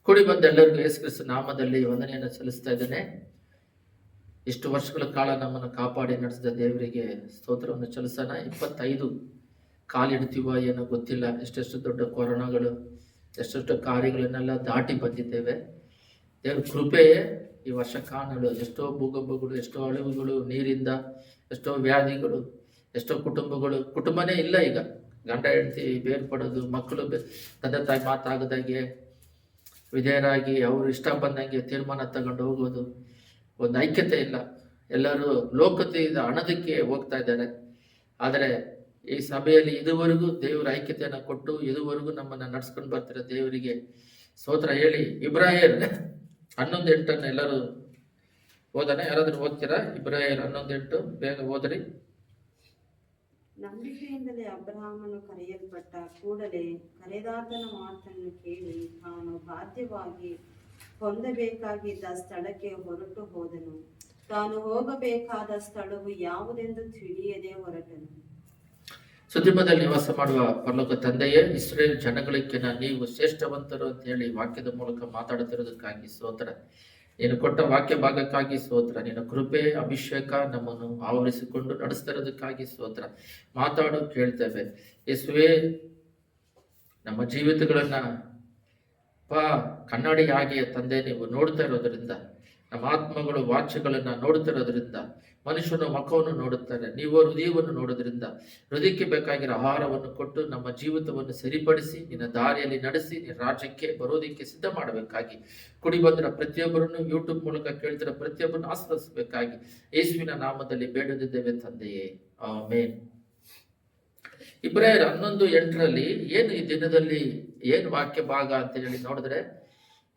ಕೂಡಿ ಬಂದ ಎಲ್ಲರಿಗೂ ಯೇಸು ಕ್ರಿಸ್ತ ನಾಮದಲ್ಲಿ ವಂದನೆಯನ್ನು ಸಲ್ಲಿಸ್ತಾ ಇದ್ದೇನೆ. ಇಷ್ಟು ವರ್ಷಗಳ ಕಾಲ ನಮ್ಮನ್ನು ಕಾಪಾಡಿ ನಡೆಸಿದ ದೇವರಿಗೆ ಸ್ತೋತ್ರವನ್ನು ಸಲ್ಲಿಸೋಣ. 25 ಕಾಲಿಡ್ತೀವೋ ಏನೋ ಗೊತ್ತಿಲ್ಲ. ಎಷ್ಟೆಷ್ಟು ದೊಡ್ಡ ಕೊರೋನಾಗಳು, ಎಷ್ಟೆಷ್ಟು ಕಾರ್ಯಗಳನ್ನೆಲ್ಲ ದಾಟಿ ಬಂದಿದ್ದೇವೆ. ದೇವ್ರ ಕೃಪೆಯೇ ಈ ವರ್ಷ ಕಾಣಲು ಎಷ್ಟೋ ಭೂಕಂಪಗಳು, ಎಷ್ಟೋ ಅಳಿವುಗಳು, ನೀರಿಂದ ಎಷ್ಟೋ ವ್ಯಾಧಿಗಳು, ಎಷ್ಟೋ ಕುಟುಂಬನೇ ಇಲ್ಲ. ಈಗ ಗಂಡ ಹೆಂಡತಿ ಬೇರ್ಪಡೋದು, ಮಕ್ಕಳು ತಂದೆ ತಾಯಿ ಮಾತಾಗದಾಗೆ ವಿಧೇಯರಾಗಿ ಅವರು ಇಷ್ಟ ಬಂದಂಗೆ ತೀರ್ಮಾನ ತಗೊಂಡು ಹೋಗೋದು, ಒಂದು ಐಕ್ಯತೆ ಇಲ್ಲ. ಎಲ್ಲರೂ ಲೋಕತೆಯಿಂದ ಹಣದಕ್ಕೆ ಹೋಗ್ತಾ ಇದ್ದಾರೆ. ಆದರೆ ಈ ಸಭೆಯಲ್ಲಿ ಇದುವರೆಗೂ ದೇವರ ಐಕ್ಯತೆಯನ್ನು ಕೊಟ್ಟು ಇದುವರೆಗೂ ನಮ್ಮನ್ನು ನಡ್ಸ್ಕೊಂಡು ಬರ್ತಿರೋ ದೇವರಿಗೆ ಸ್ತೋತ್ರ ಹೇಳಿ. ಇಬ್ರಾಯರ್ 11:8 ಎಲ್ಲರೂ ಓದೋಣ. ಯಾರಾದ್ರೂ ಓದ್ತೀರಾ? ಇಬ್ರಾಯರ್ 11:8 ಬೇಗ ಓದ್ರಿ. ನಂಬಿಕೆಯಿಂದಲೇ ಅಬ್ರಹಾಮನು ಕರೆಯಲ್ಪಟ್ಟ ಕೂಡಲೇ ಕರೆದಾತನ ಮಾತನ್ನು ಕೇಳಿ ತಾನು ಬಾಧ್ಯವಾಗಿ ಹೊಂದಬೇಕಾಗಿದ್ದ ಸ್ಥಳಕ್ಕೆ ಹೊರಟು ಹೋದನು. ತಾನು ಹೋಗಬೇಕಾದ ಸ್ಥಳವು ಯಾವುದೆಂದು ತಿಳಿಯದೆ ಹೊರಟನು. ಸುದ್ದಿಮದಲ್ಲಿ ನಿವಾಸ ಮಾಡುವ ಪರಲೋಕ ತಂದೆಯೇ, ಇಸ್ರೇಲ್ ಜನಗಳಿಗೆ ನೀವು ಶ್ರೇಷ್ಠವಂತರು ಅಂತ ಹೇಳಿ ವಾಕ್ಯದ ಮೂಲಕ ಮಾತಾಡುತ್ತಿರೋದಕ್ಕಾಗಿ ಸ್ತೋತ್ರ. ನೀನು ಕೊಟ್ಟ ವಾಕ್ಯ ಭಾಗಕ್ಕಾಗಿ ಸ್ತೋತ್ರ. ನಿನ್ನ ಕೃಪೆ ಅಭಿಷೇಕ ನಮ್ಮನ್ನು ಆವರಿಸಿಕೊಂಡು ನಡೆಸ್ತಿರೋದಕ್ಕಾಗಿ ಸ್ತೋತ್ರ. ಮಾತಾಡು, ಕೇಳ್ತೇವೆ ಯೇಸುವೇ. ನಮ್ಮ ಜೀವಿತಗಳನ್ನ ಕನ್ನಡಿಯಾಗಿ ತಂದೆ ನೀವು ನೋಡ್ತಾ ಇರೋದ್ರಿಂದ, ನಮ್ಮ ಆತ್ಮಗಳು ವಾಚ್ಯಗಳನ್ನ ನೋಡುತ್ತಿರೋದ್ರಿಂದ, ಮನುಷ್ಯನ ಮುಖವನ್ನು ನೋಡುತ್ತಾರೆ, ನೀವು ಹೃದಯವನ್ನು ನೋಡೋದ್ರಿಂದ ಹೃದಯಕ್ಕೆ ಬೇಕಾಗಿರೋ ಆಹಾರವನ್ನು ಕೊಟ್ಟು ನಮ್ಮ ಜೀವಿತವನ್ನು ಸರಿಪಡಿಸಿ ನಿನ್ನ ದಾರಿಯಲ್ಲಿ ನಡೆಸಿ ನಿನ್ನ ರಾಜ್ಯಕ್ಕೆ ಬರೋದಕ್ಕೆ ಸಿದ್ಧ ಮಾಡಬೇಕಾಗಿ, ಕುಡಿ ಬಂದಿರೋ ಪ್ರತಿಯೊಬ್ಬರನ್ನು, ಯೂಟ್ಯೂಬ್ ಮೂಲಕ ಕೇಳ್ತಿರೋ ಪ್ರತಿಯೊಬ್ಬರನ್ನು ಆಸ್ವಾದಿಸಬೇಕಾಗಿ ಯೇಸುವಿನ ನಾಮದಲ್ಲಿ ಬೇಡದಿದ್ದೇವೆ ತಂದೆಯೇ, ಆಮೆನ್. ಇಬ್ರಾಯರ್ 11:8 ಏನು ಈ ದಿನದಲ್ಲಿ ಏನು ವಾಕ್ಯ ಭಾಗ ಅಂತ ಹೇಳಿ ನೋಡಿದ್ರೆ,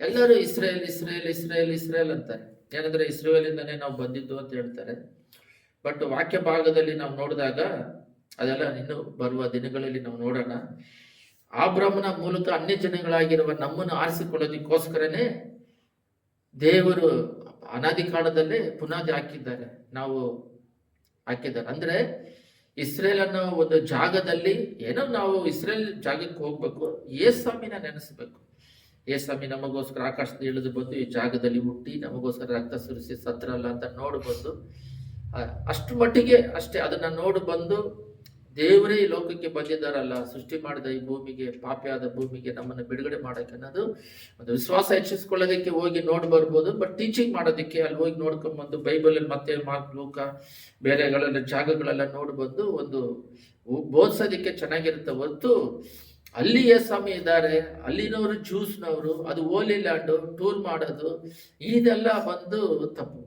ಎಲ್ಲರೂ ಇಸ್ರೇಲ್ ಇಸ್ರೇಲ್ ಇಸ್ರೇಲ್ ಇಸ್ರೇಲ್ ಅಂತಾರೆ. ಏನಂದ್ರೆ ಇಸ್ರೇಲಿಂದನೇ ನಾವು ಬಂದಿದ್ದು ಅಂತ ಹೇಳ್ತಾರೆ. ಬಟ್ ವಾಕ್ಯ ಭಾಗದಲ್ಲಿ ನಾವು ನೋಡಿದಾಗ ಅದೆಲ್ಲ ಇನ್ನು ಬರುವ ದಿನಗಳಲ್ಲಿ ನಾವು ನೋಡೋಣ. ಆಬ್ರಹ್ಮನ ಮೂಲಕ ಅನ್ಯ ಜನಗಳಾಗಿರುವ ನಮ್ಮನ್ನು ಆರಿಸಿಕೊಳ್ಳೋದಕ್ಕೋಸ್ಕರನೇ ದೇವರು ಅನಾದಿ ಕಾಲದಲ್ಲೇ ಪುನಾದಿ ಹಾಕಿದ್ದಾರೆ. ಅಂದ್ರೆ ಇಸ್ರೇಲ್ ಅನ್ನೋ ಒಂದು ಜಾಗದಲ್ಲಿ ಏನೋ ನಾವು ಇಸ್ರೇಲ್ ಜಾಗಕ್ಕೆ ಹೋಗ್ಬೇಕು, ಯೇಸ್ವಾಮಿನ ನೆನೆಸ್ಬೇಕು. ಯೇಸ್ವಾಮಿ ನಮಗೋಸ್ಕರ ಆಕಾಶದ ಇಳಿದು ಬಂದು ಈ ಜಾಗದಲ್ಲಿ ಹುಟ್ಟಿ ನಮಗೋಸ್ಕರ ರಕ್ತ ಸುರಿಸಿ ಸತ್ರಲ್ಲ ಅಂತ ನೋಡಿ ಬಂದು, ಅಷ್ಟು ಮಟ್ಟಿಗೆ ಅಷ್ಟೇ ಅದನ್ನ ನೋಡಿ ಬಂದು ದೇವರೇ ಈ ಲೋಕಕ್ಕೆ ಬಂದಿದ್ದಾರಲ್ಲ, ಸೃಷ್ಟಿ ಮಾಡಿದ ಈ ಭೂಮಿಗೆ, ಪಾಪಿಯಾದ ಭೂಮಿಗೆ ನಮ್ಮನ್ನು ಬಿಡುಗಡೆ ಮಾಡೋಕೆ ಅನ್ನೋದು ಒಂದು ವಿಶ್ವಾಸ ಹೆಚ್ಚಿಸ್ಕೊಳ್ಳೋದಕ್ಕೆ ಹೋಗಿ ನೋಡಿ ಬರ್ಬೋದು. ಬಟ್ ಟೀಚಿಂಗ್ ಮಾಡೋದಕ್ಕೆ ಅಲ್ಲಿ ಹೋಗಿ ನೋಡ್ಕೊಂಡ್ಬಂದು ಬೈಬಲಲ್ಲಿ ಮತ್ತೆ ಮಾರ್ಕ್, ಲೂಕ ಬೇರೆಗಳೆಲ್ಲ ಜಾಗಗಳೆಲ್ಲ ನೋಡಿ ಬಂದು ಒಂದು ಬೋಧಿಸೋದಕ್ಕೆ ಚೆನ್ನಾಗಿರುತ್ತೆ ಹೊರತು ಅಲ್ಲಿ ಯೇಸ್ವಾಮಿ ಇದ್ದಾರೆ, ಅಲ್ಲಿನವರು ಜ್ಯೂಸ್ನವರು, ಅದು ಹೋಲಿ ಲ್ಯಾಂಡು, ಟೂರ್ ಮಾಡೋದು ಇದೆಲ್ಲ ಬಂದು ತಪ್ಪು.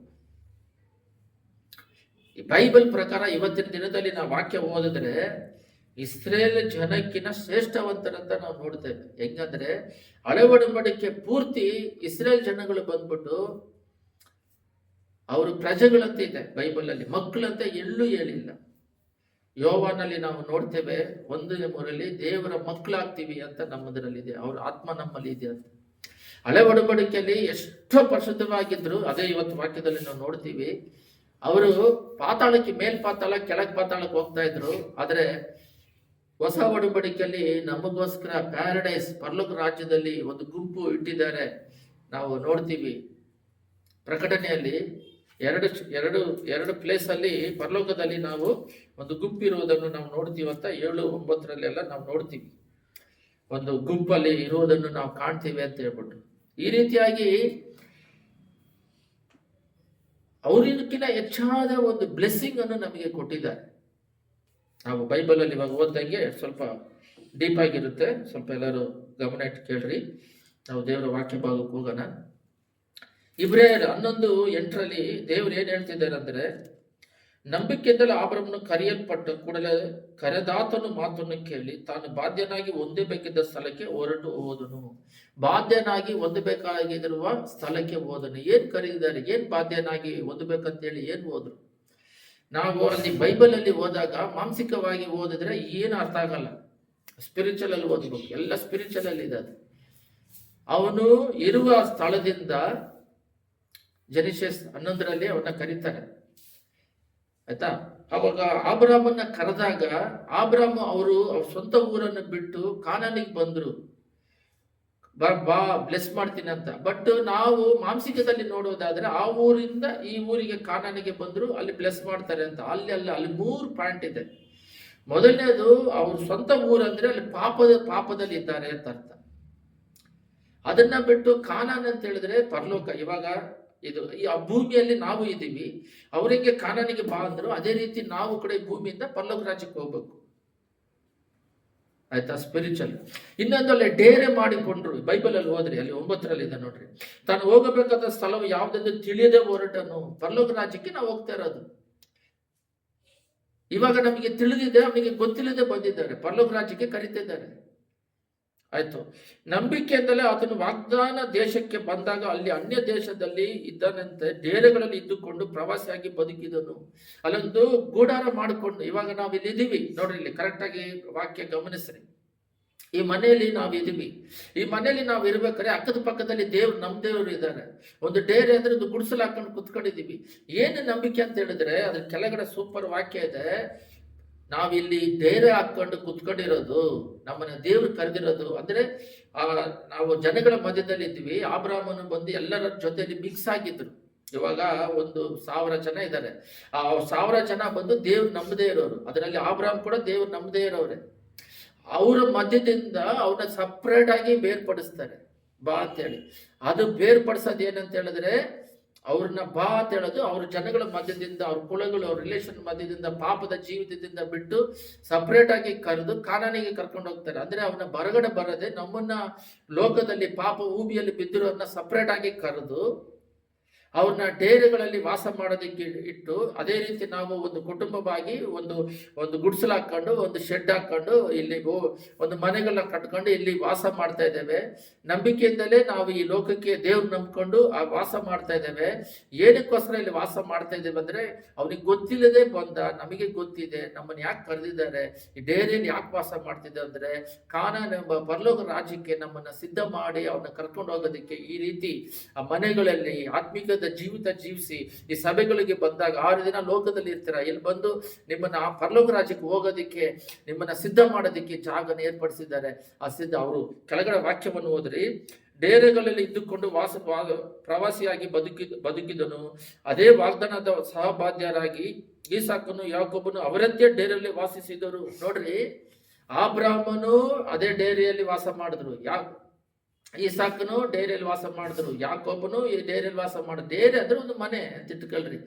ಈ ಬೈಬಲ್ ಪ್ರಕಾರ ಇವತ್ತಿನ ದಿನದಲ್ಲಿ ನಾವು ವಾಕ್ಯ ಓದಿದ್ರೆ ಇಸ್ರೇಲ್ ಜನಕ್ಕಿನ ಶ್ರೇಷ್ಠವಂತರಂತ ನಾವು ನೋಡ್ತೇವೆ. ಹೆಂಗಂದ್ರೆ ಹಳೆ ಒಡಂಬಡಿಕೆ ಪೂರ್ತಿ ಇಸ್ರೇಲ್ ಜನಗಳು ಬಂದ್ಬಿಟ್ಟು ಅವರು ಪ್ರಜೆಗಳಂತ ಇದೆ ಬೈಬಲ್ ಅಲ್ಲಿ, ಮಕ್ಕಳಂತ ಎಲ್ಲೂ ಹೇಳಿಲ್ಲ. ಯೋವಾನಲ್ಲಿ ನಾವು ನೋಡ್ತೇವೆ 1:3 ದೇವರ ಮಕ್ಕಳಾಗ್ತೀವಿ ಅಂತ ನಮ್ಮದರಲ್ಲಿದೆ, ಅವ್ರ ಆತ್ಮ ನಮ್ಮಲ್ಲಿ ಇದೆ ಅಂತ. ಹಳೆ ಒಡಂಬಡಿಕೆಯಲ್ಲಿ ಎಷ್ಟೋ ಪರಿಶುದ್ಧವಾಗಿದ್ರು, ಅದೇ ಇವತ್ತು ವಾಕ್ಯದಲ್ಲಿ ನಾವು ನೋಡ್ತೀವಿ. ಅವರು ಪಾತಾಳಕ್ಕೆ ಮೇಲ್ಪಾತಾಳ ಕೆಳಗ್ ಪಾತಾಳಕ್ಕೆ ಹೋಗ್ತಾ ಇದ್ರು. ಆದ್ರೆ ಹೊಸ ಒಡಂಬಡಿಕೆಯಲ್ಲಿ ನಮಗೋಸ್ಕರ ಪ್ಯಾರಡೈಸ್ ಪರಲೋಕ ರಾಜ್ಯದಲ್ಲಿ ಒಂದು ಗುಂಪು ಇಟ್ಟಿದ್ದಾರೆ. ನಾವು ನೋಡ್ತೀವಿ ಪ್ರಕಟಣೆಯಲ್ಲಿ ಎರಡು ಪ್ಲೇಸ್ ಅಲ್ಲಿ ಪರಲೋಕದಲ್ಲಿ ನಾವು ಒಂದು ಗುಂಪು ಇರುವುದನ್ನು ನಾವು ನೋಡ್ತೀವಿ ಅಂತ 7-9 ನಾವು ನೋಡ್ತೀವಿ. ಒಂದು ಗುಂಪಲ್ಲಿ ಇರುವುದನ್ನು ನಾವು ಕಾಣ್ತೀವಿ ಅಂತ ಹೇಳ್ಬಿಟ್ಟು, ಈ ರೀತಿಯಾಗಿ ಅವರಿಗಿಂತ ಹೆಚ್ಚಾದ ಒಂದು ಬ್ಲೆಸ್ಸಿಂಗ್ ಅನ್ನು ನಮಗೆ ಕೊಟ್ಟಿದ್ದಾರೆ. ನಾವು ಬೈಬಲ್ ಅಲ್ಲಿ ಇವಾಗ ಓದ್ದಂಗೆ ಸ್ವಲ್ಪ ಡೀಪ್ ಆಗಿರುತ್ತೆ. ಸ್ವಲ್ಪ ಎಲ್ಲರೂ ಗಮನ ಇಟ್ಟು ಕೇಳ್ರಿ. ನಾವು ದೇವರ ವಾಕ್ಯ ಭಾಗಕ್ಕೆ ಹೋಗೋಣ. ಇಬ್ರಾಯರ್ 11:8 ದೇವರು ಏನ್ ಹೇಳ್ತಿದ್ದಾರೆ ಅಂದ್ರೆ, ನಂಬಿಕೆಯಿಂದಲೇ ಅಬ್ರಹಾಮನು ಕರೆಯಲ್ಪಟ್ಟ ಕೂಡಲೇ ಕರೆದಾತನು ಮಾತನ್ನು ಕೇಳಿ ತಾನು ಬಾಧ್ಯನಾಗಿ ಹೊಂದಬೇಕಿದ್ದ ಸ್ಥಳಕ್ಕೆ ಹೊರಟು ಹೋದನು. ಬಾಧ್ಯನಾಗಿ ಹೊಂದಬೇಕಾಗಿರುವ ಸ್ಥಳಕ್ಕೆ ಹೋದನು. ಏನ್ ಕರೆದಿದ್ದಾರೆ, ಏನ್ ಬಾಧ್ಯನಾಗಿ ಹೊಂದಬೇಕಂತ ಹೇಳಿ ಏನ್ ಹೋದ್ರು? ನಾವು ಅಲ್ಲಿ ಬೈಬಲ್ ಅಲ್ಲಿ ಹೋದಾಗ ಮಾನಸಿಕವಾಗಿ ಓದಿದ್ರೆ ಏನು ಅರ್ಥ ಆಗಲ್ಲ. ಸ್ಪಿರಿಚುವಲ್ ಅಲ್ಲಿ ಓದ್ಬೇಕು, ಎಲ್ಲ ಸ್ಪಿರಿಚುವಲ್ ಅಲ್ಲಿ ಇದೆ. ಅವನು ಇರುವ ಸ್ಥಳದಿಂದ ಜೆನೆಸಿಸ್ 11 ಅವನ್ನ ಕರೀತಾರೆ, ಆಯ್ತಾ? ಅವಾಗ ಆಬ್ರಹಾಮನ್ನ ಕರೆದಾಗ ಆಬ್ರಹಾಮ ಅವರು ಅವ್ರ ಸ್ವಂತ ಊರನ್ನು ಬಿಟ್ಟು ಕಾನಾನಿಗೆ ಬಂದ್ರು. ಬಾ ಬ್ಲೆಸ್ ಮಾಡ್ತೀನಿ ಅಂತ. ಬಟ್ ನಾವು ಮಾಂಸಿಕದಲ್ಲಿ ನೋಡೋದಾದ್ರೆ ಆ ಊರಿಂದ ಈ ಊರಿಗೆ ಕಾನಾನಿಗೆ ಬಂದ್ರು, ಅಲ್ಲಿ ಬ್ಲೆಸ್ ಮಾಡ್ತಾರೆ ಅಂತ. ಅಲ್ಲಿ 3 ಪಾಯಿಂಟ್ ಇದೆ. ಮೊದಲನೇದು, ಅವ್ರ ಸ್ವಂತ ಊರಂದ್ರೆ ಅಲ್ಲಿ ಪಾಪದಲ್ಲಿ ಇದ್ದಾರೆ ಅಂತ ಅರ್ಥ. ಅದನ್ನ ಬಿಟ್ಟು ಕಾನಾನ್ ಅಂತ ಹೇಳಿದ್ರೆ ಪರಲೋಕ. ಇವಾಗ ಇದು ಈ ಭೂಮಿಯಲ್ಲಿ ನಾವು ಇದ್ದೀವಿ, ಅವರಿಗೆ ಕಾನಾನಿಗೆ ಬಾ ಅಂದ್ರು, ಅದೇ ರೀತಿ ನಾವು ಕೂಡ ಈ ಭೂಮಿಯಿಂದ ಪರಲೋಕ ರಾಜ್ಯಕ್ಕೆ ಹೋಗ್ಬೇಕು. ಆಯ್ತಾ? ಸ್ಪಿರಿಚುವಲ್. ಇನ್ನೊಂದು, ಅಲ್ಲಿ ಡೇರೆ ಮಾಡಿಕೊಂಡ್ರು. ಬೈಬಲ್ ಅಲ್ಲಿ ಹೋದ್ರಿ, ಅಲ್ಲಿ 9ರಲ್ಲಿ ಇದೆ ನೋಡ್ರಿ, ತಾನು ಹೋಗಬೇಕಾದ ಸ್ಥಳವು ಯಾವುದೆಂದು ತಿಳಿಯದೆ ಹೊರಟನು. ಪರಲೋಕ ರಾಜ್ಯಕ್ಕೆ ನಾವು ಹೋಗ್ತಾ ಇರೋದು. ಇವಾಗ ನಮಗೆ ತಿಳಿದಿದೆ, ಅವನಿಗೆ ಗೊತ್ತಿಲ್ಲದೆ ಬಂದಿದ್ದಾರೆ, ಪರಲೋಕ ರಾಜ್ಯಕ್ಕೆ ಕರೀತಿದ್ದಾರೆ. ಆಯ್ತು. ನಂಬಿಕೆಯಿಂದಲೇ ಆತನು ವಾಗ್ದಾನ ದೇಶಕ್ಕೆ ಬಂದಾಗ ಅಲ್ಲಿ ಅನ್ಯ ದೇಶದಲ್ಲಿ ಇದ್ದನಂತೆ ಡೇರೆಗಳಲ್ಲಿ ಇದ್ದುಕೊಂಡು ಪ್ರವಾಸಿಯಾಗಿ ಬದುಕಿದನು. ಅಲ್ಲೊಂದು ಗೂಡಾರ ಮಾಡಿಕೊಂಡು, ಇವಾಗ ನಾವು ಇಲ್ಲಿ ಇದೀವಿ ನೋಡ್ರಿ, ಇಲ್ಲಿ ಕರೆಕ್ಟ್ ಆಗಿ ವಾಕ್ಯ ಗಮನಿಸ್ರಿ. ಈ ಮನೆಯಲ್ಲಿ ನಾವು ಇದೀವಿ, ಈ ಮನೆಯಲ್ಲಿ ನಾವು ಇರ್ಬೇಕಾದ್ರೆ ಅಕ್ಕದ ಪಕ್ಕದಲ್ಲಿ ನಮ್ಮ ದೇವರು ಇದ್ದಾರೆ. ಒಂದು ಡೇರೆ ಅಂದ್ರೆ ಒಂದು ಗುಡಿಸಲು ಹಾಕೊಂಡು ಕುತ್ಕೊಂಡಿದೀವಿ. ಏನು ನಂಬಿಕೆ ಅಂತ ಹೇಳಿದ್ರೆ ಅದ್ರ ಕೆಳಗಡೆ ಸೂಪರ್ ವಾಕ್ಯ ಇದೆ. ನಾವಿಲ್ಲಿ ಡೇರೆ ಹಾಕೊಂಡು ಕುತ್ಕೊಂಡಿರೋದು, ನಮ್ಮನ್ನ ದೇವ್ರು ಕರೆದಿರೋದು ಅಂದ್ರೆ ನಾವು ಜನಗಳ ಮಧ್ಯದಲ್ಲಿ ಇದ್ವಿ. ಅಬ್ರಾಮನು ಬಂದು ಎಲ್ಲರ ಜೊತೆಲಿ ಮಿಕ್ಸ್ ಆಗಿದ್ರು. ಇವಾಗ 1,000 ಜನ ಇದ್ದಾರೆ. ಆ 1,000 ಜನ ಬಂದು ದೇವ್ರು ನಂಬದೇ ಇರೋರು. ಅದರಲ್ಲಿ ಅಬ್ರಾಮ್ ಕೂಡ ದೇವ್ರು ನಂಬದೇ ಇರೋರೆ. ಅವರ ಮಧ್ಯದಿಂದ ಅವ್ರನ್ನ ಸಪ್ರೇಟ್ ಆಗಿ ಬೇರ್ಪಡಿಸ್ತಾರೆ, ಬಾ ಅಂತೇಳಿ. ಅದು ಬೇರ್ಪಡಿಸೋದು ಏನಂತ ಹೇಳಿದ್ರೆ, ಅವ್ರನ್ನ ಬಾ ಅಂತ ಹೇಳೋದು ಅವ್ರ ಜನಗಳ ಮಧ್ಯದಿಂದ, ಅವ್ರ ಕುಲಗಳು, ಅವ್ರ ರಿಲೇಷನ್ ಮಧ್ಯದಿಂದ, ಪಾಪದ ಜೀವಿತದಿಂದ ಬಿಟ್ಟು ಸಪ್ರೇಟ್ ಆಗಿ ಕರೆದು ಕಾನಾನಿಗೆ ಕರ್ಕೊಂಡು ಹೋಗ್ತಾರೆ. ಅಂದ್ರೆ ಅವನ ಹೊರಗಡೆ ಬರದೆ ನಮ್ಮನ್ನ ಲೋಕದಲ್ಲಿ ಪಾಪ ಊಬಿಯಲ್ಲಿ ಬಿದ್ದಿರೋರ್ನ ಸಪ್ರೇಟ್ ಆಗಿ ಕರೆದು ಅವ್ರನ್ನ ಡೇರೆಗಳಲ್ಲಿ ವಾಸ ಮಾಡೋದಕ್ಕೆ ಇಟ್ಟು, ಅದೇ ರೀತಿ ನಾವು ಒಂದು ಕುಟುಂಬವಾಗಿ ಒಂದು ಗುಡಿಸಲು ಹಾಕೊಂಡು, ಒಂದು ಶೆಡ್ ಹಾಕೊಂಡು, ಇಲ್ಲಿ ಒಂದು ಮನೆಗಳನ್ನ ಕಟ್ಕೊಂಡು ಇಲ್ಲಿ ವಾಸ ಮಾಡ್ತಾ ಇದ್ದೇವೆ. ನಂಬಿಕೆಯಿಂದಲೇ ನಾವು ಈ ಲೋಕಕ್ಕೆ ದೇವ್ರು ನಂಬ್ಕೊಂಡು ವಾಸ ಮಾಡ್ತಾ ಇದ್ದೇವೆ. ಏನಕ್ಕೋಸ್ಕರ ಇಲ್ಲಿ ವಾಸ ಮಾಡ್ತಾ ಇದ್ದೇವೆ ಅಂದ್ರೆ, ಅವನಿಗೆ ಗೊತ್ತಿಲ್ಲದೆ ಬಂದ, ನಮಗೆ ಗೊತ್ತಿದೆ ನಮ್ಮನ್ನು ಯಾಕೆ ಕರೆದಿದ್ದಾರೆ, ಈ ಡೇರೆಯಲ್ಲಿ ಯಾಕೆ ವಾಸ ಮಾಡ್ತಿದ್ದೆ ಅಂದ್ರೆ, ಕಾನಾನ್ ಎಂಬ ಪರಲೋಕ ರಾಜ್ಯಕ್ಕೆ ನಮ್ಮನ್ನ ಸಿದ್ಧ ಮಾಡಿ ಅವನ್ನ ಕರ್ಕೊಂಡು ಹೋಗೋದಕ್ಕೆ ಈ ರೀತಿ ಆ ಮನೆಗಳಲ್ಲಿ ಆತ್ಮಿಕ ಜೀವಿತ ಜೀವಿಸಿ ಈ ಸಭೆಗಳಿಗೆ ಬಂದಾಗ 6 ದಿನ ಲೋಕದಲ್ಲಿ ಇರ್ತೀರ, ಇಲ್ಲಿ ಬಂದು ನಿಮ್ಮನ್ನ ಆ ಪರಲೋಕ ರಾಜ್ಯಕ್ಕೆ ಹೋಗೋದಿಕ್ಕೆ, ನಿಮ್ಮನ್ನ ಸಿದ್ಧ ಮಾಡೋದಿಕ್ಕೆ ಜಾಗನ ಏರ್ಪಡಿಸಿದ್ದಾರೆ. ಆ ಸಿದ್ಧ. ಅವರು ಕೆಳಗಡೆ ವಾಕ್ಯವನ್ನು ಹೋದ್ರಿ, ಡೇರೆಗಳಲ್ಲಿ ಇದ್ದುಕೊಂಡು ಪ್ರವಾಸಿಯಾಗಿ ಬದುಕಿದನು. ಅದೇ ವಾಗ್ದಾನದ ಸಹಬಾಧ್ಯರಾಗಿ ಈಸಾಕನು ಯಾಕೋಬನು ಅವರಂತೆ ಡೇರೆಯಲ್ಲಿ ವಾಸಿಸಿದರು. ನೋಡ್ರಿ, ಅಬ್ರಾಮನು ಅದೇ ಡೇರೆಯಲ್ಲಿ ವಾಸ ಮಾಡಿದ್ರು, ಈಸಾಕನು ಡೇರೆಯಲ್ಲಿ ವಾಸ ಮಾಡಿದ್ರು, ಯಾಕೋಬನು ಈ ಡೇರೆಯಲ್ಲಿ ವಾಸ ಮಾಡಿದ್ರು. ಡೇರೆ ಅಂದ್ರೆ ಒಂದು ಮನೆ ಅಂತ ಇಟ್ಕೊಳ್ರಿ.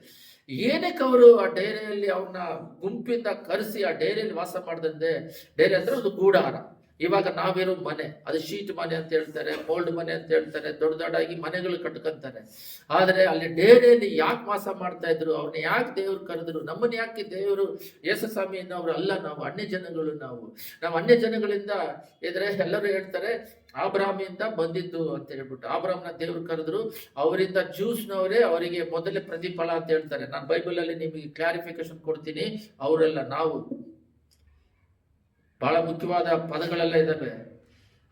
ಏನಕ್ಕೆ ಅವರು ಆ ಡೇರೆಯಲ್ಲಿ ಅವ್ರನ್ನ ಗುಂಪಿಂದ ಕರೆಸಿ ಆ ಡೇರೆಯಲ್ಲಿ ವಾಸ ಮಾಡಿದ್ರೆ, ಡೇರೆ ಅಂದ್ರೆ ಒಂದು ಗೂಡಾರ. ಇವಾಗ ನಾವಿರೋ ಮನೆ, ಅದು ಶೀಟ್ ಮನೆ ಅಂತ ಹೇಳ್ತಾರೆ, ಮೋಲ್ಡ್ ಮನೆ ಅಂತ ಹೇಳ್ತಾರೆ, ದೊಡ್ಡದಾಗಿ ಮನೆಗಳು ಕಟ್ಕೊಂತಾರೆ. ಆದ್ರೆ ಅಲ್ಲಿ ಡೇರೆಯಲ್ಲಿ ಯಾಕೆ ವಾಸ ಮಾಡ್ತಾ ಇದ್ರು, ಅವ್ರನ್ನ ಯಾಕೆ ದೇವ್ರು ಕರೆದ್ರು, ನಮ್ಮನ್ನ ಯಾಕೆ ದೇವರು ಯೇಸುಸ್ವಾಮಿ ಅನ್ನೋರು ಅಲ್ಲ, ನಾವು ಅನ್ಯ ಜನಗಳು. ನಾವು ಅನ್ಯ ಜನಗಳಿಂದ ಇದ್ರೆ ಎಲ್ಲರೂ ಹೇಳ್ತಾರೆ ಅಬ್ರಾಮಿಂದ ಬಂದಿದ್ದು ಅಂತ ಹೇಳ್ಬಿಟ್ಟು. ಅಬ್ರಾಮ್ನ ದೇವ್ರು ಕರೆದ್ರು, ಅವರಿಂದ ಜ್ಯೂಸ್ನವರೇ ಅವರಿಗೆ ಮೊದಲೇ ಪ್ರತಿಫಲ ಅಂತ ಹೇಳ್ತಾರೆ. ನಾನು ಬೈಬಲ್ ಅಲ್ಲಿ ನಿಮಗೆ ಕ್ಲಾರಿಫಿಕೇಶನ್ ಕೊಡ್ತೀನಿ. ಅವರೆಲ್ಲ ನಾವು ಬಹಳ ಮುಖ್ಯವಾದ ಪದಗಳೆಲ್ಲ ಇದ್ದಾವೆ.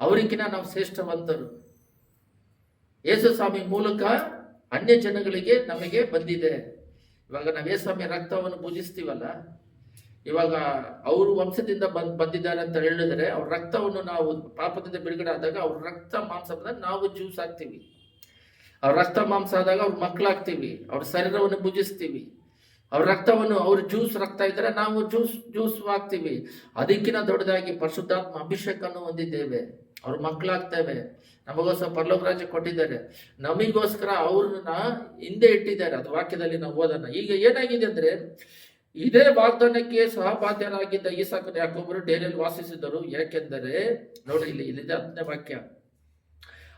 ಅವರಿಗಿನ ನಾವು ಶ್ರೇಷ್ಠವಂತರು. ಯೇಸುಸ್ವಾಮಿ ಮೂಲಕ ಅನ್ಯ ಜನಗಳಿಗೆ ನಮಗೆ ಬಂದಿದೆ. ಇವಾಗ ನಾವು ಯೇಸುಸ್ವಾಮಿ ರಕ್ತವನ್ನು ಪೂಜಿಸ್ತೀವಲ್ಲ, ಇವಾಗ ಅವರು ವಂಶದಿಂದ ಬಂದಿದ್ದಾರೆ ಅಂತ ಹೇಳಿದ್ರೆ, ಅವ್ರ ರಕ್ತವನ್ನು ನಾವು ಪಾಪದಿಂದ ಬಿಡುಗಡೆ ಆದಾಗ ಅವ್ರ ರಕ್ತ ಮಾಂಸ ಬಂದಾಗ ನಾವು ಜ್ಯೂಸ್ ಹಾಕ್ತೀವಿ. ಅವ್ರ ರಕ್ತ ಮಾಂಸ ಆದಾಗ ಅವ್ರ ಮಕ್ಕಳಾಗ್ತೀವಿ, ಅವ್ರ ಶರೀರವನ್ನು ಭುಜಿಸ್ತೀವಿ. ಅವ್ರ ರಕ್ತವನ್ನು, ಅವ್ರ ಜ್ಯೂಸ್ ರಕ್ತ ಇದ್ರೆ ನಾವು ಜ್ಯೂಸ್ ಹಾಕ್ತೀವಿ. ಅದಕ್ಕಿಂತ ದೊಡ್ಡದಾಗಿ ಪರಿಶುದ್ಧಾತ್ಮ ಅಭಿಷೇಕವನ್ನು ಹೊಂದಿದ್ದೇವೆ, ಅವ್ರ ಮಕ್ಕಳಾಗ್ತೇವೆ. ನಮಗೋಸ್ಕರ ಪರಲೋಕ ರಾಜ್ಯ ಕೊಟ್ಟಿದ್ದಾರೆ, ನಮಗೋಸ್ಕರ ಅವ್ರನ್ನ ಹಿಂದೆ ಇಟ್ಟಿದ್ದಾರೆ. ಅದು ವಾಕ್ಯದಲ್ಲಿ ನಾವು ಓದೋಣ. ಈಗ ಏನಾಗಿದೆ ಅಂದ್ರೆ, ಇದೇ ವಾಗ್ದಾನಕ್ಕೆ ಸಹಬಾಧ್ಯರಾಗಿದ್ದ ಈಸಾಕನ ಯಾಕೋಬರು ಡೇರೆಯಲ್ಲಿ ವಾಸಿಸಿದರು. ಯಾಕೆಂದರೆ ನೋಡ್ರಿ, ಇಲ್ಲಿದೆ 10ನೇ ವಾಕ್ಯ,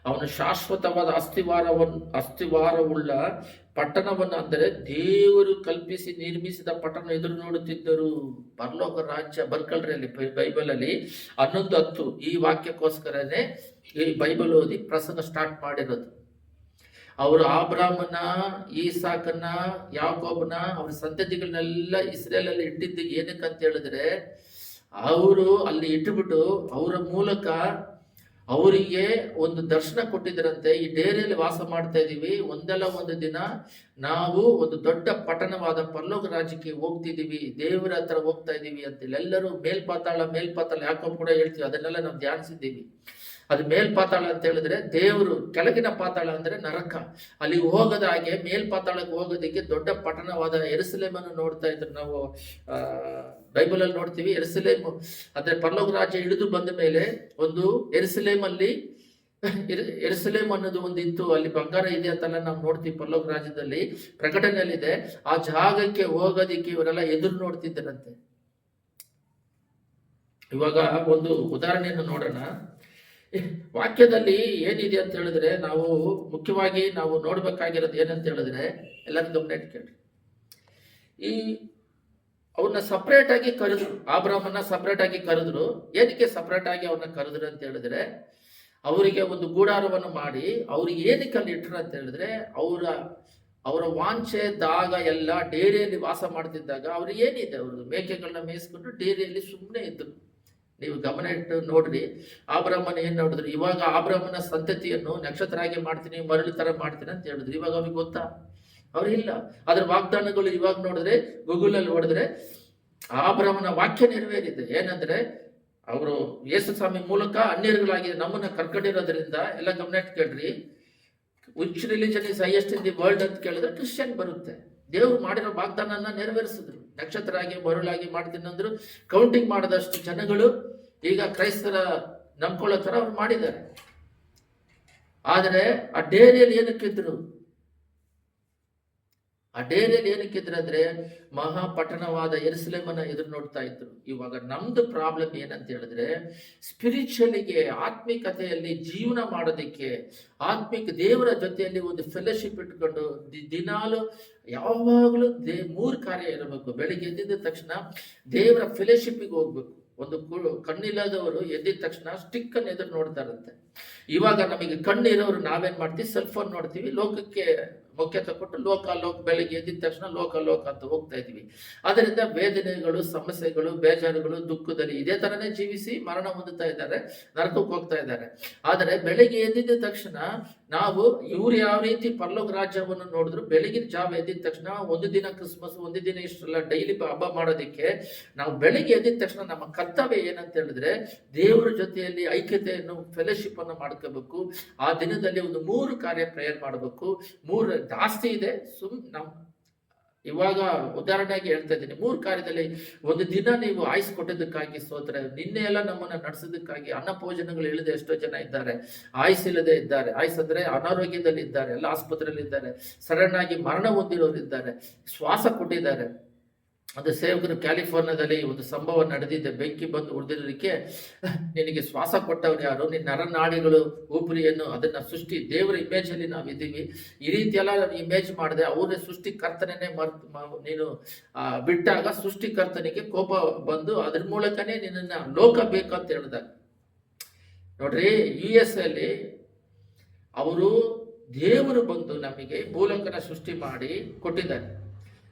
ಅವನು ಶಾಶ್ವತವಾದ ಅಸ್ಥಿವಾರವುಳ್ಳ ಪಟ್ಟಣವನ್ನು, ಅಂದರೆ ದೇವರು ಕಲ್ಪಿಸಿ ನಿರ್ಮಿಸಿದ ಪಟ್ಟಣ ಎದುರು ನೋಡುತ್ತಿದ್ದರು. ಪರಲೋಕ ರಾಜ್ಯ ಬರ್ಕಳ್ರಿ ಅಲ್ಲಿ ಬೈಬಲ್ ಅಲ್ಲಿ 11:10 ಈ ವಾಕ್ಯಕ್ಕೋಸ್ಕರನೇ ಈ ಬೈಬಲ್ ಓದಿ ಪ್ರಸಂಗ ಸ್ಟಾರ್ಟ್ ಮಾಡಿರೋದು. ಅವರು ಅಬ್ರಾಮನ, ಈಸಾಕನ, ಯಾಕೋಬನ ಅವ್ರ ಸಂತತಿಗಳನ್ನೆಲ್ಲ ಇಸ್ರೇಲ್ ಅಲ್ಲಿ ಇಟ್ಟಿದ್ದು ಏನಕ್ಕಂತ ಹೇಳಿದ್ರೆ, ಅವರು ಅಲ್ಲಿ ಇಟ್ಟುಬಿಟ್ಟು ಅವರ ಮೂಲಕ ಅವರಿಗೆ ಒಂದು ದರ್ಶನ ಕೊಟ್ಟಿದ್ರಂತೆ. ಈ ಡೇರೆಯಲ್ಲಿ ವಾಸ ಮಾಡ್ತಾ ಇದೀವಿ, ಒಂದಲ್ಲ ಒಂದು ದಿನ ನಾವು ಒಂದು ದೊಡ್ಡ ಪಟ್ಟಣವಾದ ಪರಲೋಕ ರಾಜ್ಯಕ್ಕೆ ಹೋಗ್ತಿದೀವಿ, ದೇವರ ಹತ್ರ ಹೋಗ್ತಾ ಇದೀವಿ ಅಂತ ಎಲ್ಲರೂ ಮೇಲ್ಪಾತಾಳ ಯಾಕೋಬ್ ಕೂಡ ಹೇಳ್ತೀವಿ, ಅದನ್ನೆಲ್ಲ ನಾವು ಧ್ಯಾನಿಸಿದ್ದೀವಿ. ಅದು ಮೇಲ್ಪಾತಾಳ ಅಂತ ಹೇಳಿದ್ರೆ ದೇವರು, ಕೆಳಗಿನ ಪಾತಾಳ ಅಂದ್ರೆ ನರಕ. ಅಲ್ಲಿ ಹೋಗದ ಹಾಗೆ ಮೇಲ್ಪಾತಾಳಕ್ಕೆ ಹೋಗೋದಕ್ಕೆ ದೊಡ್ಡ ಪಟ್ಟಣವಾದ ಯೆರೂಸಲೇಮನ್ನು ನೋಡ್ತಾ ಇದ್ರು. ನಾವು ಬೈಬಲ್ ಅಲ್ಲಿ ನೋಡ್ತೀವಿ, ಯೆರೂಸಲೇಮ್ ಅಂದ್ರೆ ಪರಲೋಕ ರಾಜ್ಯ ಇಳಿದು ಬಂದ ಮೇಲೆ ಒಂದು ಯೆರೂಸಲೇಮ್ ಅನ್ನೋದು ಒಂದು ಇತ್ತು, ಅಲ್ಲಿ ಬಂಗಾರ ಇದೆ ಅಂತೆಲ್ಲ ನಾವು ನೋಡ್ತೀವಿ ಪರಲೋಕ ರಾಜ್ಯದಲ್ಲಿ, ಪ್ರಕಟಣೆಯಲ್ಲಿದೆ. ಆ ಜಾಗಕ್ಕೆ ಹೋಗೋದಿಕ್ಕೆ ಇವರೆಲ್ಲ ಎದುರು ನೋಡ್ತಿದ್ದರಂತೆ. ಇವಾಗ ಒಂದು ಉದಾಹರಣೆಯನ್ನು ನೋಡೋಣ. ವಾಕ್ಯದಲ್ಲಿ ಏನಿದೆ ಅಂತ ಹೇಳಿದ್ರೆ, ನಾವು ಮುಖ್ಯವಾಗಿ ನಾವು ನೋಡ್ಬೇಕಾಗಿರೋದು ಏನಂತ ಹೇಳಿದ್ರೆ, ಎಲ್ಲರೂ ಗಮನ ಇಟ್ಕೊಳ್ರಿ. ಈ ಅವನ್ನ ಸಪರೇಟ್ ಆಗಿ ಕರೆದ್ರು, ಅಬ್ರಾಮನ್ನ ಸಪರೇಟ್ ಆಗಿ ಕರೆದ್ರು. ಏನಕ್ಕೆ ಸಪರೇಟ್ ಆಗಿ ಅವನ್ನ ಕರೆದ್ರು ಅಂತ ಹೇಳಿದ್ರೆ, ಅವರಿಗೆ ಒಂದು ಗೂಡಾರವನ್ನು ಮಾಡಿ ಅವ್ರಿಗೆ ಏನಕ್ಕೆ ಅಲ್ಲಿ ಇಟ್ರು ಅಂತ ಹೇಳಿದ್ರೆ, ಅವರ ವಾಂಛೆ ದಾಗ ಎಲ್ಲ ಡೇರಿಯಲ್ಲಿ ವಾಸ ಮಾಡ್ತಿದ್ದಾಗ ಅವ್ರಿಗೆ ಏನಿದೆ, ಅವ್ರದ್ದು ಮೇಕೆಗಳನ್ನ ಮೇಯಿಸ್ಕೊಂಡು ಡೇರಿಯಲ್ಲಿ ಸುಮ್ಮನೆ ಇದ್ರು. ನೀವು ಗಮನ ಇಟ್ಟು ನೋಡ್ರಿ, ಆಬ್ರಹ್ಮನ ಏನ್ ನೋಡಿದ್ರು, ಇವಾಗ ಆಬ್ರಹ್ಮನ ಸಂತತಿಯನ್ನು ನಕ್ಷತ್ರ ಆಗಿ ಮಾಡ್ತೀನಿ, ಮರಳು ತರ ಮಾಡ್ತೀನಿ ಅಂತ ಹೇಳಿದ್ರು. ಇವಾಗ ಅವ್ರಿಗೆ ಗೊತ್ತಾ? ಅವ್ರಿಲ್ಲ. ಅದ್ರ ವಾಗ್ದಾನಗಳು ಇವಾಗ ನೋಡಿದ್ರೆ, ಗೂಗಲ್ ಅಲ್ಲಿ ಹೊಡೆದ್ರೆ ಆಬ್ರಹ್ಮನ ವಾಕ್ಯ ನೆರವೇರಿದೆ. ಏನಂದ್ರೆ, ಅವರು ಯೇಸು ಸ್ವಾಮಿ ಮೂಲಕ ಅನ್ಯರುಗಳಾಗಿ ನಮ್ಮನ್ನ ಕರ್ಕೊಂಡಿರೋದ್ರಿಂದ, ಎಲ್ಲ ಗಮನ ಇಟ್ಕೊಳ್ರಿ, which religion is highest in the world ಅಂತ ಕೇಳಿದ್ರೆ ಕ್ರಿಶ್ಚಿಯನ್ ಬರುತ್ತೆ. ದೇವರು ಮಾಡಿರೋ ವಾಗ್ದಾನನ ನೆರವೇರಿಸಿದ್ರು. ನಕ್ಷತ್ರ ಆಗಿ ಮರುಳಾಗಿ ಮಾಡ್ತೀನಿ ಅಂದ್ರು. ಕೌಂಟಿಂಗ್ ಮಾಡದಷ್ಟು ಜನಗಳು ಈಗ ಕ್ರೈಸ್ತರ ನಂಬ್ಕೊಳ್ಳೋ ತರ ಅವ್ರು ಮಾಡಿದ್ದಾರೆ. ಆದರೆ ಆ ಡೇರಿಯಲ್ಲಿ ಏನಕ್ಕಿದ್ರು? ಅಂದ್ರೆ ಮಹಾಪಟ್ಟಣವಾದ ಯೆರೂಸಲೇಮನ್ನ ಎದುರು ನೋಡ್ತಾ ಇದ್ರು. ಇವಾಗ ನಮ್ದು ಪ್ರಾಬ್ಲಮ್ ಏನಂತ ಹೇಳಿದ್ರೆ, ಸ್ಪಿರಿಚುವಲಿಗೆ, ಆತ್ಮಿಕತೆಯಲ್ಲಿ ಜೀವನ ಮಾಡೋದಕ್ಕೆ, ಆತ್ಮಿಕ ದೇವರ ಜೊತೆಯಲ್ಲಿ ಒಂದು ಫೆಲೋಶಿಪ್ ಇಟ್ಕೊಂಡು ದಿನಾಲು ಯಾವಾಗಲೂ 3 ಕಾರ್ಯ ಇರಬೇಕು. ಬೆಳಿಗ್ಗೆ ಎದ್ದಿದ ತಕ್ಷಣ ದೇವರ ಫೆಲೋಶಿಪ್ಪಿಗೆ ಹೋಗ್ಬೇಕು. ಒಂದು ಕಣ್ಣಿಲ್ಲದವರು ಎದ್ದಿದ ತಕ್ಷಣ ಸ್ಟಿಕ್ ಅನ್ನು ಎದುರು ನೋಡ್ತಾರಂತೆ. ಇವಾಗ ನಮಗೆ ಕಣ್ಣು ಇರೋರು ನಾವೇನ್ ಮಾಡ್ತೀವಿ, ಸೆಲ್ ಫೋನ್ ನೋಡ್ತೀವಿ, ಲೋಕಕ್ಕೆ ಮುಖ್ಯ ತಗೊಟ್ಟು ಲೋಕ ಬೆಳಿಗ್ಗೆ ಎದ್ದಿದ ತಕ್ಷಣ ಲೋಕ ಅಂತ ಹೋಗ್ತಾ ಇದೀವಿ. ಅದರಿಂದ ವೇದನೆಗಳು, ಸಮಸ್ಯೆಗಳು, ಬೇಜಾರುಗಳು, ದುಃಖದಲ್ಲಿ ಇದೇ ತರನೇ ಜೀವಿಸಿ ಮರಣ ಹೊಂದುತ್ತಾ ಇದ್ದಾರೆ, ನರಕಕ್ಕೆ ಹೋಗ್ತಾ ಇದ್ದಾರೆ. ಆದರೆ ಬೆಳಿಗ್ಗೆ ಎದ್ದಿದ ತಕ್ಷಣ ನಾವು ಇವ್ರು ಯಾವ ರೀತಿ ಪರಲೋಕ ರಾಜ್ಯವನ್ನು ನೋಡಿದ್ರು, ಬೆಳಗಿನ ಜಾವ ಎದ್ದಿದ ತಕ್ಷಣ ಒಂದು ದಿನ ಕ್ರಿಸ್ಮಸ್, ಒಂದು ದಿನ ಇಷ್ಟೆಲ್ಲ ಡೈಲಿ ಹಬ್ಬ ಮಾಡೋದಕ್ಕೆ ನಾವು ಬೆಳಿಗ್ಗೆ ಎದ್ದಿದ ತಕ್ಷಣ ನಮ್ಮ ಕರ್ತವ್ಯ ಏನಂತ ಹೇಳಿದ್ರೆ, ದೇವರ ಜೊತೆಯಲ್ಲಿ ಐಕ್ಯತೆಯನ್ನು, ಫೆಲೋಶಿಪ್ ಅನ್ನು ಮಾಡ್ಕೋಬೇಕು. ಆ ದಿನದಲ್ಲಿ ಒಂದು 3 ಕಾರ್ಯ ಪ್ರೇಯರ್ ಮಾಡಬೇಕು. 3 ಜಾಸ್ತಿ ಇದೆ, ಇವಾಗ ಉದಾಹರಣೆಯಾಗಿ ಹೇಳ್ತಾ ಇದ್ದೀನಿ. 3 ಕಾರ್ಯದಲ್ಲಿ ಒಂದು ದಿನ ನೀವು ಆಯ್ಸ್ ಕೊಟ್ಟದಕ್ಕಾಗಿ ಸ್ತೋತ್ರ. ನಿನ್ನೆ ಎಲ್ಲ ನಮ್ಮನ್ನ ನಡೆಸೋದಕ್ಕಾಗಿ ಅನ್ನ ಭೋಜನಗಳು ಇಲ್ಲದೆ ಎಷ್ಟೋ ಜನ ಇದ್ದಾರೆ, ಆಯ್ಸ್ ಇಲ್ಲದೆ ಇದ್ದಾರೆ. ಆಯ್ಸ್ ಅಂದ್ರೆ ಅನಾರೋಗ್ಯದಲ್ಲಿ ಇದ್ದಾರೆ, ಎಲ್ಲ ಆಸ್ಪತ್ರೆಯಲ್ಲಿ ಇದ್ದಾರೆ, ಸಡನ್ ಆಗಿ ಮರಣ ಹೊಂದಿರೋರು ಇದ್ದಾರೆ, ಶ್ವಾಸ ಕೊಟ್ಟಿದ್ದಾರೆ. ಅದು ಸೇವಕರು ಕ್ಯಾಲಿಫೋರ್ನಿಯಾದಲ್ಲಿ ಒಂದು ಸಂಭವ ನಡೆದಿದೆ. ಬೆಂಕಿ ಬಂದು ಉಳಿದಿರೋದಕ್ಕೆ, ನಿನಗೆ ಶ್ವಾಸ ಕೊಟ್ಟವ್ರು ಯಾರು, ನಿನ್ನ ನರನಾಡಿಗಳು, ಊಪಿರಿಯನ್ನು, ಅದನ್ನ ಸೃಷ್ಟಿ ದೇವರ ಇಮೇಜ್ ಅಲ್ಲಿ ನಾವಿದ್ದೀವಿ. ಈ ರೀತಿ ಎಲ್ಲ ಇಮೇಜ್ ಮಾಡಿದೆ. ಅವರೇ ಸೃಷ್ಟಿಕರ್ತನೇ ನೀನು ಬಿಟ್ಟಾಗ ಸೃಷ್ಟಿಕರ್ತನಿಗೆ ಕೋಪ ಬಂದು ಅದ್ರ ಮೂಲಕನೇ ನಿನ್ನ ಲೋಕ ಬೇಕಂತ ಹೇಳಿದಾಗ ನೋಡ್ರಿ, US ಅಲ್ಲಿ ಅವರು ದೇವರು ಬಂದು ನಮಗೆ ಭೂಲೋಕನ ಸೃಷ್ಟಿ ಮಾಡಿ ಕೊಟ್ಟಿದ್ದಾರೆ.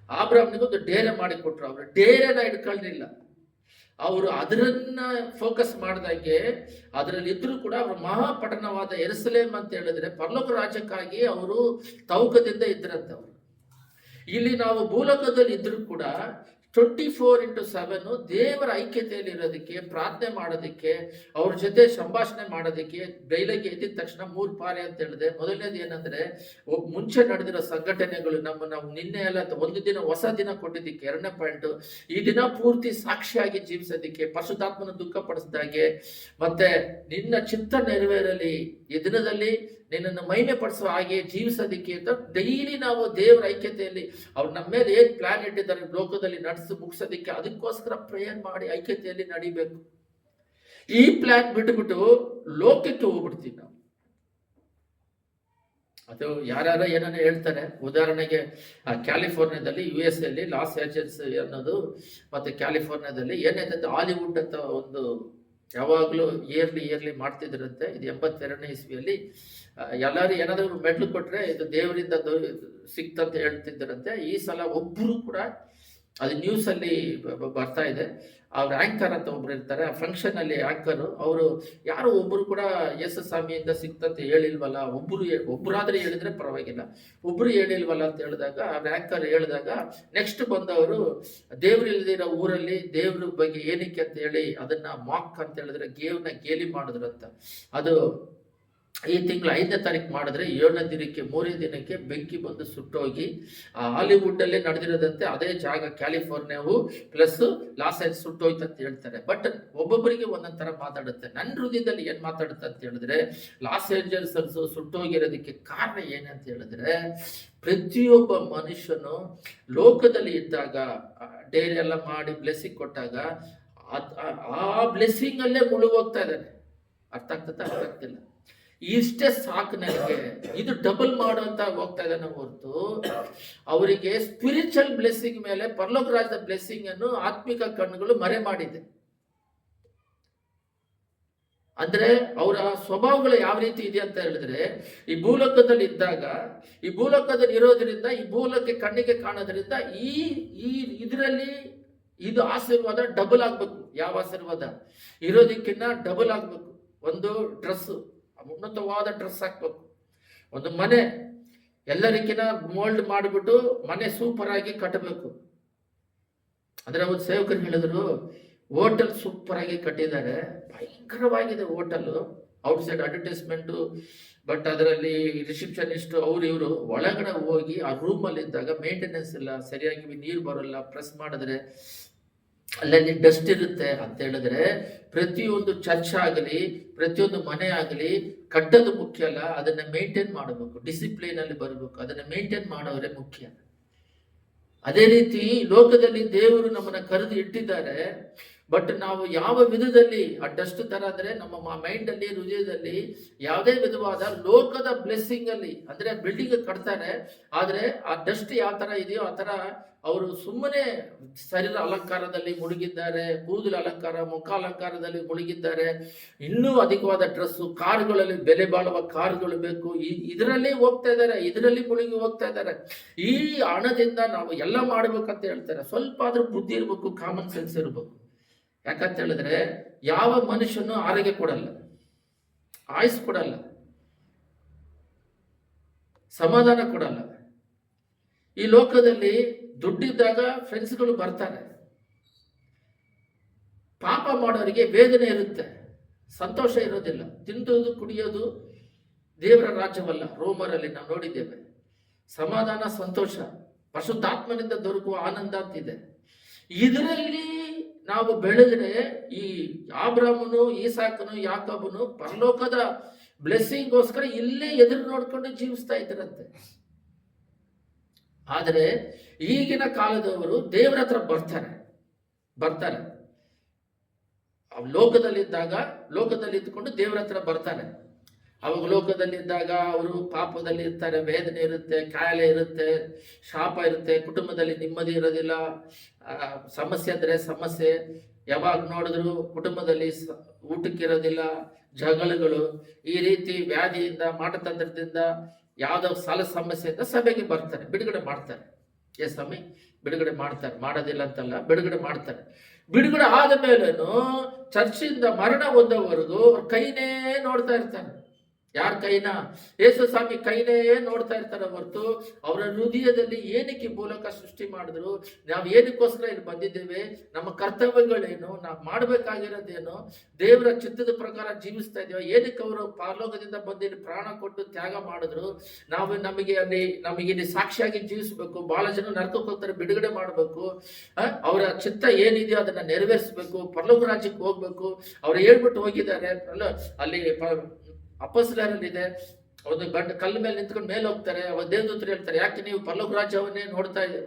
ಆಬ್ರಹಾಮನಿಗೆ ಒಂದು ಡೇರೆ ಮಾಡಿ ಕೊಟ್ರು. ಅವರು ಡೇರೆನ ಇಟ್ಕೊಳ್ಳಿಲ್ಲ, ಅವರು ಅದರನ್ನ ಫೋಕಸ್ ಮಾಡಿದಾಗೆ ಅದರಲ್ಲಿ ಇದ್ರು ಕೂಡ ಅವರು ಮಹಾಪಟ್ಟಣವಾದ ಯೆರೂಸಲೇಮ್ ಅಂತ ಹೇಳಿದ್ರೆ ಪರಲೋಕ ರಾಜ್ಯಕ್ಕಾಗಿ ಅವರು ತೌಕದಿಂದ ಇದ್ರಂತೆ. ಅವರು ಇಲ್ಲಿ ನಾವು ಭೂಲೋಕದಲ್ಲಿ ಇದ್ರು ಕೂಡ 24x7 ದೇವರ ಐಕ್ಯತೆಯಲ್ಲಿ ಇರೋದಕ್ಕೆ, ಪ್ರಾರ್ಥನೆ ಮಾಡೋದಕ್ಕೆ, ಅವ್ರ ಜೊತೆ ಸಂಭಾಷಣೆ ಮಾಡೋದಕ್ಕೆ ಬೆಳಗ್ಗೆ ಎದ್ದಿದ ತಕ್ಷಣ 3 ಕಾರ್ಯ ಅಂತ ಹೇಳಿದೆ. ಮೊದಲನೇದು ಏನಂದ್ರೆ, ಮುಂಚೆ ನಡೆದಿರೋ ಸಂಘಟನೆಗಳು ನಾವು ನಿನ್ನೆ ಎಲ್ಲ ಒಂದು ದಿನ ಹೊಸ ದಿನ ಕೊಟ್ಟಿದ್ದಕ್ಕೆ. 2ನೇ ಪಾಯಿಂಟ್, ಈ ದಿನ ಪೂರ್ತಿ ಸಾಕ್ಷಿಯಾಗಿ ಜೀವಿಸೋದಕ್ಕೆ, ಪರಿಶುದ್ಧಾತ್ಮನ ದುಃಖ ಪಡಿಸಿದಾಗೆ, ಮತ್ತೆ ನಿನ್ನ ಚಿತ್ತ ನೆರವೇರಲಿ, ಈ ದಿನದಲ್ಲಿ ನಿನ್ನನ್ನು ಮಹಿಮೆ ಪಡಿಸುವ ಹಾಗೆ ಜೀವಿಸೋದಕ್ಕೆ ಅಂತ ಡೈಲಿ ನಾವು ದೇವರ ಐಕ್ಯತೆಯಲ್ಲಿ ಅವ್ರು ನಮ್ಮ ಮೇಲೆ ಏನ್ ಪ್ಲಾನ್ ಇಟ್ಟಿದ್ದಾರೆ ಲೋಕದಲ್ಲಿ ನಡೆಸಿ ಮುಗಿಸೋದಕ್ಕೆ, ಅದಕ್ಕೋಸ್ಕರ ಪ್ರೇಯರ್ ಮಾಡಿ ಐಕ್ಯತೆಯಲ್ಲಿ ನಡಿಬೇಕು. ಈ ಪ್ಲಾನ್ ಬಿಟ್ಬಿಟ್ಟು ಲೋಕಕ್ಕೆ ಹೋಗ್ಬಿಡ್ತೀವಿ ನಾವು. ಅದು ಯಾರ್ಯಾರ ಏನನ್ನ ಹೇಳ್ತಾರೆ. ಉದಾಹರಣೆಗೆ ಕ್ಯಾಲಿಫೋರ್ನಿಯಾದಲ್ಲಿ, US ಅಲ್ಲಿ ಲಾಸ್ ಏಂಜಲ್ಸ್ ಅನ್ನೋದು, ಮತ್ತೆ ಕ್ಯಾಲಿಫೋರ್ನಿಯಾದಲ್ಲಿ ಏನಾಯ್ತಂತೆ, ಹಾಲಿವುಡ್ ಅಂತ ಒಂದು ಯಾವಾಗಲೂ ಇಯರ್ಲಿ ಮಾಡ್ತಿದ್ರಂತೆ. ಇದು 82ನೇ ಇಸ್ವಿಯಲ್ಲಿ ಎಲ್ಲರೂ ಏನಾದರೂ ಮೆಡ್ಲು ಕೊಟ್ರೆ ಇದು ದೇವರಿಂದ ಸಿಕ್ತಂತ ಹೇಳ್ತಿದ್ದರಂತೆ. ಈ ಸಲ ಒಬ್ಬರು ಕೂಡ ಅದು ನ್ಯೂಸ್ ಅಲ್ಲಿ ಬರ್ತಾ ಇದೆ. ಅವ್ರ ಆಂಕರ್ ಅಂತ ಒಬ್ರು ಇರ್ತಾರೆ, ಆ ಫಂಕ್ಷನ್ ಅಲ್ಲಿ ಆಂಕರ್ ಅವರು ಯಾರು ಒಬ್ರು ಕೂಡ ಯೇಸು ಸ್ವಾಮಿಯಿಂದ ಸಿಕ್ತಂತೆ ಹೇಳಿಲ್ವಲ್ಲ, ಒಬ್ರಾದ್ರೆ ಹೇಳಿದ್ರೆ ಪರವಾಗಿಲ್ಲ, ಒಬ್ರು ಹೇಳಿಲ್ವಲ್ಲ ಅಂತ ಹೇಳಿದಾಗ ಆ ಆಂಕರ್ ಹೇಳಿದಾಗ ನೆಕ್ಸ್ಟ್ ಬಂದವರು ದೇವ್ರು ಇಲ್ದಿರೋ ಊರಲ್ಲಿ ದೇವ್ರ ಬಗ್ಗೆ ಏನಕ್ಕೆ ಅಂತ ಹೇಳಿ ಅದನ್ನ ಮಾಕ್ ಅಂತ ಹೇಳಿದ್ರೆ ಗೇಲಿ ಮಾಡಿದ್ರು ಅಂತ. ಅದು ಈ ತಿಂಗಳು 5ನೇ ತಾರೀಕು ಮಾಡಿದ್ರೆ 7ನೇ ದಿನಕ್ಕೆ 3ನೇ ದಿನಕ್ಕೆ ಬೆಂಕಿ ಬಂದು ಸುಟ್ಟೋಗಿ ಹಾಲಿವುಡ್ ಅಲ್ಲೇ ನಡೆದಿರೋದಂತೆ. ಅದೇ ಜಾಗ ಕ್ಯಾಲಿಫೋರ್ನಿಯಾವು ಪ್ಲಸ್ ಲಾಸ್ ಏಂಜಲ್ಸ್ ಸುಟ್ಟೋಯ್ತು ಅಂತ ಹೇಳ್ತಾರೆ. ಬಟ್ ಒಬ್ಬೊಬ್ಬರಿಗೆ ಒಂದೊಂದ್ ತರ ಮಾತಾಡುತ್ತೆ. ನನ್ನ ಹೃದಯದಲ್ಲಿ ಏನ್ ಮಾತಾಡುತ್ತೆ ಅಂತ ಹೇಳಿದ್ರೆ, ಲಾಸ್ ಏಂಜಲ್ಸ್ ಸುಟ್ಟೋಗಿರೋದಕ್ಕೆ ಕಾರಣ ಏನಂತ ಹೇಳಿದ್ರೆ, ಪ್ರತಿಯೊಬ್ಬ ಮನುಷ್ಯನು ಲೋಕದಲ್ಲಿ ಇದ್ದಾಗ ಡೈರಿ ಎಲ್ಲ ಮಾಡಿ ಬ್ಲೆಸ್ಸಿಂಗ್ ಕೊಟ್ಟಾಗ ಆ ಬ್ಲೆಸ್ಸಿಂಗ್ ಅಲ್ಲೇ ಮುಳುಗೋಗ್ತಾ ಇದ್ದಾನೆ. ಅರ್ಥ ಆಗ್ತಿಲ್ಲ. ಇಷ್ಟೇ ಸಾಕು ನನಗೆ, ಇದು ಡಬಲ್ ಮಾಡುವಂತ ಹೋಗ್ತಾ ಇದ್ದಾನೆ ಹೊರತು ಅವರಿಗೆ ಸ್ಪಿರಿಚುವಲ್ ಬ್ಲೆಸ್ಸಿಂಗ್ ಮೇಲೆ ಪರಲೋಕ ರಾಜ್ಯದ ಬ್ಲೆಸ್ಸಿಂಗ್ ಅನ್ನು ಆತ್ಮಿಕ ಕಣ್ಣುಗಳು ಮರೆ ಮಾಡಿದೆ. ಅಂದ್ರೆ ಅವರ ಸ್ವಭಾವಗಳು ಯಾವ ರೀತಿ ಇದೆ ಅಂತ ಹೇಳಿದ್ರೆ, ಈ ಭೂಲೋಕದಲ್ಲಿ ಇದ್ದಾಗ, ಈ ಭೂಲೋಕದಲ್ಲಿ ಇರೋದ್ರಿಂದ, ಈ ಭೂಲೋಕಕ್ಕೆ ಕಣ್ಣಿಗೆ ಕಾಣೋದ್ರಿಂದ ಇದರಲ್ಲಿ ಇದು ಆಶೀರ್ವಾದ ಡಬಲ್ ಆಗ್ಬೇಕು. ಯಾವ ಆಶೀರ್ವಾದ ಇರೋದಕ್ಕಿಂತ ಡಬಲ್ ಆಗ್ಬೇಕು. ಒಂದು ಡ್ರೆಸ್, ಉನ್ನತವಾದ ಡ್ರೆಸ್ ಹಾಕ್ಬೇಕು. ಒಂದು ಮನೆ ಎಲ್ಲರಿಗಿನ ಮೋಲ್ಡ್ ಮಾಡಿಬಿಟ್ಟು ಮನೆ ಸೂಪರ್ ಆಗಿ ಕಟ್ಟಬೇಕು. ಅಂದ್ರೆ ಒಂದು ಸೇವಕರು ಹೇಳಿದ್ರು, ಹೋಟೆಲ್ ಸೂಪರ್ ಆಗಿ ಕಟ್ಟಿದ್ದಾರೆ, ಭಯಂಕರವಾಗಿದೆ hotel, outside advertisement, but ಅದರಲ್ಲಿ ರಿಸೆಪ್ಷನಿಸ್ಟ್ ಅವ್ರು ಇವರು ಒಳಗಡೆ ಹೋಗಿ ಆ ರೂಮ್ ಅಲ್ಲಿ ಇದ್ದಾಗ ಮೇಂಟೆನೆನ್ಸ್ ಇಲ್ಲ, ಸರಿಯಾಗಿ ನೀರು ಬರೋಲ್ಲ, ಪ್ರೆಸ್ ಮಾಡಿದ್ರೆ ಅಲ್ಲಲ್ಲಿ ಡಸ್ಟ್ ಇರುತ್ತೆ ಅಂತ ಹೇಳಿದ್ರೆ, ಪ್ರತಿಯೊಂದು ಚರ್ಚ್ ಆಗಲಿ ಪ್ರತಿಯೊಂದು ಮನೆ ಆಗಲಿ ಕಟ್ಟೋದು ಮುಖ್ಯ ಅಲ್ಲ, ಅದನ್ನ ಮೇಂಟೈನ್ ಮಾಡಬೇಕು, ಡಿಸಿಪ್ಲಿನ್ ಅಲ್ಲಿ ಬರಬೇಕು, ಅದನ್ನ ಮೇಂಟೈನ್ ಮಾಡೋರೇ ಮುಖ್ಯ. ಅದೇ ರೀತಿ ಲೋಕದಲ್ಲಿ ದೇವರು ನಮ್ಮನ್ನ ಕರೆದು ಇಟ್ಟಿದ್ದಾರೆ. ಬಟ್ ನಾವು ಯಾವ ವಿಧದಲ್ಲಿ ಆ ಡಸ್ಟ್ ತರ ಅಂದ್ರೆ ನಮ್ಮ ಮೈಂಡ್ ಅಲ್ಲಿ, ಹೃದಯದಲ್ಲಿ ಯಾವುದೇ ವಿಧವಾದ ಲೋಕದ ಬ್ಲೆಸ್ಸಿಂಗ್ ಅಲ್ಲಿ, ಅಂದ್ರೆ ಬಿಲ್ಡಿಂಗ್ ಕಟ್ತಾರೆ, ಆದ್ರೆ ಆ ಡಸ್ಟ್ ಯಾವ ತರ ಇದೆಯೋ ಆ ತರ ಅವರು ಸುಮ್ಮನೆ ಶರೀರ ಅಲಂಕಾರದಲ್ಲಿ ಮುಳುಗಿದ್ದಾರೆ, ಕೂದಲು ಅಲಂಕಾರ, ಮುಖ ಅಲಂಕಾರದಲ್ಲಿ ಮುಳುಗಿದ್ದಾರೆ, ಇನ್ನೂ ಅಧಿಕವಾದ ಡ್ರೆಸ್ಸು, ಕಾರುಗಳಲ್ಲಿ ಬೆಲೆ ಬಾಳುವ ಕಾರುಗಳು ಬೇಕು, ಇದರಲ್ಲಿ ಹೋಗ್ತಾ ಇದ್ದಾರೆ, ಇದರಲ್ಲಿ ಮುಳುಗಿ ಹೋಗ್ತಾ ಇದ್ದಾರೆ. ಈ ಹಣದಿಂದ ನಾವು ಎಲ್ಲ ಮಾಡ್ಬೇಕಂತ ಹೇಳ್ತಾರೆ. ಸ್ವಲ್ಪ ಆದ್ರೂ ಬುದ್ಧಿ ಇರ್ಬೇಕು, ಕಾಮನ್ ಸೆನ್ಸ್ ಇರ್ಬೇಕು. ಯಾಕಂತ ಹೇಳಿದ್ರೆ ಯಾವ ಮನುಷ್ಯನು ಆರೋಗ್ಯ ಕೊಡಲ್ಲ, ಆಯುಸ್ ಕೊಡಲ್ಲ, ಸಮಾಧಾನ ಕೊಡಲ್ಲ. ಈ ಲೋಕದಲ್ಲಿ ದುಡ್ಡಿದ್ದಾಗ ಫ್ರೆಂಡ್ಸ್ಗಳು ಬರ್ತಾರೆ, ಪಾಪ ಮಾಡೋರಿಗೆ ವೇದನೆ ಇರುತ್ತೆ, ಸಂತೋಷ ಇರೋದಿಲ್ಲ. ತಿಂದುದು ಕುಡಿಯೋದು ದೇವರ ರಾಜ್ಯವಲ್ಲ. ರೋಮರಲ್ಲಿ ನಾವು ನೋಡಿದ್ದೇವೆ. ಸಮಾಧಾನ, ಸಂತೋಷ ಪರಿಶುದ್ಧಾತ್ಮನಿಂದ ದೊರಕುವ ಆನಂದ ಅಂತಿದೆ. ಇದರಲ್ಲಿ ನಾವು ಬೆಳೆದ್ರೆ ಈ ಅಬ್ರಹಾಮನು, ಈಸಾಕನು, ಯಾಕೋಬನು ಪರಲೋಕದ ಬ್ಲೆಸ್ಸಿಂಗ್ಗೋಸ್ಕರ ಇಲ್ಲೇ ಎದುರು ನೋಡ್ಕೊಂಡು ಜೀವಿಸ್ತಾ ಇದ್ರಂತೆ. ಆದರೆ ಈಗಿನ ಕಾಲದವರು ದೇವರ ಹತ್ರ ಬರ್ತಾರೆ ಲೋಕದಲ್ಲಿದ್ದಾಗ, ಲೋಕದಲ್ಲಿ ಇದ್ದುಕೊಂಡು ದೇವರ ಹತ್ರ ಬರ್ತಾರೆ. ಅವಾಗ ಲೋಕದಲ್ಲಿದ್ದಾಗ ಅವರು ಪಾಪದಲ್ಲಿ ಇರ್ತಾರೆ, ವೇದನೆ ಇರುತ್ತೆ, ಕಾಯಿಲೆ ಇರುತ್ತೆ, ಶಾಪ ಇರುತ್ತೆ, ಕುಟುಂಬದಲ್ಲಿ ನೆಮ್ಮದಿ ಇರೋದಿಲ್ಲ, ಸಮಸ್ಯೆ ಅಂದ್ರೆ ಸಮಸ್ಯೆ, ಯಾವಾಗ ನೋಡಿದ್ರು ಕುಟುಂಬದಲ್ಲಿ ಊಟಕ್ಕಿರೋದಿಲ್ಲ, ಜಗಳಗಳು, ಈ ರೀತಿ ವ್ಯಾಧಿಯಿಂದ, ಮಾಟತಂತ್ರದಿಂದ, ಯಾವ್ದೋ ಸಾಲ ಸಮಸ್ಯೆಯಿಂದ ಸಭೆಗೆ ಬರ್ತಾರೆ, ಬಿಡುಗಡೆ ಮಾಡ್ತಾರೆ. ಸ್ವಾಮಿ ಬಿಡುಗಡೆ ಮಾಡ್ತಾರೆ, ಮಾಡೋದಿಲ್ಲ ಅಂತಲ್ಲ, ಬಿಡುಗಡೆ ಮಾಡ್ತಾರೆ. ಬಿಡುಗಡೆ ಆದ ಮೇಲೇನು ಚರ್ಚಿಂದ ಮರಣ ಹೊಂದವರೆಗೂ ಅವ್ರ ಕೈನೇ ನೋಡ್ತಾ ಇರ್ತಾರೆ. ಯಾರ ಕೈನ? ಯೇಸು ಸ್ವಾಮಿ ಕೈನೇ ನೋಡ್ತಾ ಇರ್ತಾರೆ ಹೊರತು ಅವರ ಹೃದಯದಲ್ಲಿ ಏನಕ್ಕೆ ಮೂಲಕ ಸೃಷ್ಟಿ ಮಾಡಿದ್ರು, ನಾವು ಏನಕ್ಕೋಸ್ಕರ ಇಲ್ಲಿ ಬಂದಿದ್ದೇವೆ, ನಮ್ಮ ಕರ್ತವ್ಯಗಳೇನು, ನಾವು ಮಾಡಬೇಕಾಗಿರೋದೇನು, ದೇವರ ಚಿತ್ತದ ಪ್ರಕಾರ ಜೀವಿಸ್ತಾ ಇದೀವ, ಏನಕ್ಕೆ ಅವರು ಪರಲೋಕದಿಂದ ಬಂದು ಇಲ್ಲಿ ಪ್ರಾಣ ಕೊಟ್ಟು ತ್ಯಾಗ ಮಾಡಿದ್ರು, ನಾವು ನಮಗೆ ಇಲ್ಲಿ ಸಾಕ್ಷಿಯಾಗಿ ಜೀವಿಸ್ಬೇಕು, ಬಹಳ ಜನ ನರಕಕ್ಕೆ ಹೋಗ್ತಾರೆ, ಬಿಡುಗಡೆ ಮಾಡಬೇಕು, ಅವರ ಚಿತ್ತ ಏನಿದೆಯೋ ಅದನ್ನ ನೆರವೇರಿಸಬೇಕು, ಪರಲೋಕ ರಾಜ್ಯಕ್ಕೆ ಹೋಗ್ಬೇಕು. ಅವ್ರು ಹೇಳ್ಬಿಟ್ಟು ಹೋಗಿದ್ದಾರೆ. ಅಲ್ಲಿ ಅಪಸ್ಲರಲ್ಲಿದೆ, ಒಂದು ಕಲ್ಲು ಮೇಲೆ ನಿಂತ್ಕೊಂಡು ಮೇಲೆ ಹೋಗ್ತಾರೆ. ಅವಾಗ ದೇವದೂತರು ಹೇಳ್ತಾರೆ, ಯಾಕೆ ನೀವು ಪರಲೋಕ ರಾಜ್ಯವನ್ನೇ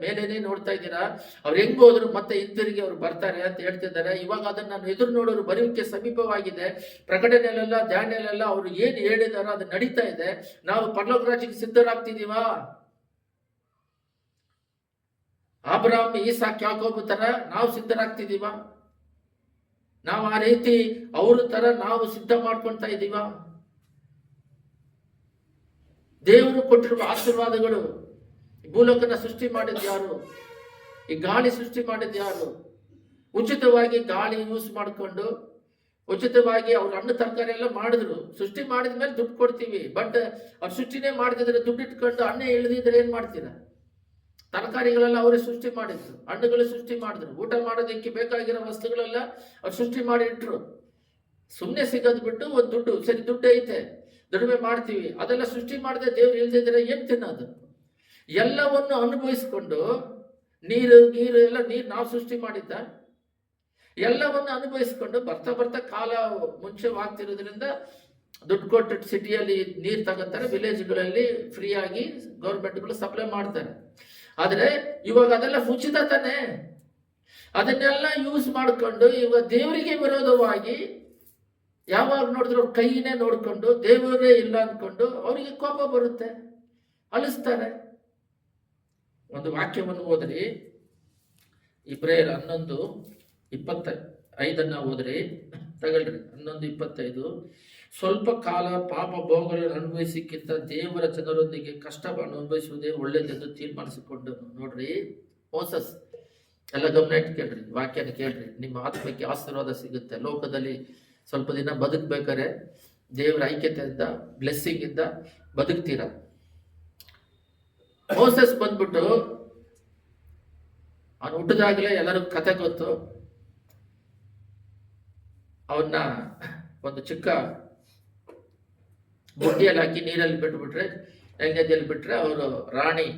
ಮೇಲೇನೆ ನೋಡ್ತಾ ಇದ್ದೀರಾ, ಅವ್ರು ಹೆಂಗ್ ಹೋದ್ರು ಮತ್ತೆ ಹಿಂತಿರುಗಿ ಅವ್ರು ಬರ್ತಾರೆ ಅಂತ ಹೇಳ್ತಿದ್ದಾರೆ. ಇವಾಗ ಅದನ್ನ ನಾನು ಎದುರು ನೋಡೋರು ಬರೆಯೋಕೆ ಸಮೀಪವಾಗಿದೆ. ಪ್ರಕಟಣೆಯಲ್ಲೆಲ್ಲ, ಧ್ಯಾನಲೆಲ್ಲ ಅವ್ರು ಏನ್ ಹೇಳಿದಾರೋ ಅದು ನಡೀತಾ ಇದೆ. ನಾವು ಪರಲೋಕ ರಾಜ್ಯಕ್ಕೆ ಸಿದ್ಧರಾಗ್ತಿದೀವಾ? ಅಬ್ರಹಾಮ್, ಈಸಾಕ್, ಯಾಕೋಬ ತರ ನಾವು ಸಿದ್ಧರಾಗ್ತಿದೀವ? ನಾವು ಆ ರೀತಿ ಅವ್ರ ತರ ನಾವು ಸಿದ್ಧ ಮಾಡ್ಕೊಳ್ತಾ ಇದೀವ? ದೇವರು ಕೊಟ್ಟಿರುವ ಆಶೀರ್ವಾದಗಳು, ಭೂಲೋಕನ ಸೃಷ್ಟಿ ಮಾಡಿದ ಯಾರು? ಈ ಗಾಳಿ ಸೃಷ್ಟಿ ಮಾಡಿದ ಯಾರು? ಉಚಿತವಾಗಿ ಗಾಳಿ ಯೂಸ್ ಮಾಡಿಕೊಂಡು ಉಚಿತವಾಗಿ ಅವ್ರು ಹಣ್ಣು ತರಕಾರಿ ಎಲ್ಲ ಮಾಡಿದ್ರು. ಸೃಷ್ಟಿ ಮಾಡಿದ ಮೇಲೆ ದುಡ್ಡು ಕೊಡ್ತೀವಿ. ಬಟ್ ಅವ್ರು ಸೃಷ್ಟಿನೇ ಮಾಡದಿದ್ರೆ ದುಡ್ಡು ಇಟ್ಕೊಂಡು ಹಣ್ಣೆ ಇಳಿದಿದ್ರೆ ಏನ್ ಮಾಡ್ತೀರಾ? ತರಕಾರಿಗಳೆಲ್ಲ ಅವರೇ ಸೃಷ್ಟಿ ಮಾಡಿದ್ರು, ಹಣ್ಣುಗಳು ಸೃಷ್ಟಿ ಮಾಡಿದ್ರು, ಊಟ ಮಾಡೋದಕ್ಕೆ ಬೇಕಾಗಿರೋ ವಸ್ತುಗಳೆಲ್ಲ ಅವ್ರು ಸೃಷ್ಟಿ ಮಾಡಿ ಇಟ್ರು. ಸುಮ್ಮನೆ ಸಿಗೋದು ಬಿಟ್ಟು ಒಂದು ದುಡ್ಡು, ಸರಿ ದುಡ್ಡು ಐತೆ ದುಡಿಮೆ ಮಾಡ್ತೀವಿ, ಅದೆಲ್ಲ ಸೃಷ್ಟಿ ಮಾಡದೆ ದೇವ್ರು ಇಲ್ದಿದ್ರೆ ಏನ್ ತಿನ್ನೋದು? ಎಲ್ಲವನ್ನು ಅನುಭವಿಸ್ಕೊಂಡು ನೀರು ಎಲ್ಲ ನೀರು ನಾವು ಸೃಷ್ಟಿ ಮಾಡಿದ್ದ, ಎಲ್ಲವನ್ನು ಅನುಭವಿಸ್ಕೊಂಡು ಬರ್ತಾ ಬರ್ತಾ ಕಾಲ ಮುಂಚೆವಾಗ್ತಿರೋದ್ರಿಂದ ದುಡ್ಡು ಕೊಟ್ಟು ಸಿಟಿಯಲ್ಲಿ ನೀರು ತಗೋತಾರೆ, ವಿಲೇಜ್ಗಳಲ್ಲಿ ಫ್ರೀ ಆಗಿ ಗೌರ್ಮೆಂಟ್ಗಳು ಸಪ್ಲೈ ಮಾಡ್ತಾರೆ. ಆದ್ರೆ ಇವಾಗ ಅದೆಲ್ಲ ಉಚಿತ ತಾನೆ. ಅದನ್ನೆಲ್ಲ ಯೂಸ್ ಮಾಡಿಕೊಂಡು ಇವಾಗ ದೇವರಿಗೆ ವಿರೋಧವಾಗಿ ಯಾವಾಗ ನೋಡಿದ್ರು ಅವ್ರ ಕೈನೇ ನೋಡ್ಕೊಂಡು ದೇವರೇ ಇಲ್ಲ ಅಂದ್ಕೊಂಡು ಅವರಿಗೆ ಕೋಪ ಬರುತ್ತೆ, ಅಳಿಸ್ತಾರೆ. ಒಂದು ವಾಕ್ಯವನ್ನು ಓದ್ರಿ, ಇಬ್ರಿಯರ 11:25 ಓದ್ರಿ, ತಗೊಳ್ರಿ. 11:25. ಸ್ವಲ್ಪ ಕಾಲ ಪಾಪ ಭೋಗಗಳನ್ನು ಅನುಭವಿಸಿಕ್ಕಿಂತ ದೇವರ ಜನರೊಂದಿಗೆ ಕಷ್ಟವನ್ನು ಅನುಭವಿಸುವುದೇ ಒಳ್ಳೆಯದೆಂದು ತೀರ್ಮಾನಿಸಿಕೊಂಡನು. ನೋಡ್ರಿ, ಮೋಸಸ್ ಎಲ್ಲ ಗಮನ ಇಟ್ಟು ಕೇಳ್ರಿ, ವಾಕ್ಯನ ಕೇಳ್ರಿ, ನಿಮ್ಮ ಆತ್ಮಕ್ಕೆ ಆಶೀರ್ವಾದ ಸಿಗುತ್ತೆ. ಲೋಕದಲ್ಲಿ ಸ್ವಲ್ಪ ದಿನ ಬದುಕ್ಬೇಕಾದ್ರೆ ದೇವರ ಐಕ್ಯತೆಯಿಂದ ಬ್ಲೆಸ್ಸಿಂಗ್ ಇಂದ ಬದುಕ್ತೀರ. ಮೋಸಸ್ ಬಂದ್ಬಿಟ್ಟು ಅವನು ಹುಟ್ಟಿದಾಗಲೇ ಎಲ್ಲರಿಗೂ ಕತೆ ಗೊತ್ತು. ಅವನ್ನ ಒಂದು ಚಿಕ್ಕ ಬುಟ್ಟಿಯಲ್ಲಿ ಹಾಕಿ ನೀರಲ್ಲಿ ಬಿಟ್ಬಿಟ್ರೆ, ನೈವೇದ್ಯದಲ್ಲಿ ಬಿಟ್ರೆ ಅವರು ರಾಣಿ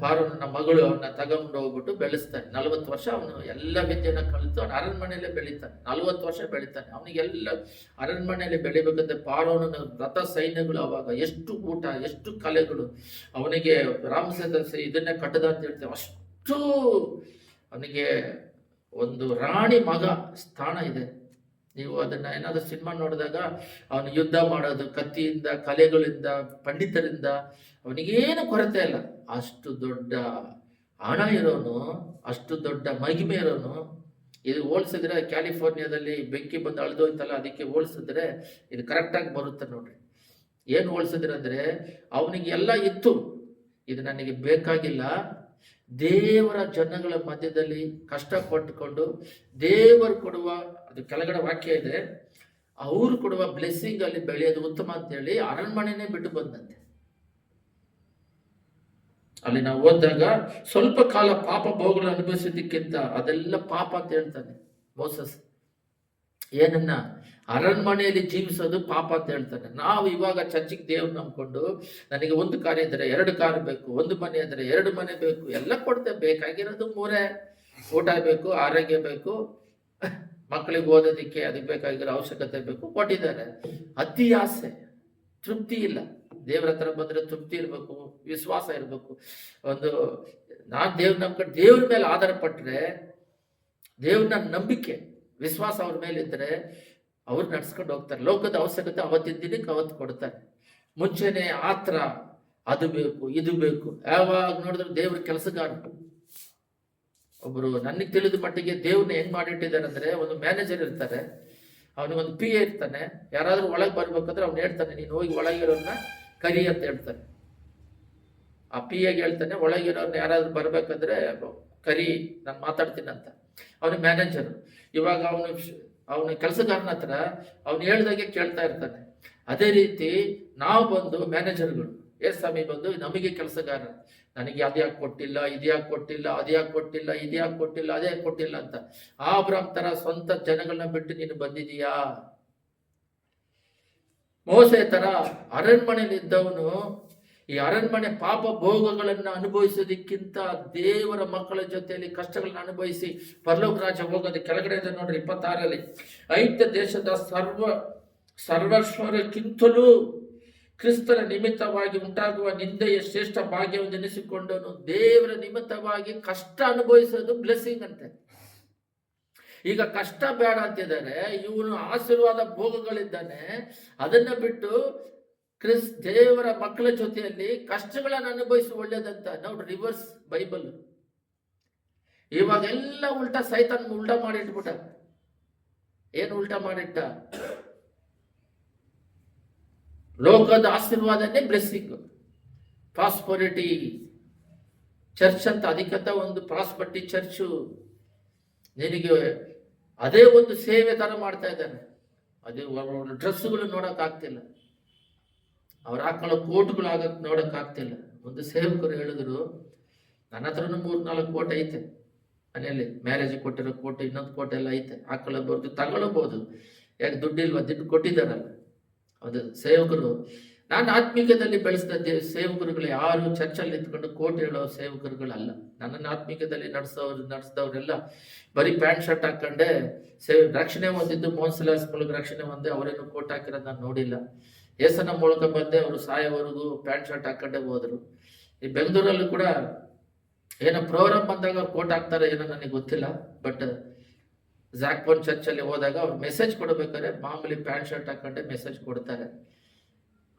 ಪಾರೋನ ಮಗಳು ಅವನ್ನ ತಗೊಂಡು ಹೋಗ್ಬಿಟ್ಟು ಬೆಳೆಸ್ತಾನೆ. 40 ವರ್ಷ ಅವನು ಎಲ್ಲ ವಿದ್ಯೆಯನ್ನ ಕಲಿತು ಅವನು ಅರಣ್ಮನೆಯಲ್ಲೇ ಬೆಳೀತಾನೆ. 40 ವರ್ಷ ಬೆಳೀತಾನೆ. ಅವನಿಗೆಲ್ಲ ಅರಣ್ಮನೆಯಲ್ಲಿ ಬೆಳಿಬೇಕಂದ್ರೆ ಪಾರೋನ ರಥ ಸೈನ್ಯಗಳು, ಅವಾಗ ಎಷ್ಟು ಊಟ, ಎಷ್ಟು ಕಲೆಗಳು. ಅವನಿಗೆ ರಾಮಸೇನ ಇದನ್ನೇ ಕಟ್ಟದ ಅಂತ ಹೇಳ್ತೇವೆ, ಅಷ್ಟು ಅವನಿಗೆ ಒಂದು ರಾಣಿ ಮಗ ಸ್ಥಾನ ಇದೆ. ನೀವು ಅದನ್ನ ಏನಾದ್ರು ಸಿನಿಮಾ ನೋಡಿದಾಗ ಅವನು ಯುದ್ಧ ಮಾಡೋದು ಕತ್ತಿಯಿಂದ, ಕಲೆಗಳಿಂದ, ಪಂಡಿತರಿಂದ ಅವನಿಗೇನು ಕೊರತೆ ಇಲ್ಲ. ಅಷ್ಟು ದೊಡ್ಡ ಹಣ ಇರೋನು, ಅಷ್ಟು ದೊಡ್ಡ ಮಹಿಮೆ ಇರೋನು. ಇದು ಹೋಲಿಸಿದ್ರೆ ಕ್ಯಾಲಿಫೋರ್ನಿಯಾದಲ್ಲಿ ಬೆಂಕಿ ಬಂದು ಅಳ್ದೋಯ್ತಲ್ಲ, ಅದಕ್ಕೆ ಹೋಲಿಸಿದ್ರೆ ಇದು ಕರೆಕ್ಟಾಗಿ ಬರುತ್ತೆ ನೋಡ್ರಿ. ಏನು ಹೋಲಿಸಿದ್ರೆ ಅಂದ್ರೆ ಅವನಿಗೆ ಎಲ್ಲ ಇತ್ತು, ಇದು ನನಗೆ ಬೇಕಾಗಿಲ್ಲ. ದೇವರ ಜನಗಳ ಮಧ್ಯದಲ್ಲಿ ಕಷ್ಟಪಟ್ಟುಕೊಂಡು ದೇವರು ಕೊಡುವ, ಅದು ಕೆಳಗಡೆ ವಾಕ್ಯ ಇದೆ, ಅವರು ಕೊಡುವ ಬ್ಲೆಸ್ಸಿಂಗ್ ಅಲ್ಲಿ ಬೆಳೆಯೋದು ಉತ್ತಮ ಅಂತೇಳಿ ಅರಣ್ಮನೆನೇ ಬಿಟ್ಟು ಬಂದಂತೆ. ಅಲ್ಲಿ ನಾವು ಓದಿದಾಗ ಸ್ವಲ್ಪ ಕಾಲ ಪಾಪ ಭೋಗಗಳನ್ನು ಅನುಭವಿಸೋದಕ್ಕಿಂತ ಅದೆಲ್ಲ ಪಾಪ ಅಂತ ಹೇಳ್ತಾನೆ ಮೋಸಸ್. ಏನನ್ನ? ಅರಣ್ಮನೆಯಲ್ಲಿ ಜೀವಿಸೋದು ಪಾಪ ಅಂತ ಹೇಳ್ತಾನೆ. ನಾವು ಇವಾಗ ಚರ್ಚಿಗೆ ದೇವ್ರು ನಂಬ್ಕೊಂಡು ನನಗೆ ಒಂದು ಕಾರ್ ಇದ್ರೆ 2 ಕಾರ್ ಬೇಕು, ಒಂದು ಮನೆ ಇದ್ರೆ 2 ಮನೆ ಬೇಕು, ಎಲ್ಲ ಕೊಡ್ತೇವೆ. ಬೇಕಾಗಿರೋದು 3: ಊಟ ಬೇಕು, ಆರೋಗ್ಯ ಬೇಕು, ಮಕ್ಕಳಿಗೆ ಓದೋದಕ್ಕೆ ಅದಕ್ಕೆ ಬೇಕಾಗಿರೋ ಅವಶ್ಯಕತೆ ಬೇಕು, ಕೊಟ್ಟಿದ್ದಾರೆ. ಅತಿ ಆಸೆ, ತೃಪ್ತಿ ಇಲ್ಲ. ದೇವ್ರ ಹತ್ರ ಬಂದ್ರೆ ತೃಪ್ತಿ ಇರಬೇಕು, ವಿಶ್ವಾಸ ಇರಬೇಕು. ಒಂದು ನಾನು ದೇವ್ರ ನಂಬ್ಕೊಂಡು ದೇವ್ರ ಮೇಲೆ ಆಧಾರ ಪಟ್ಟರೆ, ದೇವ್ರನ್ನ ನಂಬಿಕೆ ವಿಶ್ವಾಸ ಅವ್ರ ಮೇಲೆ ಇದ್ರೆ ಅವ್ರು ನಡ್ಸ್ಕೊಂಡು ಹೋಗ್ತಾರೆ. ಲೋಕದ ಅವಶ್ಯಕತೆ ಅವತ್ತಿನ ದಿನಕ್ಕೆ ಅವತ್ತು ಕೊಡ್ತಾರೆ. ಮುಂಚೆನೆ ಆತ್ರ, ಅದು ಬೇಕು, ಇದು ಬೇಕು. ಯಾವಾಗ ನೋಡಿದ್ರು ದೇವ್ರ ಕೆಲಸಗಾರ. ಒಬ್ರು ನನಗೆ ತಿಳಿದ ಮಟ್ಟಿಗೆ ದೇವ್ರನ್ನ ಹೆಂಗ್ ಮಾಡಿಟ್ಟಿದ್ದಾರೆ ಅಂದ್ರೆ, ಒಂದು ಮ್ಯಾನೇಜರ್ ಇರ್ತಾರೆ, ಅವನಿಗೊಂದು PA ಇರ್ತಾನೆ. ಯಾರಾದ್ರೂ ಒಳಗೆ ಬರ್ಬೇಕಂದ್ರೆ ಅವ್ನು ಹೇಳ್ತಾನೆ, ನೀನು ಹೋಗಿ ಒಳಗಿರೋನ್ನ ಕರಿ ಅಂತ ಹೇಳ್ತಾನೆ. ಆ PAಗೆ ಹೇಳ್ತಾನೆ, ಒಳಗಿರೋರ್ನ ಯಾರಾದ್ರೂ ಬರ್ಬೇಕಂದ್ರೆ ಕರಿ, ನಾನು ಮಾತಾಡ್ತೀನಿ ಅಂತ. ಅವನು ಮ್ಯಾನೇಜರ್. ಇವಾಗ ಅವನ ಕೆಲಸಗಾರನ ಹತ್ರ ಅವನು ಹೇಳ್ದಾಗೆ ಕೇಳ್ತಾ ಇರ್ತಾನೆ. ಅದೇ ರೀತಿ ನಾವು ಬಂದು ಮ್ಯಾನೇಜರ್ಗಳು, ಸ್ವಾಮಿ ಬಂದು ನಮಗೆ ಕೆಲಸಗಾರ, ನನಗೆ ಅದ್ಯಾಕೆ ಕೊಟ್ಟಿಲ್ಲ, ಇದ್ಯಾಕೆ ಕೊಟ್ಟಿಲ್ಲ, ಅದ್ಯಾಕೆ ಕೊಟ್ಟಿಲ್ಲ, ಇದ್ಯಾಕೆ ಕೊಟ್ಟಿಲ್ಲ, ಅದೇ ಕೊಟ್ಟಿಲ್ಲ ಅಂತ. ಆಬ್ರಾಮ್ ತರ ಸ್ವಂತ ಜನಗಳನ್ನ ಬಿಟ್ಟು ನೀನು ಬಂದಿದೀಯಾ? ಮೋಸೆ ತರ ಅರಣ್ಮನೆಯಲ್ಲಿ ಇದ್ದವನು ಈ ಅರಣ್ಮನೆ ಪಾಪ ಭೋಗಗಳನ್ನ ಅನುಭವಿಸೋದಕ್ಕಿಂತ ದೇವರ ಮಕ್ಕಳ ಜೊತೆಯಲ್ಲಿ ಕಷ್ಟಗಳನ್ನ ಅನುಭವಿಸಿ ಪರಲೋಕ ರಾಜ್ಯ ಹೋಗೋದು. ಕೆಳಗಡೆ ಇದೆ ನೋಡ್ರಿ 26ರಲ್ಲಿ, ಐಕ್ಯ ದೇಶದ ಸರ್ವಶ್ವರಕ್ಕಿಂತಲೂ ಕ್ರಿಸ್ತನ ನಿಮಿತ್ತವಾಗಿ ಉಂಟಾಗುವ ನಿಂದೆಯ ಶ್ರೇಷ್ಠ ಭಾಗ್ಯವನ್ನು ಎನಿಸಿಕೊಂಡನು. ದೇವರ ನಿಮಿತ್ತವಾಗಿ ಕಷ್ಟ ಅನುಭವಿಸೋದು ಬ್ಲೆಸ್ಸಿಂಗ್ ಅಂತೆ. ಈಗ ಕಷ್ಟ ಬೇಡ ಅಂತಿದ್ದಾರೆ, ಇವನು ಆಶೀರ್ವಾದ ಭೋಗಗಳಿದ್ದಾನೆ, ಅದನ್ನ ಬಿಟ್ಟು ದೇವರ ಮಕ್ಕಳ ಜೊತೆಯಲ್ಲಿ ಕಷ್ಟಗಳನ್ನು ಅನುಭವಿಸಿ ಒಳ್ಳೇದಂತ. ನೋಡ್ರಿ, ರಿವರ್ಸ್ ಬೈಬಲ್. ಇವಾಗೆಲ್ಲ ಉಲ್ಟಾ, ಸೈತಾನ್ ಉಲ್ಟಾ ಮಾಡಿಟ್ಬಿಟ್ಟ. ಏನು ಉಲ್ಟಾ ಮಾಡಿಟ್ಟ? ಲೋಕದ ಆಶೀರ್ವಾದನೇ ಬ್ಲೆಸ್ಸಿಂಗ್, ಪ್ರಾಸ್ಪರಿಟಿ. ಚರ್ಚ್ ಅಂತ ಅದಕ್ಕಂತ ಒಂದು ಪ್ರಾಸ್ಪಟ್ಟಿ ಚರ್ಚು, ನಿನಗೆ ಅದೇ ಒಂದು ಸೇವೆ ತರ ಮಾಡ್ತಾ ಇದ್ದಾರೆ. ಅದೇ ಡ್ರೆಸ್ಗಳು ನೋಡಕ್ ಆಗ್ತಿಲ್ಲ, ಅವ್ರು ಹಾಕೊಳ್ಳೋ ಕೋಟ್ಗಳು ನೋಡಕ್ ಆಗ್ತಿಲ್ಲ. ಒಂದು ಸೇವಕರು ಹೇಳಿದ್ರು, ನನ್ನ ಹತ್ರನೂ 3-4 ಕೋಟ್ ಐತೆ ಮನೆಯಲ್ಲಿ, ಮ್ಯಾರೇಜ್ ಕೊಟ್ಟಿರೋ ಕೋಟ್, ಇನ್ನೊಂದು ಕೋಟ್ ಎಲ್ಲ ಐತೆ, ಹಾಕೊಳ್ಳಬಹುದು, ತಗೊಳ್ಬಹುದು. ಯಾಕೆ ದುಡ್ಡಿಲ್ವಾ? ದುಡ್ಡು ಕೊಟ್ಟಿದ್ದಾರಲ್ಲ. ಅದು ಸೇವಕರು. ನಾನು ಆತ್ಮೀಕದಲ್ಲಿ ಬೆಳೆಸಿದ ಸೇವಕರುಗಳು ಯಾರು ಚರ್ಚಲ್ಲಿ ನಿಂತ್ಕೊಂಡು ಕೋಟ್ ಹೇಳೋ ಸೇವಕರುಗಳಲ್ಲ. ನನ್ನನ್ನು ಆತ್ಮೀಕದಲ್ಲಿ ನಡೆಸಿದವರೆಲ್ಲ ಬರೀ ಪ್ಯಾಂಟ್ ಶರ್ಟ್ ಹಾಕೊಂಡೆ ರಕ್ಷಣೆ ಹೊಂದಿದ್ದು. ಮೋನ್ಸಲಾಸ್ ಮೂಲಕ ರಕ್ಷಣೆ ಹೊಂದೆ, ಅವರೇನು ಕೋಟ್ ಹಾಕಿರೋದು ನಾನು ನೋಡಿಲ್ಲ. ಏಸನ ಮೂಲಕ ಬಂದೆ, ಅವರು ಸಾಯೋವರೆಗೂ ಪ್ಯಾಂಟ್ ಶರ್ಟ್ ಹಾಕೊಂಡೆ ಹೋದ್ರು. ಈ ಬೆಂಗಳೂರಲ್ಲೂ ಕೂಡ ಏನೋ ಪ್ರೋಗ್ರಾಮ್ ಬಂದಾಗ ಅವ್ರು ಕೋಟ್ ಹಾಕ್ತಾರೆ ಏನೋ ನನಗೆ ಗೊತ್ತಿಲ್ಲ. ಬಟ್ ಝಾಕ್ವನ್ ಚರ್ಚಲ್ಲಿ ಹೋದಾಗ ಅವ್ರು ಮೆಸೇಜ್ ಕೊಡ್ಬೇಕಾದ್ರೆ ಮಾಮೂಲಿ ಪ್ಯಾಂಟ್ ಶರ್ಟ್ ಹಾಕೊಂಡೆ ಮೆಸೇಜ್ ಕೊಡ್ತಾರೆ.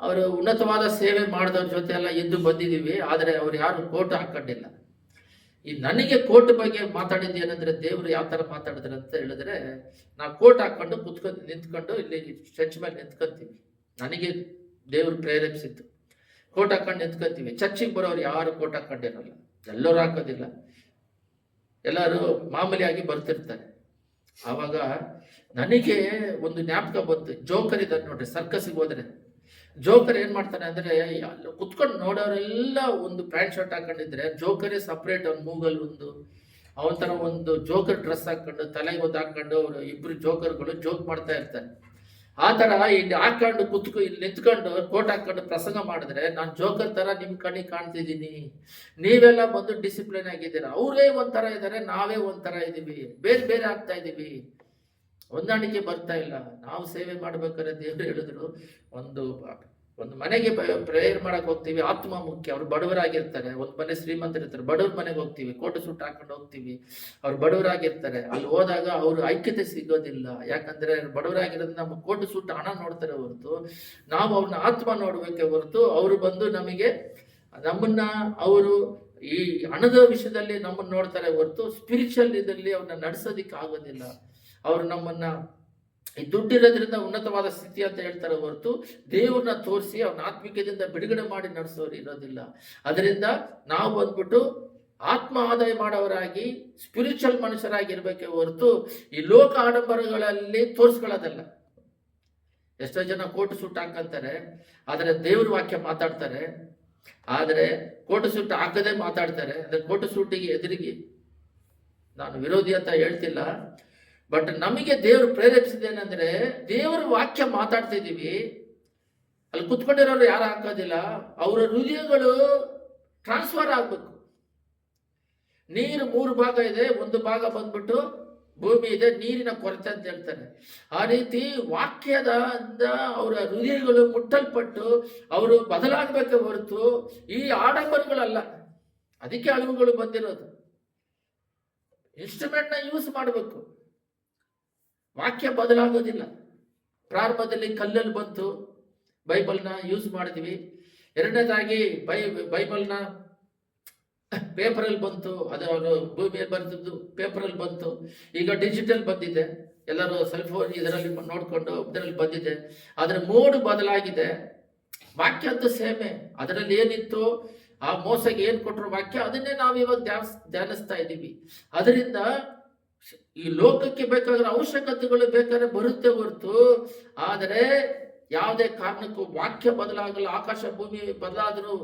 ಅವರು ಉನ್ನತವಾದ ಸೇವೆ ಮಾಡಿದವ್ರ ಜೊತೆ ಎಲ್ಲ ಇದ್ದು ಬಂದಿದ್ದೀವಿ, ಆದರೆ ಅವ್ರು ಯಾರು ಕೋಟ್ ಹಾಕೊಂಡಿಲ್ಲ. ಈ ನನಗೆ ಕೋಟ್ ಬಗ್ಗೆ ಮಾತಾಡಿದ್ದು ಏನಂದ್ರೆ, ದೇವರು ಯಾವ ತರ ಮಾತಾಡಿದ್ರು ಅಂತ ಹೇಳಿದ್ರೆ, ನಾವು ಕೋಟ್ ಹಾಕೊಂಡು ನಿಂತ್ಕೊಂಡು ಇಲ್ಲಿ ಚರ್ಚ್ ಮೇಲೆ ನಿಂತ್ಕೊಂತೀವಿ. ನನಗೆ ದೇವ್ರು ಪ್ರೇರೇಪಿಸಿತ್ತು, ಕೋಟ್ ಹಾಕೊಂಡು ನಿಂತ್ಕೊಂತೀವಿ. ಚರ್ಚಿಗೆ ಬರೋರು ಯಾರು ಕೋಟ್ ಹಾಕೊಂಡಿರಲ್ಲ, ಎಲ್ಲರೂ ಹಾಕೋದಿಲ್ಲ, ಎಲ್ಲರೂ ಮಾಮೂಲಿಯಾಗಿ ಬರ್ತಿರ್ತಾರೆ. ಆವಾಗ ನನಗೆ ಒಂದು ಜ್ಞಾಪಕ ಬಂತು. ಜೋಕರ್ ಇದ್ದಾರೆ ನೋಡ್ರಿ, ಸರ್ಕಸ್ಗೆ ಹೋದ್ರೆ ಜೋಕರ್ ಏನ್ ಮಾಡ್ತಾನೆ ಅಂದ್ರೆ, ಕುತ್ಕೊಂಡು ನೋಡೋರೆಲ್ಲ ಒಂದು ಪ್ಯಾಂಟ್ ಶರ್ಟ್ ಹಾಕೊಂಡಿದ್ರೆ ಜೋಕರೇ ಸಪ್ರೇಟ್, ಅವ್ನ ಮೂಗಲ್ ಅವನ ತರ ಒಂದು ಜೋಕರ್ ಡ್ರೆಸ್ ಹಾಕೊಂಡು ತಲೆಗೆ ಒಂದು ಹಾಕೊಂಡು ಅವರು ಇಬ್ರು ಜೋಕರ್ಗಳು ಜೋಕ್ ಮಾಡ್ತಾ ಇರ್ತಾರೆ. ಆ ತರ ಇಲ್ಲಿ ಹಾಕೊಂಡು ಇಲ್ಲಿ ನಿಂತ್ಕೊಂಡು ಕೋಟ್ ಹಾಕೊಂಡು ಪ್ರಸಂಗ ಮಾಡಿದ್ರೆ, ನಾನು ಜೋಕರ್ ತರ ನಿಮ್ ಕಣ್ಣಿಗೆ ಕಾಣ್ತಿದ್ದೀನಿ, ನೀವೆಲ್ಲ ಬಂದು ಡಿಸಿಪ್ಲಿನ್ ಆಗಿದ್ದೀರಾ. ಅವರೇ ಒಂಥರ ಇದ್ದಾರೆ, ನಾವೇ ಒಂಥರ ಇದೀವಿ, ಬೇರೆ ಬೇರೆ ಆಗ್ತಾ ಇದೀವಿ, ಹೊಂದಾಣಿಕೆ ಬರ್ತಾ ಇಲ್ಲ. ನಾವು ಸೇವೆ ಮಾಡ್ಬೇಕಾದ್ರೆ ದೇವರು ಹೇಳಿದ್ರು, ಒಂದು ಮನೆಗೆ ಪ್ರೇಯರ್ ಮಾಡಕ್ ಹೋಗ್ತೀವಿ, ಆತ್ಮ ಮುಖ್ಯ. ಅವ್ರು ಬಡವರಾಗಿರ್ತಾರೆ, ಒಂದು ಮನೆ ಶ್ರೀಮಂತರಿರ್ತಾರೆ, ಬಡವ್ರ ಮನೆಗೆ ಹೋಗ್ತೀವಿ, ಕೋಟು ಸುಟ್ಟು ಹಾಕೊಂಡು ಹೋಗ್ತೀವಿ, ಅವ್ರು ಬಡವರಾಗಿರ್ತಾರೆ. ಅಲ್ಲಿ ಹೋದಾಗ ಅವ್ರು ಐಕ್ಯತೆ ಸಿಗೋದಿಲ್ಲ. ಯಾಕಂದ್ರೆ ಬಡವರಾಗಿರೋದು ನಮ್ಮ ಕೋಟು ಸುಟ್ಟು ಹಣ ನೋಡ್ತಾರೆ ಹೊರತು, ನಾವು ಅವ್ರನ್ನ ಆತ್ಮ ನೋಡ್ಬೇಕೆ ಹೊರತು, ಅವರು ಬಂದು ನಮ್ಮನ್ನ ಅವರು ಈ ಹಣದ ವಿಷಯದಲ್ಲಿ ನಮ್ಮನ್ನ ನೋಡ್ತಾರೆ ಹೊರತು ಸ್ಪಿರಿಚುವಲ್ ಇದರಲ್ಲಿ ಅವ್ರನ್ನ ನಡೆಸೋದಿಕ್ಕೆ ಆಗೋದಿಲ್ಲ. ಅವರು ನಮ್ಮನ್ನ ಈ ದುಡ್ಡಿರೋದ್ರಿಂದ ಉನ್ನತವಾದ ಸ್ಥಿತಿ ಅಂತ ಹೇಳ್ತಾರೆ ಹೊರತು, ದೇವ್ರನ್ನ ತೋರಿಸಿ ಅವನ ಆತ್ಮಿಕದಿಂದ ಬಿಡುಗಡೆ ಮಾಡಿ ನಡೆಸೋರು ಇರೋದಿಲ್ಲ. ಅದರಿಂದ ನಾವು ಬಂದ್ಬಿಟ್ಟು ಆತ್ಮ ಆದಾಯ ಮಾಡೋರಾಗಿ ಸ್ಪಿರಿಚುವಲ್ ಮನುಷ್ಯರಾಗಿರ್ಬೇಕೆ ಹೊರತು ಈ ಲೋಕ ಆಡಂಬರಗಳಲ್ಲಿ ತೋರಿಸ್ಕೊಳ್ಳೋದಲ್ಲ. ಎಷ್ಟೋ ಜನ ಕೋಟು ಸುಟ್ಟು ಹಾಕಂತಾರೆ, ಆದರೆ ದೇವ್ರ ವಾಕ್ಯ ಮಾತಾಡ್ತಾರೆ, ಆದರೆ ಕೋಟು ಸುಟ್ಟು ಹಾಕದೆ ಮಾತಾಡ್ತಾರೆ. ಅಂದ್ರೆ ಕೋಟು ಸೂಟಿಗೆ ಎದುರಿಗೆ ನಾನು ವಿರೋಧಿ ಅಂತ ಹೇಳ್ತಿಲ್ಲ, ಬಟ್ ನಮಗೆ ದೇವರು ಪ್ರೇರೇಪಿಸಿದೇನೆಂದ್ರೆ, ದೇವರ ವಾಕ್ಯ ಮಾತಾಡ್ತಿದ್ದೀವಿ, ಅಲ್ಲಿ ಕುತ್ಕೊಂಡಿರೋರು ಯಾರು ಹಾಕೋದಿಲ್ಲ, ಅವರ ಹೃದಯಗಳು ಟ್ರಾನ್ಸ್ಫರ್ ಆಗ್ಬೇಕು. ನೀರು 3 ಭಾಗ ಇದೆ, ಒಂದು ಭಾಗ ಬಂದ್ಬಿಟ್ಟು ಭೂಮಿ ಇದೆ, ನೀರಿನ ಕೊರತೆ ಅಂತ ಹೇಳ್ತಾರೆ. ಆ ರೀತಿ ವಾಕ್ಯದ ಅವರ ಹೃದಯಗಳು ಮುಟ್ಟಲ್ಪಟ್ಟು ಅವರು ಬದಲಾಗಬೇಕೆ ಹೊರತು ಈ ಆಡಂಬರಗಳಲ್ಲ. ಅದಕ್ಕೆ ಅಳುವುಗಳು ಬಂದಿರೋದು. ಇನ್ಸ್ಟ್ರೂಮೆಂಟ್ ನ ಯೂಸ್ ಮಾಡಬೇಕು, ವಾಕ್ಯ ಬದಲಾಗೋದಿಲ್ಲ. ಪ್ರಾರಂಭದಲ್ಲಿ ಕಲ್ಲಲ್ಲಿ ಬಂತು, ಬೈಬಲ್ನ ಯೂಸ್ ಮಾಡಿದ್ವಿ. ಎರಡನೇದಾಗಿ ಬೈಬಲ್ನ ಪೇಪರಲ್ಲಿ ಬಂತು, ಅದು ಅವರು ಭೂಮಿಯಲ್ಲಿ ಬರ್ತಿದ್ದು ಪೇಪರಲ್ಲಿ ಬಂತು. ಈಗ ಡಿಜಿಟಲ್ ಬಂದಿದೆ, ಎಲ್ಲರೂ ಸೆಲ್ ಫೋನ್ ಇದರಲ್ಲಿ ನೋಡ್ಕೊಂಡು ಇದರಲ್ಲಿ ಬಂದಿದೆ. ಅದರ ಮೋಡ್ ಬದಲಾಗಿದೆ. ವಾಕ್ಯ ಅಂತೂ ಸೇಮೆ, ಅದರಲ್ಲಿ ಏನಿತ್ತು, ಆ ಮೋಸಗೆ ಏನ್ ಕೊಟ್ಟರು ವಾಕ್ಯ, ಅದನ್ನೇ ನಾವು ಇವಾಗ ಧ್ಯಾನಿಸ್ತಾ ಇದ್ದೀವಿ. ಅದರಿಂದ ಈ ಲೋಕಕ್ಕೆ ಬೇಕಾದ್ರೆ ಅವಶ್ಯಕತೆಗಳು ಬೇಕಾದ್ರೆ ಬರುತ್ತೆ ಹೊರತು, ಆದರೆ ಯಾವುದೇ ಕಾರಣಕ್ಕೂ ವಾಕ್ಯ ಬದಲಾಗಲ್ಲ. ಆಕಾಶ ಭೂಮಿ ಬದಲಾದರೂ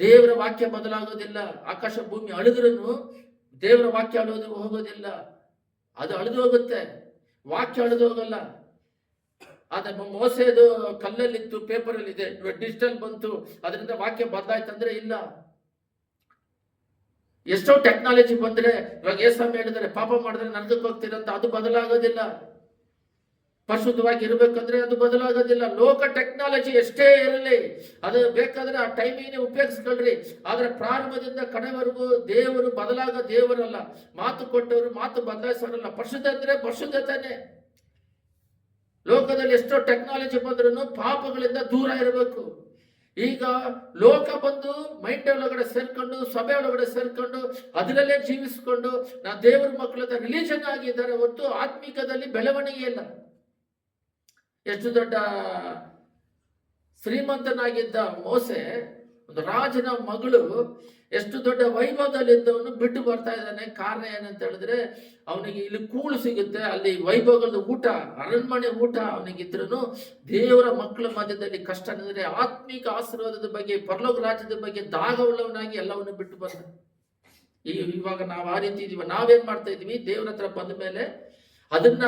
ದೇವರ ವಾಕ್ಯ ಬದಲಾಗೋದಿಲ್ಲ. ಆಕಾಶ ಭೂಮಿ ಅಳಿದ್ರೂ ದೇವರ ವಾಕ್ಯ ಹೋಗೋದಿಲ್ಲ, ಅದು ಅಳಿದು ಹೋಗುತ್ತೆ, ವಾಕ್ಯ ಅಳಿದು ಹೋಗಲ್ಲ. ಆದ್ರೆ ಮೋಸೆದು ಕಲ್ಲಲ್ಲಿತ್ತು, ಪೇಪರಲ್ಲಿ ಇದೆ, ಡಿಜಿಟಲ್ ಬಂತು, ಅದರಿಂದ ವಾಕ್ಯ ಬದಲಾಯ್ತಂದ್ರೆ ಇಲ್ಲ. ಎಷ್ಟೋ ಟೆಕ್ನಾಲಜಿ ಬಂದ್ರೆ, ಇವಾಗ ಏಸಮ್ಮ ಹೇಳಿದ್ರೆ ಪಾಪ ಮಾಡಿದ್ರೆ ನರಕಕ್ಕೆ ಹೋಗ್ತೀರಂತ, ಅದು ಬದಲಾಗೋದಿಲ್ಲ. ಪರಿಶುದ್ಧವಾಗಿ ಇರಬೇಕಂದ್ರೆ ಅದು ಬದಲಾಗೋದಿಲ್ಲ. ಲೋಕ ಟೆಕ್ನಾಲಜಿ ಎಷ್ಟೇ ಇರಲಿ, ಅದು ಬೇಕಾದ್ರೆ ಆ ಟೈಮಿಗೆ ಉಪಯೋಗಿಸ್ಕೊಳ್ರಿ. ಆದ್ರೆ ಪ್ರಾರಂಭದಿಂದ ಕಡೆವರೆಗೂ ದೇವರು ಬದಲಾಗೋ ದೇವರಲ್ಲ. ಮಾತು ಕೊಟ್ಟವರು ಮಾತು ಬದಲಾಯಿಸೋರಲ್ಲ. ಪರಿಶುದ್ಧ ಅಂದ್ರೆ ಪರಿಶುದ್ಧತೆನೆ. ಲೋಕದಲ್ಲಿ ಎಷ್ಟೋ ಟೆಕ್ನಾಲಜಿ ಬಂದ್ರೂ ಪಾಪಗಳಿಂದ ದೂರ ಇರಬೇಕು. ಈಗ ಲೋಕ ಬಂದು ಮೈಂಡ್ ಒಳಗಡೆ ಸೇರ್ಕೊಂಡು, ಸಭೆ ಒಳಗಡೆ ಸೇರ್ಕೊಂಡು, ಅದರಲ್ಲೇ ಜೀವಿಸಿಕೊಂಡು ನಾ ದೇವರ ಮಕ್ಕಳ ರಿಲಿಜನ್ ಆಗಿದ್ದಾರೆ ಹೊರತು ಆತ್ಮಿಕದಲ್ಲಿ ಬೆಳವಣಿಗೆ ಇಲ್ಲ. ಎಷ್ಟು ದೊಡ್ಡ ಶ್ರೀಮಂತನಾಗಿದ್ದ ಮೋಸೆ ಒಂದು ರಾಜನ ಮಗಳು ಎಷ್ಟು ದೊಡ್ಡ ವೈಭವದಲ್ಲಿದ್ದವನು ಬಿಟ್ಟು ಬರ್ತಾ ಇದ್ದಾನೆ. ಕಾರಣ ಏನಂತ ಹೇಳಿದ್ರೆ, ಅವನಿಗೆ ಇಲ್ಲಿ ಕೂಳು ಸಿಗುತ್ತೆ, ಅಲ್ಲಿ ವೈಭವದ ಊಟ, ಅರಣ್ಮನೆ ಊಟ ಅವನಿಗಿದ್ರು ದೇವರ ಮಕ್ಕಳ ಮಧ್ಯದಲ್ಲಿ ಕಷ್ಟ ಅಂದ್ರೆ ಆತ್ಮಿಕ ಆಶೀರ್ವಾದದ ಬಗ್ಗೆ, ಪರಲೋಕ ರಾಜ್ಯದ ಬಗ್ಗೆ ದಾಗವುಳ್ಳವನಾಗಿ ಎಲ್ಲವನ್ನು ಬಿಟ್ಟು ಬಂದ. ಇವಾಗ ನಾವು ಆ ರೀತಿ ಇದೀವಿ. ನಾವೇನ್ ಮಾಡ್ತಾ ಇದೀವಿ? ದೇವ್ರ ಹತ್ರ ಬಂದ ಮೇಲೆ ಅದನ್ನ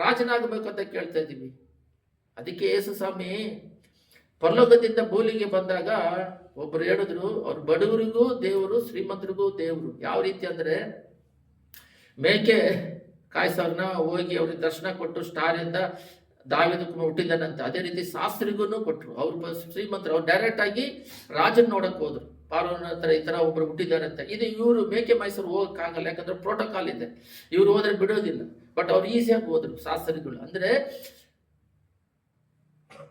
ರಾಜನಾಗಬೇಕು ಅಂತ ಕೇಳ್ತಾ ಇದೀವಿ. ಅದಕ್ಕೆ ಯೇಸು ಸ್ವಾಮಿ ಪರಲೋಕದಿಂದ ಭೂಮಿಗೆ ಬಂದಾಗ ಒಬ್ರು ಹೇಳಿದ್ರು, ಅವ್ರು ಬಡವರಿಗೂ ದೇವರು, ಶ್ರೀಮಂತರಿಗೂ ದೇವರು. ಯಾವ ರೀತಿ ಅಂದ್ರೆ, ಮೇಕೆ ಕಾಯಿಸೋರ್ನ ಹೋಗಿ ಅವ್ರಿಗೆ ದರ್ಶನ ಕೊಟ್ಟು ಸ್ಟಾರ್ ಇಂದ ದಾವೀದ ಹುಟ್ಟಿದಾನಂತ. ಅದೇ ರೀತಿ ಶಾಸ್ತ್ರಿಗೂ ಕೊಟ್ರು. ಅವ್ರು ಶ್ರೀಮಂತರು, ಅವ್ರು ಡೈರೆಕ್ಟ್ ಆಗಿ ರಾಜನ್ ನೋಡಕ್ ಹೋದ್ರು. ಪಾರೋನ ಹತ್ರ ಈ ತರ ಒಬ್ರು ಹುಟ್ಟಿದಾರಂತೆ. ಇದು ಇವರು ಮೇಕೆ ಮೈಸೂರು ಹೋಗಕ್ಕಾಗಲ್ಲ, ಯಾಕಂದ್ರೆ ಪ್ರೋಟೋಕಾಲ್ ಇದೆ. ಇವ್ರು ಹೋದ್ರೆ ಬಿಡೋದಿಲ್ಲ. ಬಟ್ ಅವ್ರು ಈಸಿಯಾಗಿ ಹೋದ್ರು ಶಾಸ್ತ್ರಿಗಳು. ಅಂದ್ರೆ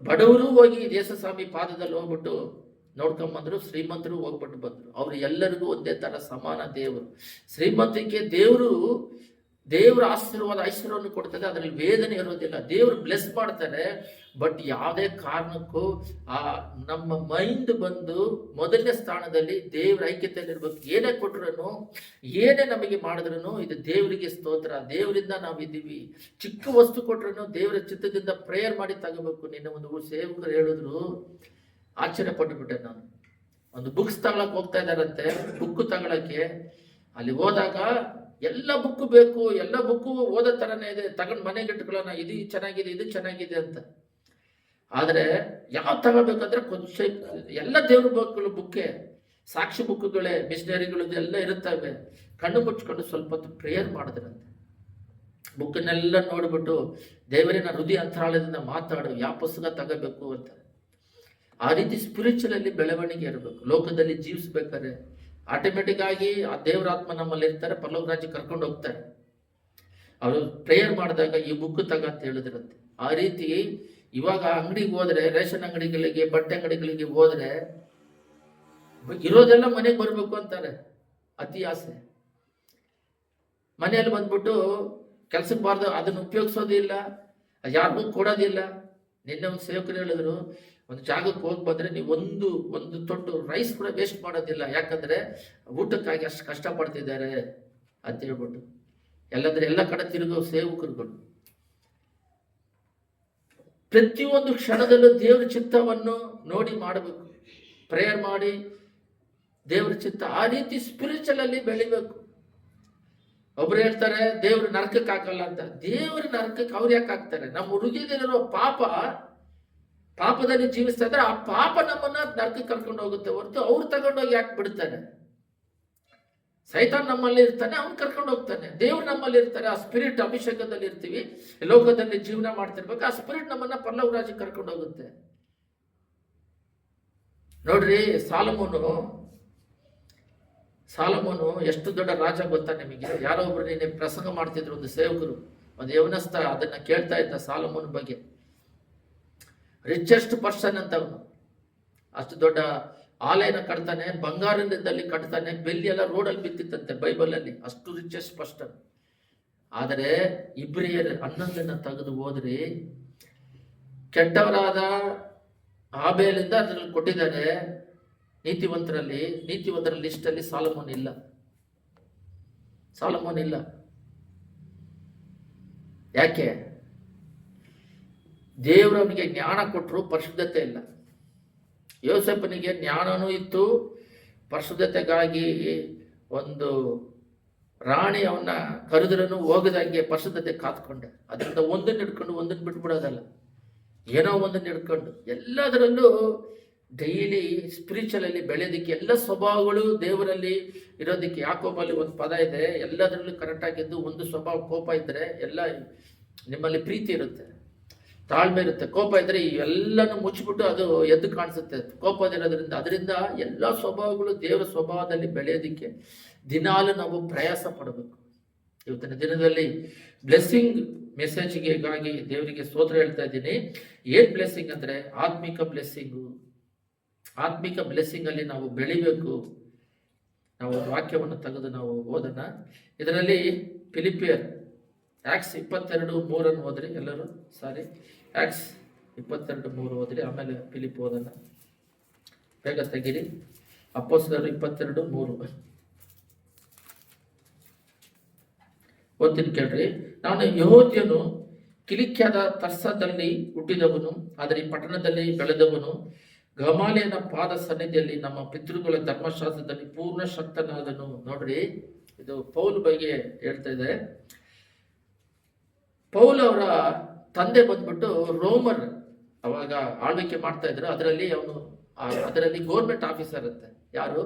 ಬಡವರು ಹೋಗಿ ಯೇಸುಸ್ವಾಮಿ ಪಾದದಲ್ಲಿ ಹೋಗ್ಬಿಟ್ಟು ನೋಡ್ಕೊಂಬಂದ್ರು, ಶ್ರೀಮಂತರು ಹೋಗ್ಬಿಟ್ಟು ಬಂದ್ರು. ಅವ್ರು ಎಲ್ಲರಿಗೂ ಒಂದೇ ತರ ಸಮಾನ ದೇವರು. ಶ್ರೀಮಂತಿಕೆ ದೇವ್ರ ಆಶೀರ್ವಾದ ಐಶ್ವರ್ಯವನ್ನು ಕೊಡ್ತದೆ, ಅದರಲ್ಲಿ ವೇದನೆ ಇರೋದಿಲ್ಲ. ದೇವ್ರು ಬ್ಲೆಸ್ ಮಾಡ್ತಾರೆ. ಬಟ್ ಯಾವುದೇ ಕಾರಣಕ್ಕೂ ನಮ್ಮ ಮೈಂಡ್ ಬಂದು ಮೊದಲನೇ ಸ್ಥಾನದಲ್ಲಿ ದೇವ್ರ ಐಕ್ಯತೆಯಲ್ಲಿ ಇರ್ಬೇಕು. ಏನೇ ಕೊಟ್ರು, ಏನೇ ನಮಗೆ ಮಾಡಿದ್ರು ಇದು ದೇವರಿಗೆ ಸ್ತೋತ್ರ, ದೇವರಿಂದ ನಾವು ಇದ್ದೀವಿ. ಚಿಕ್ಕ ವಸ್ತು ಕೊಟ್ರು ದೇವರ ಚಿತ್ತದಿಂದ ಪ್ರೇಯರ್ ಮಾಡಿ ತಗೋಬೇಕು. ನಿನ್ನ ಒಂದು ಸೇವಕರು ಹೇಳಿದ್ರು, ಆಶ್ಚರ್ಯ ಪಟ್ಟುಬಿಟ್ಟೆ ನಾನು. ಒಂದು ಬುಕ್ಸ್ ತಗೊಳಕ್ ಹೋಗ್ತಾ ಇದಾರಂತೆ, ಬುಕ್ ತಗೊಳಕ್ಕೆ. ಅಲ್ಲಿ ಹೋದಾಗ ಎಲ್ಲ ಬುಕ್ ಬೇಕು, ಎಲ್ಲ ಬುಕ್ಕು ಓದೋ ತರನೇ ಇದೆ, ತಗೊಂಡು ಮನೆಗೆ ಇಟ್ಕೊಳ್ಳೋಣ, ಇದು ಚೆನ್ನಾಗಿದೆ, ಇದು ಚೆನ್ನಾಗಿದೆ ಅಂತ. ಆದ್ರೆ ಯಾವ ತಗೋಬೇಕಂದ್ರೆ ಕೊಂಚ ಎಲ್ಲ ದೇವ್ರ ಬುಕ್ಕೆ, ಸಾಕ್ಷಿ ಬುಕ್ಗಳೇ, ಮಿಷನರಿಗಳು ಎಲ್ಲ ಇರುತ್ತವೆ. ಕಣ್ಣು ಮುಚ್ಕೊಂಡು ಸ್ವಲ್ಪ ಹೊತ್ತು ಪ್ರೇಯರ್ ಮಾಡಿದ್ರಂತೆ. ಬುಕ್ಕನ್ನೆಲ್ಲ ನೋಡ್ಬಿಟ್ಟು, ದೇವರಿನ ಹೃದಯ ಅಂತರಾಳದಿಂದ ಮಾತಾಡು, ಯಾವ ಪುಸ್ತಕ ತಗೋಬೇಕು ಅಂತ. ಆ ರೀತಿ ಸ್ಪಿರಿಚುವಲ್ ಅಲ್ಲಿ ಬೆಳವಣಿಗೆ ಇರಬೇಕು. ಲೋಕದಲ್ಲಿ ಜೀವಿಸ್ಬೇಕಾದ್ರೆ ಆಟೋಮೆಟಿಕ್ ಆಗಿ ಆ ದೇವರಾತ್ಮ ನಮ್ಮಲ್ಲಿ ಇರ್ತಾರೆ, ಪರಲೋಕ ರಾಜ್ಯ ಕರ್ಕೊಂಡು ಹೋಗ್ತಾರೆ. ಅವರು ಪ್ರೇಯರ್ ಮಾಡಿದಾಗ ಈ ಬುಕ್ ತಗ ಅಂತ ಹೇಳಿದ್ರಂತೆ. ಆ ರೀತಿ ಇವಾಗ ಅಂಗಡಿಗೆ ಹೋದ್ರೆ, ರೇಷನ್ ಅಂಗಡಿಗಳಿಗೆ, ಬಟ್ಟೆ ಅಂಗಡಿಗಳಿಗೆ ಹೋದ್ರೆ ಇರೋದೆಲ್ಲ ಮನೆಗೆ ಬರ್ಬೇಕು ಅಂತಾರೆ. ಅತಿ ಆಸೆ. ಮನೆಯಲ್ಲಿ ಬಂದ್ಬಿಟ್ಟು ಕೆಲ್ಸಕ್ಕೆ ಬಾರ್ದು ಅದನ್ನು ಉಪಯೋಗಿಸೋದಿಲ್ಲ, ಯಾರಿಗೂ ಕೊಡೋದಿಲ್ಲ. ನಿನ್ನೆ ಒಂದು ಸೇವಕರು ಹೇಳಿದ್ರು, ಒಂದು ಜಾಗಕ್ಕೆ ಹೋಗಿ ಬಂದ್ರೆ ನೀವು ಒಂದು ತೊಟ್ಟು ರೈಸ್ ಕೂಡ ವೇಸ್ಟ್ ಮಾಡೋದಿಲ್ಲ, ಯಾಕಂದ್ರೆ ಊಟಕ್ಕಾಗಿ ಅಷ್ಟು ಕಷ್ಟಪಡ್ತಿದ್ದಾರೆ ಅಂತ ಹೇಳ್ಬಿಟ್ಟು. ಎಲ್ಲ ಕಡೆ ತಿರುಗೋ ಸೇವಕರುಗಳು ಪ್ರತಿಯೊಂದು ಕ್ಷಣದಲ್ಲೂ ದೇವ್ರ ಚಿತ್ತವನ್ನು ನೋಡಿ ಮಾಡಬೇಕು. ಪ್ರೇಯರ್ ಮಾಡಿ ದೇವ್ರ ಚಿತ್ತ, ಆ ರೀತಿ ಸ್ಪಿರಿಚುವಲ್ ಅಲ್ಲಿ ಬೆಳಿಬೇಕು. ಒಬ್ರು ಹೇಳ್ತಾರೆ ದೇವ್ರ ನರಕಕ್ಕೆ ಹಾಕಲ್ಲ ಅಂತ. ದೇವ್ರ ನರಕಕ್ಕೆ ಅವ್ರು ಯಾಕೆ ಹಾಕ್ತಾರೆ? ನಮ್ಮ ಹೃದಯದಲ್ಲಿರೋ ಪಾಪದಲ್ಲಿ ಜೀವಿಸ್ತಾ ಇದ್ರೆ ಆ ಪಾಪ ನಮ್ಮನ್ನ ನರಕಕ್ಕೆ ಕರ್ಕೊಂಡು ಹೋಗುತ್ತೆ ಹೊರತು ಅವ್ರು ತಗೊಂಡೋಗಿ ಯಾಕೆ ಬಿಡ್ತಾನೆ? ಸೈತಾನ್ ನಮ್ಮಲ್ಲಿ ಇರ್ತಾನೆ, ಅವ್ನು ಕರ್ಕೊಂಡು ಹೋಗ್ತಾನೆ. ದೇವ್ರು ನಮ್ಮಲ್ಲಿ ಇರ್ತಾರೆ, ಆ ಸ್ಪಿರಿಟ್ ಅಭಿಷೇಕದಲ್ಲಿ ಇರ್ತೀವಿ, ಲೋಕದಲ್ಲಿ ಜೀವನ ಮಾಡ್ತಿರ್ಬೇಕು. ಆ ಸ್ಪಿರಿಟ್ ನಮ್ಮನ್ನ ಪರಲೋಕ ರಾಜ್ಯಕ್ಕೆ ಕರ್ಕೊಂಡು ಹೋಗುತ್ತೆ. ನೋಡ್ರಿ, ಸಾಲಮೋನು ಎಷ್ಟು ದೊಡ್ಡ ರಾಜ ಗೊತ್ತಾ ನಿಮಗೆ? ಯಾರೋ ಒಬ್ರು ನೀನೆ ಪ್ರಸಂಗ ಮಾಡ್ತಿದ್ರು, ಒಂದು ಸೇವಕರು, ಒಂದು ಯವನಸ್ಥ ಅದನ್ನ ಕೇಳ್ತಾ ಇದ್ದ ಸಾಲಮೋನ್ ಬಗ್ಗೆ. ರಿಚೆಸ್ಟ್ ಪರ್ಸನ್ ಅಂತ ಅವನು. ಅಷ್ಟು ದೊಡ್ಡ ಆಲಯನ ಕಟ್ತಾನೆ, ಬಂಗಾರದಲ್ಲಿ ಕಟ್ತಾನೆ, ಬೆಳ್ಳಿ ಎಲ್ಲ ರೋಡಲ್ಲಿ ಬಿತ್ತಿತ್ತಂತೆ ಬೈಬಲ್ ಅಲ್ಲಿ. ಅಷ್ಟು ರಿಚೆಸ್ಟ್ ಪರ್ಸನ್. ಆದರೆ ಇಬ್ರಿಯರ್ 11 ತೆಗೆದು ಹೋದ್ರಿ, ಕೆಟ್ಟವರಾದ ಆಬೇಲಿಂದ ಅದ್ರಲ್ಲಿ ಕೊಟ್ಟಿದ್ದಾರೆ. ನೀತಿವಂತರ ಲಿಸ್ಟ್ ಅಲ್ಲಿ ಸಾಲಮೋನ್ ಇಲ್ಲ. ಯಾಕೆ? ದೇವರವನಿಗೆ ಜ್ಞಾನ ಕೊಟ್ಟರು, ಪರಿಶುದ್ಧತೆ ಇಲ್ಲ. ಯೋಸೇಫನಿಗೆ ಜ್ಞಾನನೂ ಇತ್ತು, ಪರಿಶುದ್ಧತೆಗಾಗಿ ಒಂದು ರಾಣಿ ಅವನ್ನ ಕರೆದ್ರೂ ಹೋಗದಂಗೆ ಪರಿಶುದ್ಧತೆ ಕಾತ್ಕೊಂಡೆ. ಅದರಿಂದ ಒಂದನ್ನು ಹಿಡ್ಕೊಂಡು ಒಂದನ್ನು ಬಿಟ್ಬಿಡೋದಲ್ಲ, ಏನೋ ಒಂದನ್ನು ಹಿಡ್ಕೊಂಡು ಎಲ್ಲದರಲ್ಲೂ ಡೈಲಿ ಸ್ಪಿರಿಚುವಲ್ ಅಲ್ಲಿ ಬೆಳೆಯೋದಕ್ಕೆ, ಎಲ್ಲ ಸ್ವಭಾವಗಳು ದೇವರಲ್ಲಿ ಇರೋದಕ್ಕೆ. ಯಾಕೋಬಲ್ಲಿ ಒಂದು ಪದ ಇದೆ, ಎಲ್ಲದರಲ್ಲೂ ಕರೆಕ್ಟ್ ಆಗಿದ್ದು. ಒಂದು ಸ್ವಭಾವ ಕೋಪ ಇದ್ರೆ ಎಲ್ಲ ನಿಮ್ಮಲ್ಲಿ ಪ್ರೀತಿ ಇರುತ್ತೆ, ತಾಳ್ಮೆ ಇರುತ್ತೆ. ಕೋಪ ಇದ್ರೆ ಎಲ್ಲನೂ ಮುಚ್ಚಿಬಿಟ್ಟು ಅದು ಎದ್ದು ಕಾಣಿಸುತ್ತೆ. ಕೋಪದಿರೋದ್ರಿಂದ ಅದರಿಂದ ಎಲ್ಲ ಸ್ವಭಾವಗಳು ದೇವರ ಸ್ವಭಾವದಲ್ಲಿ ಬೆಳೆಯೋದಕ್ಕೆ ದಿನಾಲು ನಾವು ಪ್ರಯಾಸ ಪಡಬೇಕು. ಇವತ್ತಿನ ದಿನದಲ್ಲಿ ಬ್ಲೆಸ್ಸಿಂಗ್ ಮೆಸೇಜ್ಗಾಗಿ ದೇವರಿಗೆ ಸ್ತೋತ್ರ ಹೇಳ್ತಾ ಇದ್ದೀನಿ. ಏನ್ ಬ್ಲೆಸ್ಸಿಂಗ್ ಅಂದ್ರೆ ಆತ್ಮಿಕ ಬ್ಲೆಸ್ಸಿಂಗ್ ಅಲ್ಲಿ ನಾವು ಬೆಳಿಬೇಕು. ನಾವು ವಾಕ್ಯವನ್ನು ತೆಗೆದು ನಾವು ಓದೋಣ. ಇದರಲ್ಲಿ ಫಿಲಿಪಿಯರ್ ಆಕ್ಟ್ಸ್ 22:3 ಓದ್ರಿ ಎಲ್ಲರೂ. ಆಕ್ಟ್ಸ್ 22:3 ಓದ್ರಿ, ಆಮೇಲೆ ಫಿಲಿಪ್ ಓದೋಣ. ಬೇಗ ತೆಗಿರಿ. ಅಪೊಸ್ತಲರು 22:3 ಓದ್ತೀನಿ ಕೇಳ್ರಿ. ನಾನು ಯೆಹೂದ್ಯನು, ಕಿಲಿಕ್ಯದ ತರ್ಸದಲ್ಲಿ ಹುಟ್ಟಿದವನು, ಆದರೆ ಈ ಪಟ್ಟಣದಲ್ಲಿ ಬೆಳೆದವನು, ಗಮಾಲಿಯನ ಪಾದ ಸನ್ನಿಧಿಯಲ್ಲಿ ನಮ್ಮ ಪಿತೃಗಳ ಧರ್ಮಶಾಸ್ತ್ರದಲ್ಲಿ ಪೂರ್ಣ ಶಕ್ತನಾದನು. ನೋಡ್ರಿ, ಇದು ಪೌಲ್ ಬಗ್ಗೆ ಹೇಳ್ತಾ ಇದೆ. ಪೌಲ್ ಅವರ ತಂದೆ ಬಂದ್ಬಿಟ್ಟು ರೋಮರ್ ಅವಾಗ ಆಳ್ವಿಕೆ ಮಾಡ್ತಾ ಇದ್ರು. ಅದರಲ್ಲಿ ಗೌರ್ಮೆಂಟ್ ಆಫೀಸರ್ ಇರುತ್ತೆ. ಯಾರು?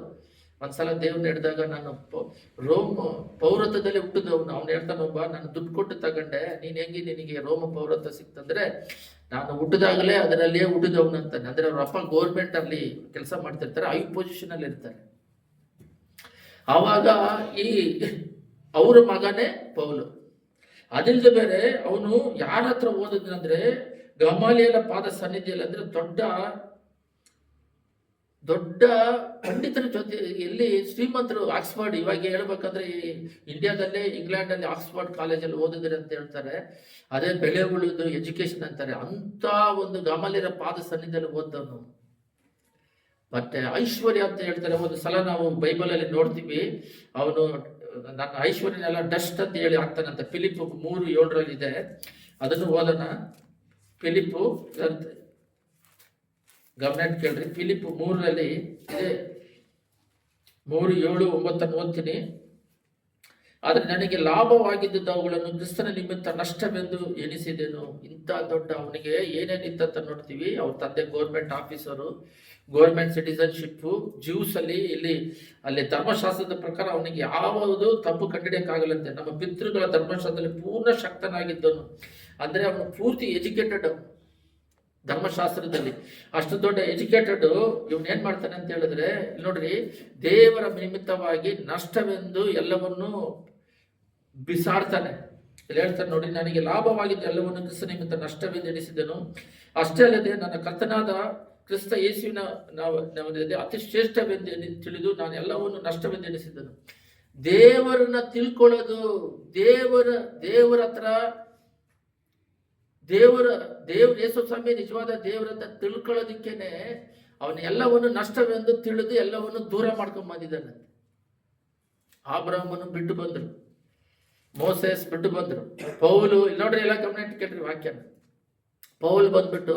ಒಂದ್ಸಲ ದೇವ್ರನ್ನ ಹಿಡಿದಾಗ, ನಾನು ರೋಮ್ ಪೌರತ್ವದಲ್ಲಿ ಹುಟ್ಟಿದವನು. ಅವ್ನು ಹೇಳ್ತಾನೊಬ್ಬ, ನಾನು ದುಡ್ಡು ಕೊಟ್ಟು ತಗೊಂಡೆ, ನೀನ್ ಹೆಂಗಿ ನಿನಗೆ ರೋಮ ಪೌರತ್ವ ಸಿಕ್ತಂದ್ರೆ, ನಾನು ಹುಟ್ಟಿದಾಗಲೇ ಅದರಲ್ಲಿಯೇ ಹುಟ್ಟಿದವನು ಅಂತಾನೆ. ಅಂದ್ರೆ ಅವ್ರ ಅಪ್ಪ ಗೌರ್ಮೆಂಟ್ ಅಲ್ಲಿ ಕೆಲಸ ಮಾಡ್ತಿರ್ತಾರೆ, ಹೈ ಪೊಸಿಷನ್ ಅಲ್ಲಿ ಇರ್ತಾರೆ. ಆವಾಗ ಈ ಅವ್ರ ಮಗನೇ ಪೌಲು. ಅದಿಲ್ಲದೆ ಬೇರೆ ಅವನು ಯಾರ ಹತ್ರ ಓದಿದ್ನಂದ್ರೆ ಗಮಾಲಿಯನ ಪಾದ ಸನ್ನಿಧಿಯಲ್ಲಿ, ಅಂದ್ರೆ ದೊಡ್ಡ ಪಂಡಿತರ ಜೊತೆ, ಎಲ್ಲಿ ಶ್ರೀಮಂತರು, ಆಕ್ಸ್ಫರ್ಡ್, ಇವಾಗ ಹೇಳ್ಬೇಕಂದ್ರೆ ಇಂಡಿಯಾದಲ್ಲೇ ಇಂಗ್ಲೆಂಡ್ ಅಲ್ಲಿ ಆಕ್ಸ್ಫರ್ಡ್ ಕಾಲೇಜಲ್ಲಿ ಓದಿದ್ರೆ ಅಂತ ಹೇಳ್ತಾರೆ. ಅದೇ ಬೆಳೆ ಉಳಿದು ಎಜುಕೇಶನ್ ಅಂತಾರೆ. ಅಂತ ಒಂದು ಗಮಾಲಿಯರ ಪಾದ ಸನ್ನಿಧಿಯಲ್ಲಿ ಓದವನು. ಮತ್ತೆ ಐಶ್ವರ್ಯ ಅಂತ ಹೇಳ್ತಾರೆ. ಒಂದು ಸಲ ನಾವು ಬೈಬಲ್ ಅಲ್ಲಿ ನೋಡ್ತೀವಿ, ಅವನು ನನ್ನ ಐಶ್ವರ್ಯನೆಲ್ಲ ಡಸ್ಟ್ ಅಂತ ಹೇಳಿ ಆಗ್ತಾನಂತ. ಫಿಲಿಪ್ 3:7 ಇದೆ, ಅದನ್ನು ಓದೋಣ. ಫಿಲಿಪ್ ಗಮನ ಕೇಳ್ರಿ. ಫಿಲಿಪ್ 3 ಇದೆ, 3:7-9 ಓದ್ತೀನಿ. ಆದ್ರೆ ನನಗೆ ಲಾಭವಾಗಿದ್ದ ಅವುಗಳನ್ನು ಕ್ರಿಸ್ತನ ನಿಮಿತ್ತ ನಷ್ಟವೆಂದು ಎಣಿಸಿದೆನು. ಇಂಥ ದೊಡ್ಡ ಅವನಿಗೆ ಏನೇನಿತ್ತಂತ ನೋಡ್ತೀವಿ. ಅವ್ರ ತಂದೆ government officer, government citizenship, juice ಅಲ್ಲಿ ಧರ್ಮಶಾಸ್ತ್ರದ ಪ್ರಕಾರ ಅವನಿಗೆ ಯಾವುದು ತಪ್ಪು ಕಂಡಿಡಿಯಕ್ಕಾಗಲ್ಲಂತೆ. ನಮ್ಮ ಪಿತೃಗಳ ಧರ್ಮಶಾಸ್ತ್ರದಲ್ಲಿ ಪೂರ್ಣ ಶಕ್ತನಾಗಿದ್ದನು. ಅಂದ್ರೆ ಅವನು ಪೂರ್ತಿ ಎಜುಕೇಟೆಡ್ ಧರ್ಮಶಾಸ್ತ್ರದಲ್ಲಿ. ಅಷ್ಟು ದೊಡ್ಡ ಎಜುಕೇಟೆಡ್ ಇವನ್ ಏನ್ ಮಾಡ್ತಾನೆ ಅಂತ ಹೇಳಿದ್ರೆ, ನೋಡ್ರಿ, ದೇವರ ನಿಮಿತ್ತವಾಗಿ ನಷ್ಟವೆಂದು ಎಲ್ಲವನ್ನು ಬಿಸಾಡ್ತಾನೆ. ಇಲ್ಲಿ ಹೇಳ್ತಾನೆ ನೋಡಿ, ನನಗೆ ಲಾಭವಾಗಿದ್ದು ಎಲ್ಲವನ್ನು ಕ್ರಿಸ್ತ ನಿಮಿತ್ತ ನಷ್ಟವೆಂದು ಎಣಿಸಿದನು. ಅಷ್ಟೇ ಅಲ್ಲದೆ ನನ್ನ ಕರ್ತನಾದ ಕ್ರಿಸ್ತ ಯೇಸುವಿನ ಅತಿ ಶ್ರೇಷ್ಠವೆಂದು ತಿಳಿದು ನಾನು ಎಲ್ಲವನ್ನು ನಷ್ಟವೆಂದು ಎಣಿಸಿದನು. ದೇವರನ್ನ ತಿಳ್ಕೊಳ್ಳೋದು, ದೇವರ ಹತ್ರ ದೇವ್ರ ಯೇಸು ಸ್ವಾಮಿ ನಿಜವಾದ ದೇವರಂತ ತಿಳ್ಕೊಳ್ಳೋದಿಕ್ಕೇನೆ ಅವನ ಎಲ್ಲವನ್ನು ನಷ್ಟವೆಂದು ತಿಳಿದು ಎಲ್ಲವನ್ನು ದೂರ ಮಾಡ್ಕೊಂಡ್ ಬಂದಿದ್ದಾನೆ. ಅಬ್ರಹಾಮನು ಬಿಟ್ಟು ಬಂದ್ರು, ಮೋಸೆಸ್ ಬಿಟ್ಟು ಬಂದ್ರು, ಪೌಲು, ಇಲ್ಲಿ ನೋಡ್ರಿ, ಎಲ್ಲ ಗಮನ ಕೇಳ್ರಿ ವಾಕ್ಯನ. ಪೌಲ್ ಬಂದ್ಬಿಟ್ಟು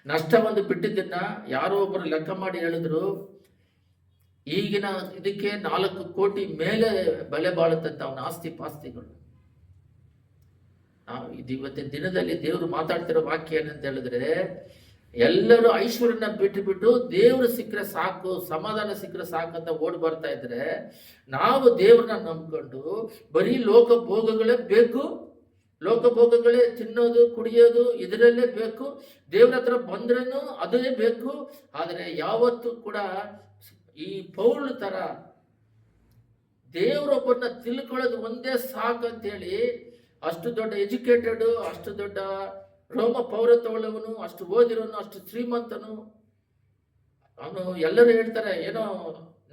ನಷ್ಟ ಒಂದು ಬಿಟ್ಟಿದ್ದನ್ನ ಯಾರೋ ಒಬ್ಬರು ಲೆಕ್ಕ ಮಾಡಿ ಹೇಳಿದ್ರು, ಈಗಿನ ಇದಕ್ಕೆ 4 ಕೋಟಿ ಮೇಲೆ ಬೆಲೆ ಬಾಳುತ್ತಂತ ಅವನ ಆಸ್ತಿ ಪಾಸ್ತಿಗಳು. ಇವತ್ತಿನ ದಿನದಲ್ಲಿ ದೇವರು ಮಾತಾಡ್ತಿರೋ ವಾಕ್ಯ ಏನಂತ ಹೇಳಿದ್ರೆ, ಎಲ್ಲರೂ ಐಶ್ವರ್ಯನ ಬಿಟ್ಟು ದೇವ್ರು ಸಿಕ್ಕರೆ ಸಾಕು, ಸಮಾಧಾನ ಸಿಕ್ಕರೆ ಸಾಕು ಅಂತ ಓಡ್ ಬರ್ತಾ ಇದ್ರೆ, ನಾವು ದೇವ್ರನ್ನ ನಂಬ್ಕೊಂಡು ಬರೀ ಲೋಕ ಭೋಗಗಳೇ ಬೇಕು, ಲೋಕ ಭೋಗಗಳೇ ತಿನ್ನೋದು ಕುಡಿಯೋದು ಇದರಲ್ಲೇ ಬೇಕು, ದೇವ್ರ ಹತ್ರ ಬಂದ್ರೂ ಅದೇ ಬೇಕು. ಆದರೆ ಯಾವತ್ತೂ ಕೂಡ ಈ ಪೌಲ್ ತರ ದೇವ್ರೊಬ್ಬರನ್ನ ತಿಳ್ಕೊಳ್ಳೋದು ಒಂದೇ ಸಾಕು ಅಂತೇಳಿ, ಅಷ್ಟು ದೊಡ್ಡ ಎಜುಕೇಟೆಡ್, ಅಷ್ಟು ದೊಡ್ಡ ರೋಮ ಪೌರತ್ವವುಳ್ಳವನು, ಅಷ್ಟು ಓದಿರೋನು, ಅಷ್ಟು ಶ್ರೀಮಂತನು, ಅವನು ಎಲ್ಲರೂ ಹೇಳ್ತಾರೆ ಏನೋ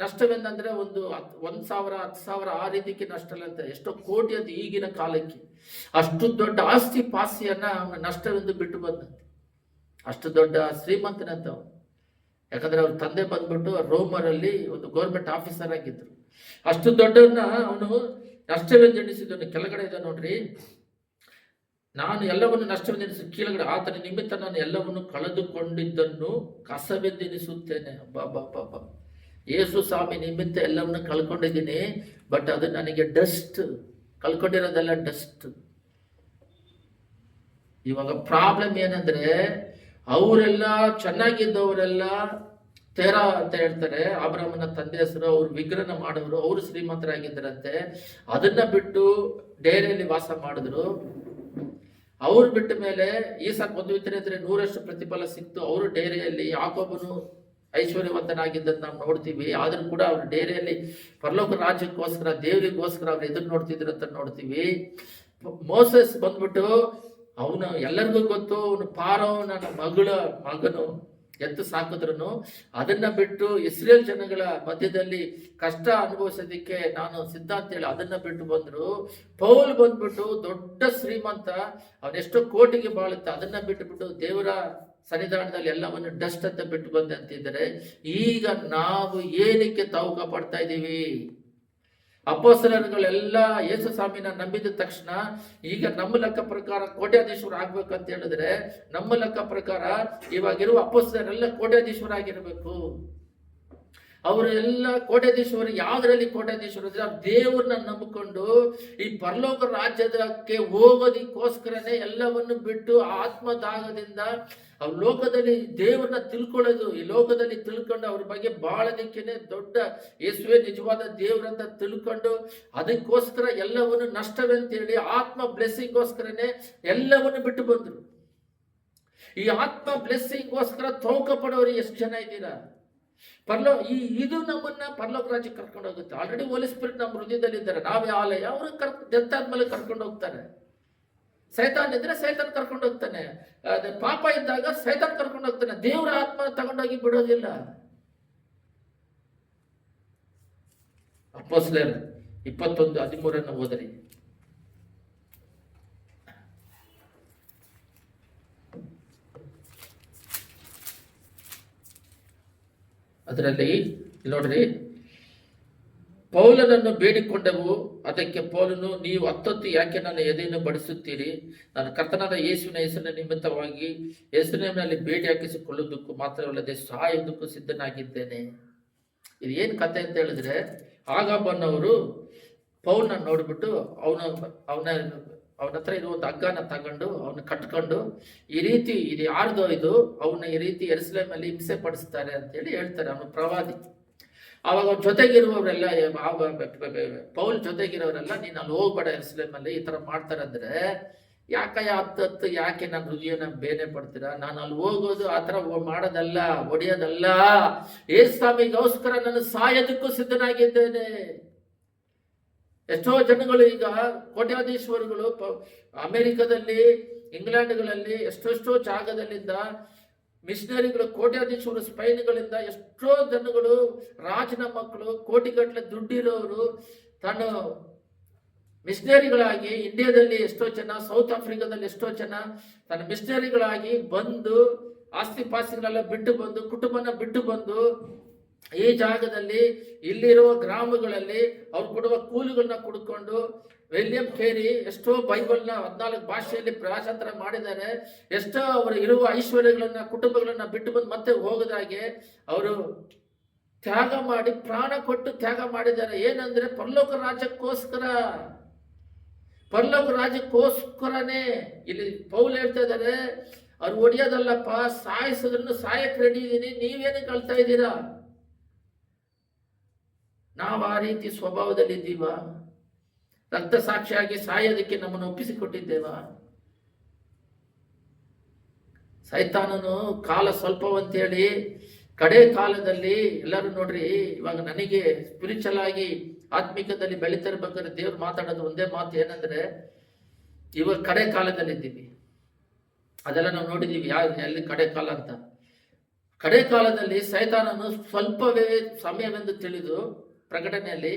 ನಷ್ಟವೆಂದಂದ್ರೆ 1,000 10,000 ಆ ರೀತಿಗೆ ನಷ್ಟ ಅಲ್ಲ ಅಂತ, ಎಷ್ಟೋ ಕೋಟಿ ಅಂತ ಈಗಿನ ಕಾಲಕ್ಕೆ. ಅಷ್ಟು ದೊಡ್ಡ ಆಸ್ತಿ ಪಾಸ್ತಿಯನ್ನ ಅವನ ನಷ್ಟವೆಂದು ಬಿಟ್ಟು ಬಂದಂತೆ. ಅಷ್ಟು ದೊಡ್ಡ ಶ್ರೀಮಂತನಂತ ಅವನು. ಯಾಕಂದ್ರೆ ಅವ್ರ ತಂದೆ ಬಂದ್ಬಿಟ್ಟು ರೋಮರಲ್ಲಿ ಒಂದು ಗೌರ್ಮೆಂಟ್ ಆಫೀಸರ್ ಆಗಿದ್ರು. ಅಷ್ಟು ದೊಡ್ಡವನ್ನ ಅವನು ನಷ್ಟವೆಂದು ಎಣಿಸಿದನು. ಕೆಳಗಡೆ ಇದೆ ನೋಡ್ರಿ, ನಾನು ಎಲ್ಲವನ್ನು ನಷ್ಟವೆಂದು ಎಣಿಸಿ, ಕೆಳಗಡೆ ಆತನ ನಿಮಿತ್ತ ನಾನು ಎಲ್ಲವನ್ನು ಕಳೆದುಕೊಂಡಿದ್ದನ್ನು ಕಸವೆಂದೆನಿಸುತ್ತೇನೆ. ಬಾಬಾ, ಯೇಸು ಸ್ವಾಮಿ ನಿಮಿತ್ತ ಎಲ್ಲವನ್ನು ಕಳ್ಕೊಂಡಿದ್ದೀನಿ, ಬಟ್ ಅದು ನನಗೆ ಡಸ್ಟ್, ಕಳ್ಕೊಂಡಿರೋದೆಲ್ಲ ಡಸ್ಟ್. ಇವಾಗ ಪ್ರಾಬ್ಲಮ್ ಏನಂದ್ರೆ, ಅವರೆಲ್ಲ ಚೆನ್ನಾಗಿದ್ದವರೆಲ್ಲ ತೇರಾ ಅಂತ ಹೇಳ್ತಾರೆ, ಅಬ್ರಹಾಮನ ತಂದೆ ಹೆಸರು, ಅವ್ರು ವಿಗ್ರಹನ ಮಾಡೋರು, ಅವರು ಶ್ರೀಮಂತರಾಗಿದ್ದರಂತೆ. ಅದನ್ನ ಬಿಟ್ಟು ಡೇರೆಯಲ್ಲಿ ವಾಸ ಮಾಡಿದ್ರು. ಅವ್ರು ಬಿಟ್ಟ ಮೇಲೆ ಈಸಾಕ್ ಮದುವೆ ಅಂದ್ರೆ 100ರಷ್ಟು ಪ್ರತಿಫಲ ಸಿಕ್ತು. ಅವರು ಡೇರೆಯಲ್ಲಿ, ಯಾಕೋಬನು ಐಶ್ವರ್ಯವಂತನಾಗಿದ್ದನ್ನು ನಾವು ನೋಡ್ತೀವಿ. ಆದ್ರೂ ಕೂಡ ಅವ್ರ ಡೇರೆಯಲ್ಲಿ ಪರಲೋಕ ರಾಜ್ಯಕ್ಕೋಸ್ಕರ, ದೇವರಿಗೋಸ್ಕರ ಅವ್ರು ಎದುರು ನೋಡ್ತಿದ್ರು ಅಂತ ನೋಡ್ತೀವಿ. ಮೋಸೆಸ್ ಬಂದ್ಬಿಟ್ಟು ಅವನು ಎಲ್ಲರಿಗೂ ಗೊತ್ತು, ಅವನು ಪಾರೋನ ಮಗನು ಎತ್ತು ಸಾಕಿದ್ರು. ಅದನ್ನ ಬಿಟ್ಟು ಇಸ್ರೇಲ್ ಜನಗಳ ಮಧ್ಯದಲ್ಲಿ ಕಷ್ಟ ಅನುಭವಿಸೋದಿಕ್ಕೆ ನಾನು ಸಿದ್ಧ ಅಂತೇಳಿ ಅದನ್ನ ಬಿಟ್ಟು ಬಂದ್ರು. ಪೌಲ್ ಬಂದ್ಬಿಟ್ಟು ದೊಡ್ಡ ಶ್ರೀಮಂತ, ಅವನೆಷ್ಟೋ ಕೋಟಿಗೆ ಬಾಳುತ್ತೆ, ಅದನ್ನ ಬಿಟ್ಟು ದೇವರ ಸನ್ನಿಧಾನದಲ್ಲಿ ಎಲ್ಲವನ್ನು ಡಸ್ಟ್ ಅಂತ ಬಿಟ್ಟು ಬಂದೆ ಅಂತಿದ್ದಾರೆ. ಈಗ ನಾವು ಏನಕ್ಕೆ ತಾವು ಕಾಪಾಡ್ತಾ ಇದ್ದೀವಿ? ಅಪೊಸ್ತಲರುಗಳೆಲ್ಲ ಯೇಸು ಸ್ವಾಮಿನ ನಂಬಿದ ತಕ್ಷಣ ಈಗ ನಮ್ಮ ಲೆಕ್ಕ ಪ್ರಕಾರ ಕೋಟ್ಯಾಧೀಶ್ವರ ಆಗ್ಬೇಕಂತ ಹೇಳಿದ್ರೆ, ನಮ್ಮ ಲೆಕ್ಕ ಪ್ರಕಾರ ಇವಾಗಿರುವ ಅಪೊಸ್ತಲರೆಲ್ಲ ಕೋಟ್ಯಾಧೀಶ್ವರ ಆಗಿರ್ಬೇಕು. ಅವರೆಲ್ಲ ಕೋಟ್ಯಾಧೀಶ್ವರ. ಯಾವ್ದ್ರಲ್ಲಿ ಕೋಟ್ಯಾಧೀಶ್ವರ ಅಂದ್ರೆ ದೇವ್ರನ್ನ ನಂಬಿಕೊಂಡು ಈ ಪರಲೋಕ ರಾಜ್ಯದಕ್ಕೆ ಹೋಗೋದಕ್ಕೋಸ್ಕರನೇ ಎಲ್ಲವನ್ನು ಬಿಟ್ಟು ಆತ್ಮದಾಗದಿಂದ ಅವ್ರ ಲೋಕದಲ್ಲಿ ದೇವ್ರನ್ನ ತಿಳ್ಕೊಳ್ಳೋದು, ಈ ಲೋಕದಲ್ಲಿ ತಿಳ್ಕೊಂಡು ಅವ್ರ ಬಗ್ಗೆ ಬಾಳೋದಕ್ಕೇನೆ ದೊಡ್ಡ ಯೇಸುವೆ ನಿಜವಾದ ದೇವ್ರಂತ ತಿಳ್ಕೊಂಡು ಅದಕ್ಕೋಸ್ಕರ ಎಲ್ಲವನ್ನು ನಷ್ಟವೆಂತೇಳಿ ಆತ್ಮ ಬ್ಲೆಸ್ಸಿಂಗ್ಗೋಸ್ಕರನೇ ಎಲ್ಲವನ್ನು ಬಿಟ್ಟು ಬಂದ್ರು. ಈ ಆತ್ಮ ಬ್ಲೆಸ್ಸಿಂಗ್ಗೋಸ್ಕರ ತೌಕ ಪಡೋರು ಎಷ್ಟು ಜನ ಇದ್ದೀರಾ? ಇದು ನಮ್ಮನ್ನ ಪರಲೋಕ ರಾಜ್ಯಕ್ಕೆ ಕರ್ಕೊಂಡು ಹೋಗುತ್ತೆ. ಆಲ್ರೆಡಿ ಹೋಲಿ ಸ್ಪಿರಿಟ್ ನಮ್ಮ ಹೃದಯದಲ್ಲಿ ಇದ್ದಾರೆ, ನಾವೇ ಆಲಯ. ಅವರು ಡೆತ್ತಾದ್ಮೇಲೆ ಕರ್ಕೊಂಡು ಹೋಗ್ತಾರೆ. ಸೈತಾನ್ ಇದ್ರೆ ಸೈತಾನ್ ಕರ್ಕೊಂಡು ಹೋಗ್ತಾನೆ, ಪಾಪ ಇದ್ದಾಗ ಸೈತಾನ್ ಕರ್ಕೊಂಡು ಹೋಗ್ತಾನೆ. ದೇವರ ಆತ್ಮ ತಗೊಂಡೋಗಿ ಬಿಡೋದಿಲ್ಲ. ಅಪೊಸ್ತಲರು 21:13 ಓದರಿ. ಅದರಲ್ಲಿ ನೋಡ್ರಿ, ಪೌಲನನ್ನು ಬೇಡಿಕೊಂಡೆವು. ಅದಕ್ಕೆ ಪೌಲನು, ನೀವು ಹತ್ತೊತ್ತು ಯಾಕೆ ನನ್ನ ಎದೆಯನ್ನು ಬಡಿಸುತ್ತೀರಿ? ನಾನು ಕರ್ತನಾದ ಯೇಸುವಿನ ಹೆಸರಿನ ನಿಮಿತ್ತವಾಗಿ ಯೆರೂಸಲೇಮಿನಲ್ಲಿ ಬೇಡಿ ಹಾಕಿಸಿಕೊಳ್ಳುವುದಕ್ಕೂ ಮಾತ್ರವಲ್ಲದೆ ಸಾಯುವುದಕ್ಕೂ ಸಿದ್ಧನಾಗಿದ್ದೇನೆ. ಇದು ಏನು ಕತೆ ಅಂತ ಹೇಳಿದ್ರೆ, ಆಗಾಬನವರು ಪೌಲನ ನೋಡ್ಬಿಟ್ಟು ಅವನ ಹತ್ರ ಇರುವ ಒಂದು ಹಗ್ಗನ ತಗೊಂಡು ಅವನ್ನ ಕಟ್ಕೊಂಡು, ಈ ರೀತಿ ಇದು ಯಾರ್ದೋ ಇದು, ಅವನ್ನ ಈ ರೀತಿ ಯೆರೂಸಲೇಮಲ್ಲಿ ಹಿಂಸೆ ಪಡಿಸ್ತಾರೆ ಅಂತೇಳಿ ಹೇಳ್ತಾರೆ. ಅವನು ಪ್ರವಾದಿ. ಆವಾಗ ಜೊತೆಗಿರುವವರೆಲ್ಲ, ಪೌಲ್ ಜೊತೆಗಿರೋರೆಲ್ಲ, ನೀನು ಅಲ್ಲಿ ಹೋಗ್ಬೇಡ ಯೆರೂಸಲೇಮಲ್ಲಿ, ಈ ತರ ಮಾಡ್ತಾರೆ ಅಂದ್ರೆ, ಹತ್ತು ಯಾಕೆ ನನ್ನ ಹೃದಯನ ಬೇನೆ ಪಡ್ತೀರಾ? ನಾನು ಅಲ್ಲಿ ಹೋಗೋದು ಆ ಥರ ಮಾಡೋದಲ್ಲ, ಹೊಡೆಯೋದಲ್ಲ. ಯೇಸು ಸ್ವಾಮಿಗೋಸ್ಕರ ನಾನು ಸಾಯೋದಕ್ಕೂ ಸಿದ್ಧನಾಗಿದ್ದೇನೆ. ಎಷ್ಟೋ ಜನಗಳು ಈಗ ಕೋಟ್ಯಾಧೀಶ್ವರಗಳು ಅಮೆರಿಕದಲ್ಲಿ, ಇಂಗ್ಲೆಂಡ್ಗಳಲ್ಲಿ, ಎಷ್ಟೆಷ್ಟೋ ಜಾಗದಲ್ಲಿಂದ ಮಿಷನರಿಗಳು, ಕೋಟ್ಯಾಧೀಶ್ವರ ಸ್ಪೈನ್ಗಳಿಂದ ಎಷ್ಟೋ ಜನಗಳು, ರಾಜನ ಮಕ್ಕಳು, ಕೋಟಿಗಟ್ಟಲೆ ದುಡ್ಡಿರೋರು ತಾನು ಮಿಷನರಿಗಳಾಗಿ ಇಂಡಿಯಾದಲ್ಲಿ ಎಷ್ಟೋ ಜನ, ಸೌತ್ ಆಫ್ರಿಕಾದಲ್ಲಿ ಎಷ್ಟೋ ಜನ ತನ್ನ ಮಿಷನರಿಗಳಾಗಿ ಬಂದು ಆಸ್ತಿ ಪಾಸ್ತಿಗಳೆಲ್ಲ ಬಿಟ್ಟು ಬಂದು, ಕುಟುಂಬನ ಬಿಟ್ಟು ಬಂದು ಈ ಜಾಗದಲ್ಲಿ ಇಲ್ಲಿರುವ ಗ್ರಾಮಗಳಲ್ಲಿ ಅವ್ರು ಕೊಡುವ ಕೂಲಿಗಳನ್ನ ಕುಡ್ಕೊಂಡು, ವಿಲಿಯಂ ಕೇರಿ ಎಷ್ಟೋ ಬೈಬಲ್ನ 14 ಭಾಷೆಯಲ್ಲಿ ಭಾಷಾಂತರ ಮಾಡಿದ್ದಾರೆ. ಎಷ್ಟೋ ಅವರು ಇರುವ ಐಶ್ವರ್ಯಗಳನ್ನ, ಕುಟುಂಬಗಳನ್ನ ಬಿಟ್ಟು ಬಂದು ಮತ್ತೆ ಹೋಗದಾಗೆ ಅವರು ತ್ಯಾಗ ಮಾಡಿ, ಪ್ರಾಣ ಕೊಟ್ಟು ತ್ಯಾಗ ಮಾಡಿದ್ದಾರೆ. ಏನಂದ್ರೆ ಪರಲೋಕ ರಾಜ್ಯಕ್ಕೋಸ್ಕರ, ಪರಲೋಕ ರಾಜ್ಯಕ್ಕೋಸ್ಕರನೇ. ಇಲ್ಲಿ ಪೌಲ್ ಹೇಳ್ತಾ ಇದ್ದಾರೆ, ಅವ್ರು ಹೊಡೆಯೋದಲ್ಲಪ್ಪ, ಸಾಯಿಸೋದನ್ನು ಸಾಯಕ್ಕೆ ರೆಡಿ ಇದ್ದೀನಿ, ನೀವೇನು ಕಳ್ತಾ ಇದ್ದೀರಾ? ನಾವು ಆ ರೀತಿ ಸ್ವಭಾವದಲ್ಲಿದ್ದೀವ? ರಕ್ತ ಸಾಕ್ಷಿಯಾಗಿ ಸಾಯೋದಕ್ಕೆ ನಮ್ಮನ್ನು ಒಪ್ಪಿಸಿಕೊಟ್ಟಿದ್ದೇವ? ಸೈತಾನನು ಕಾಲ ಸ್ವಲ್ಪವಂತೇಳಿ ಕಡೆ ಕಾಲದಲ್ಲಿ ಎಲ್ಲರೂ ನೋಡ್ರಿ, ಇವಾಗ ನನಗೆ ಸ್ಪಿರಿಚುವಲ್ ಆಗಿ ಆತ್ಮಿಕದಲ್ಲಿ ಬೆಳೀತಿರ್ಬೇಕಾದ್ರೆ ದೇವ್ರು ಮಾತಾಡೋದು ಒಂದೇ ಮಾತು, ಏನಂದ್ರೆ ಇವಾಗ ಕಡೆ ಕಾಲದಲ್ಲಿದ್ದೀವಿ. ಅದೆಲ್ಲ ನಾವು ನೋಡಿದ್ದೀವಿ, ಎಲ್ಲಿ ಕಡೆ ಕಾಲ ಅಂತ. ಕಡೆ ಕಾಲದಲ್ಲಿ ಸೈತಾನನು ಸ್ವಲ್ಪವೇ ಸಮಯವೆಂದು ತಿಳಿದು ಪ್ರಕಟಣೆಯಲ್ಲಿ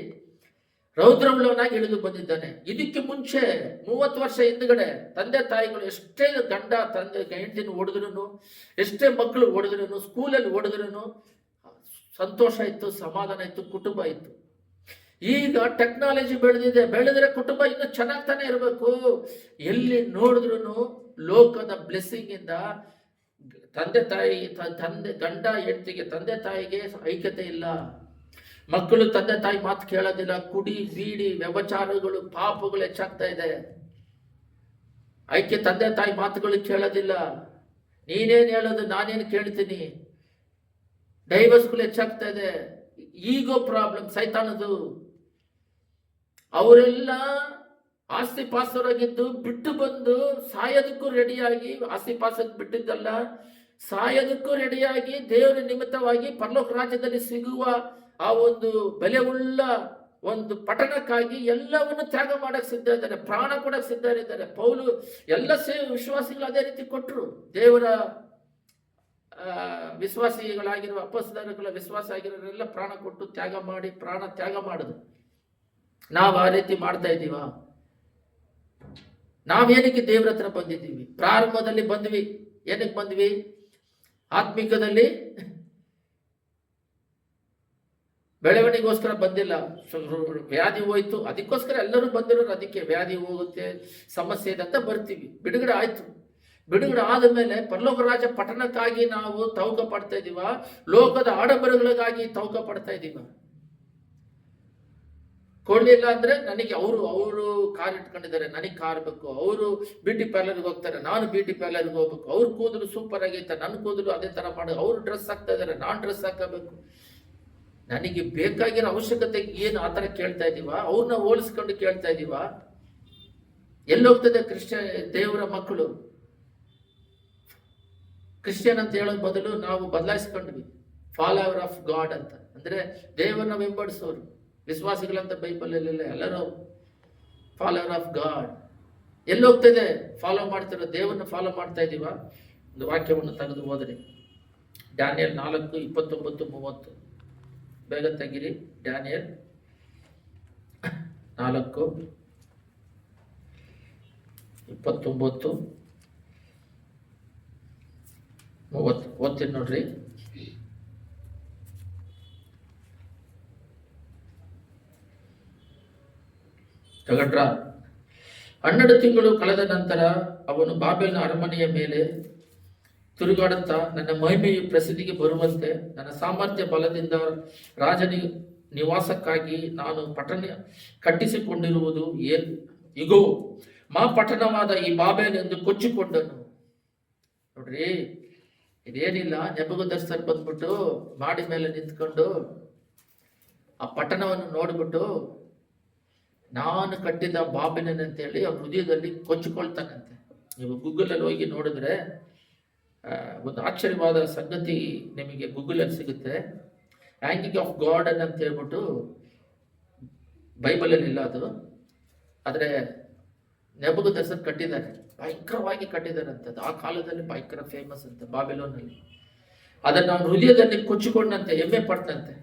ರೌದ್ರವುಳ್ಳವನಾಗಿ ಇಳಿದು ಬಂದಿದ್ದಾನೆ. ಇದಕ್ಕೆ ಮುಂಚೆ 30 ವರ್ಷ ಹಿಂದ್ಗಡೆ ತಂದೆ ತಾಯಿಗಳು ಎಷ್ಟೇ ಗಂಡ ತಂದೆ ಹೆಂಡತಿನ ಹೊಡೆದ್ರು, ಎಷ್ಟೇ ಮಕ್ಕಳು ಹೊಡೆದ್ರು, ಸ್ಕೂಲಲ್ಲಿ ಹೊಡೆದ್ರು ಸಂತೋಷ ಇತ್ತು, ಸಮಾಧಾನ ಇತ್ತು, ಕುಟುಂಬ ಇತ್ತು. ಈಗ ಟೆಕ್ನಾಲಜಿ ಬೆಳೆದ್ರೆ ಕುಟುಂಬ ಇನ್ನೂ ಚೆನ್ನಾಗಿ ತಾನೇ ಇರಬೇಕು. ಎಲ್ಲಿ ನೋಡಿದ್ರು ಲೋಕದ ಬ್ಲೆಸ್ಸಿಂಗ್ ಇಂದ ಗಂಡ ಹೆಂಡತಿಗೆ, ತಂದೆ ತಾಯಿಗೆ ಐಕ್ಯತೆ ಇಲ್ಲ. ಮಕ್ಕಳು ತಂದೆ ತಾಯಿ ಮಾತು ಕೇಳೋದಿಲ್ಲ. ಕುಡಿ, ಬೀಡಿ, ವ್ಯಭಚಾರಗಳು, ಪಾಪಗಳು ಹೆಚ್ಚಾಗ್ತಾ ಇದೆ. ಐಕ್ಯ ತಂದೆ ತಾಯಿ ಮಾತುಗಳು ಕೇಳೋದಿಲ್ಲ. ನೀನೇನು ಹೇಳೋದು, ನಾನೇನು ಕೇಳ್ತೀನಿ. ಡೈವರ್ಸ್ಗಳು ಹೆಚ್ಚಾಗ್ತಾ ಇದೆ. ಈಗೋ ಪ್ರಾಬ್ಲಮ್ ಸೈತಾನದು. ಅವರೆಲ್ಲ ಆಸ್ತಿ ಪಾಸರಾಗಿದ್ದು ಬಿಟ್ಟು ಬಂದು ಸಾಯೋದಕ್ಕೂ ರೆಡಿಯಾಗಿ, ಆಸ್ತಿ ಪಾಸಕ್ಕೆ ಬಿಟ್ಟಿದ್ದಲ್ಲ, ಸಾಯೋದಕ್ಕೂ ರೆಡಿಯಾಗಿ ದೇವರ ನಿಮಿತ್ತವಾಗಿ ಪರಲೋಕ ರಾಜ್ಯದಲ್ಲಿ ಸಿಗುವ ಆ ಒಂದು ಬೆಲೆಯುಳ್ಳ ಒಂದು ಪಟ್ಟಣಕ್ಕಾಗಿ ಎಲ್ಲವನ್ನು ತ್ಯಾಗ ಮಾಡಕ್ ಸಿದ್ಧ ಇದ್ದಾರೆ, ಪ್ರಾಣ ಕೊಡಕ್ ಸಿದ್ಧ ಇದ್ದಾರೆ. ಪೌಲು ಎಲ್ಲ ವಿಶ್ವಾಸಿಗಳು ಅದೇ ರೀತಿ ಕೊಟ್ಟರು. ದೇವರ ವಿಶ್ವಾಸಿಗಳಾಗಿರುವ ಅಪೊಸ್ತಲರುಗಳ ವಿಶ್ವಾಸ ಆಗಿರೋರೆಲ್ಲ ಪ್ರಾಣ ಕೊಟ್ಟು ತ್ಯಾಗ ಮಾಡಿ, ಪ್ರಾಣ ತ್ಯಾಗ ಮಾಡುದು. ನಾವು ಆ ರೀತಿ ಮಾಡ್ತಾ ಇದ್ದೀವ? ನಾವೇನಕ್ಕೆ ದೇವ್ರ ಹತ್ರ ಬಂದಿದ್ದೀವಿ? ಪ್ರಾರಂಭದಲ್ಲಿ ಬಂದ್ವಿ, ಏನಕ್ಕೆ ಬಂದ್ವಿ? ಆತ್ಮಿಕದಲ್ಲಿ ಬೆಳವಣಿಗೋಸ್ಕರ ಬಂದಿಲ್ಲ. ವ್ಯಾಧಿ ಹೋಯ್ತು, ಅದಕ್ಕೋಸ್ಕರ ಎಲ್ಲರೂ ಬಂದಿರೋರು. ಅದಕ್ಕೆ ವ್ಯಾಧಿ ಹೋಗುತ್ತೆ, ಸಮಸ್ಯೆ ಇದೆ ಅಂತ ಬರ್ತೀವಿ. ಬಿಡುಗಡೆ ಆಯ್ತು. ಬಿಡುಗಡೆ ಆದ ಮೇಲೆ ಪರಲೋಕ ರಾಜ ಪಟ್ಟಣಕ್ಕಾಗಿ ನಾವು ತವಕ ಪಡ್ತಾ ಇದೀವ, ಲೋಕದ ಆಡಂಬರಗಳಿಗಾಗಿ ತವಕ ಪಡ್ತಾ ಇದೀವ. ಕೊಡ್ಲಿಲ್ಲ ಅಂದ್ರೆ ನನಗೆ ಅವರು ಕಾರ್ ಇಟ್ಕೊಂಡಿದ್ದಾರೆ, ನನಗೆ ಕಾರ್ ಬೇಕು. ಅವರು ಬ್ಯೂಟಿ ಪಾರ್ಲರ್ಗೆ ಹೋಗ್ತಾರೆ, ನಾನು ಬ್ಯೂಟಿ ಪಾರ್ಲರ್ಗೆ ಹೋಗ್ಬೇಕು. ಅವ್ರ ಕೂದಲು ಸೂಪರ್ ಆಗೈತೆ, ನನ್ನ ಕೂದಲು ಅದೇ ತರ ಮಾಡ. ಅವ್ರು ಡ್ರೆಸ್ ಹಾಕ್ತಾ ಇದಾರೆ, ನಾನು ಡ್ರೆಸ್ ಹಾಕಬೇಕು. ನನಗೆ ಬೇಕಾಗಿರೋ ಅವಶ್ಯಕತೆ ಏನು ಆ ಥರ ಕೇಳ್ತಾ ಇದೀವ? ಅವ್ರನ್ನ ಹೋಲಿಸ್ಕೊಂಡು ಕೇಳ್ತಾ ಇದೀವ? ಎಲ್ಲೋಗ್ತದೆ ದೇವರ ಮಕ್ಕಳು? ಕ್ರಿಶ್ಚಿಯನ್ ಅಂತ ಹೇಳೋದ್ ಬದಲು ನಾವು ಬದಲಾಯಿಸ್ಕೊಂಡ್ವಿ, ಫಾಲೋವರ್ ಆಫ್ ಗಾಡ್ ಅಂತ. ಅಂದ್ರೆ ದೇವರನ್ನ ಬೆಂಬಡಿಸೋರು, ವಿಶ್ವಾಸಿಗಳಂತ ಬೈಬಲ್ ಎಲ್ಲ ಎಲ್ಲರೂ ಫಾಲೋವರ್ ಆಫ್ ಗಾಡ್. ಎಲ್ಲೋಗ್ತದೆ? ಫಾಲೋ ಮಾಡ್ತಿರೋ ದೇವರನ್ನ ಫಾಲೋ ಮಾಡ್ತಾ ಇದೀವ? ಒಂದು ವಾಕ್ಯವನ್ನು ತೆಗೆದು ಹೋದ್ರಿ, ಡ್ಯಾನಿಯಲ್ 4:29-30. ಬೇಗ ತೆಗಿರಿ. ಡ್ಯಾನಿಯಲ್ 4:29-30 ಓದ್ತೀನಿ ನೋಡ್ರಿ. ತಗಡ್ರ? 12 ತಿಂಗಳು ಕಳೆದ ನಂತರ ಅವನು ಬಾಬೆಲಿನ ಅರಮನೆಯ ಮೇಲೆ ತಿರುಗಾಡುತ್ತಾ, ನನ್ನ ಮಹಿಮೆಯು ಪ್ರಸಿದ್ಧಿಗೆ ಬರುವಂತೆ ನನ್ನ ಸಾಮರ್ಥ್ಯ ಬಲದಿಂದ ರಾಜನ ನಿವಾಸಕ್ಕಾಗಿ ನಾನು ಪಟ್ಟಣ ಕಟ್ಟಿಸಿಕೊಂಡಿರುವುದು ಇಗೋ ಮಾ ಪಟ್ಟಣವಾದ ಈ ಬಾಬೆಲ್ ಎಂದು ಕೊಚ್ಚಿಕೊಂಡನು. ನೋಡ್ರಿ, ಇದೇನಿಲ್ಲ, ನೆಬೂಕದ್ನೆಚ್ಚರ್ ಬಂದ್ಬಿಟ್ಟು ಮಾಡಿ ಮೇಲೆ ನಿಂತ್ಕೊಂಡು ಆ ಪಟ್ಟಣವನ್ನು ನೋಡ್ಬಿಟ್ಟು ನಾನು ಕಟ್ಟಿದ ಬಾಬೆಲಿನ ಅಂತೇಳಿ ಅವ್ರ ಹೃದಯದಲ್ಲಿ ಕೊಚ್ಚಿಕೊಳ್ತಾನಂತೆ. ನೀವು ಗೂಗಲಲ್ಲಿ ಹೋಗಿ ನೋಡಿದ್ರೆ ಒಂದು ಆಶ್ಚರ್ಯವಾದ ಸಂಗತಿ ನಿಮಗೆ ಗೂಗಲಲ್ಲಿ ಸಿಗುತ್ತೆ. ಹ್ಯಾಂಗಿಂಗ್ ಆಫ್ ಗಾರ್ಡನ್ ಅಂತ ಹೇಳ್ಬಿಟ್ಟು ಬೈಬಲಲ್ಲಿ ಇಲ್ಲ ಅದು, ಆದರೆ ನೆಬೂಕದ್ನೆಚ್ಚರ್ ಕಟ್ಟಿದ್ದಾರೆ, ಭಯಂಕರವಾಗಿ ಕಟ್ಟಿದ್ದಾರೆ ಅಂತದ್ದು. ಆ ಕಾಲದಲ್ಲಿ ಭಯಂಕರ ಫೇಮಸ್ ಅಂತ ಬಾಬಿಲೋನಲ್ಲಿ. ಅದನ್ನು ಅವನ ಹೃದಯದಲ್ಲಿ ಕೊಚ್ಚಿಕೊಂಡಂತೆ ಹೆಮ್ಮೆ ಪಡ್ತಂತೆ.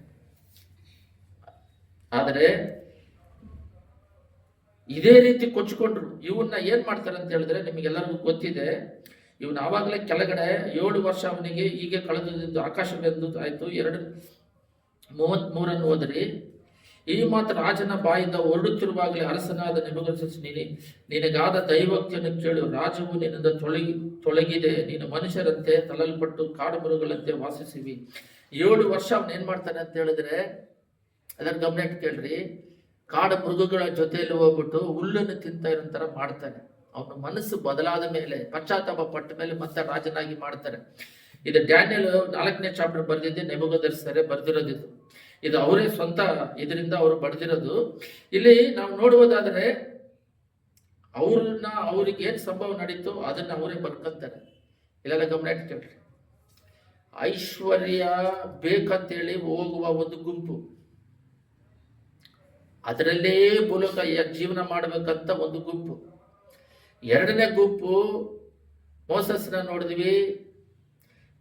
ಆದರೆ ಇದೇ ರೀತಿ ಕೊಚ್ಚಿಕೊಂಡ್ರು. ಇವನ್ನ ಏನ್ ಮಾಡ್ತಾರೆ ಅಂತ ಹೇಳಿದ್ರೆ ನಿಮಗೆಲ್ಲರಿಗೂ ಗೊತ್ತಿದೆ. ಇವನು ಆವಾಗಲೇ ಕೆಳಗಡೆ 7 ವರ್ಷ ಅವನಿಗೆ ಹೀಗೆ ಕಳೆದು ಆಕಾಶವೆಂದು ಆಯ್ತು. 2:33 ಓದ್ರಿ. ಈ ಮಾತ್ರ ರಾಜನ ಬಾಯಿಂದ ಹೊರಡುತ್ತಿರುವಾಗಲೇ ಅರಸನಾದ ನೆಬೂಕದ್ನೆಚ್ಚರ್, ನಿನಗಾದ ದೈವೋಕ್ತಿಯನ್ನು ಕೇಳು. ರಾಜವು ನಿನ್ನಿಂದ ತೊಲಗಿದೆ, ನೀನು ಮನುಷ್ಯರಂತೆ ತಳ್ಳಲ್ಪಟ್ಟು ಕಾಡು ಮೃಗಗಳಂತೆ ವಾಸಿಸುವಿ. 7 ವರ್ಷ ಅವನು ಏನ್ ಮಾಡ್ತಾನೆ ಅಂತ ಹೇಳಿದ್ರೆ, ಅದನ್ನ ಗಮನ ಇಟ್ಟು ಕೇಳ್ರಿ. ಕಾಡು ಮೃಗಗಳ ಜೊತೆಯಲ್ಲಿ ಹೋಗ್ಬಿಟ್ಟು ಹುಲ್ಲನ್ನು ತಿಂತಾ ಇರೋ ತರ ಮಾಡ್ತಾನೆ. ಅವನ ಮನಸ್ಸು ಬದಲಾದ ಮೇಲೆ, ಪಶ್ಚಾತ್ತಾಪ ಪಟ್ಟ ಮೇಲೆ ಮತ್ತೆ ರಾಜನಾಗಿ ಮಾಡ್ತಾರೆ. ಇದು ಡ್ಯಾನಿಯಲ್ 4ನೇ ಚಾಪ್ಟರ್ ಬರೆದಿದ್ದೆ, ನೆಬೂಕದ್ನೆಚ್ಚರ್ ಬರೆದಿರೋದು. ಇದು ಅವರೇ ಸ್ವಂತ ಇದರಿಂದ ಅವರು ಬರೆದಿರೋದು. ಇಲ್ಲಿ ನಾವು ನೋಡುವುದಾದ್ರೆ ಅವ್ರಿಗೆ ಏನ್ ಸಂಭವ ನಡೀತು ಅದನ್ನ ಅವರೇ ಬರ್ಕೊಂತಾರೆ. ಇಲ್ಲೆಲ್ಲ ಗಮನ ಇಟ್ಕೊಳ್ರಿ. ಐಶ್ವರ್ಯ ಬೇಕಂತೇಳಿ ಹೋಗುವ ಒಂದು ಗುಂಪು, ಅದರಲ್ಲೇ ಮೂಲಕ ಜೀವನ ಮಾಡ್ಬೇಕಂತ ಒಂದು ಗುಂಪು. 2ನೇ ಗುಂಪು ಮೋಸಸ್ನ ನೋಡಿದ್ವಿ,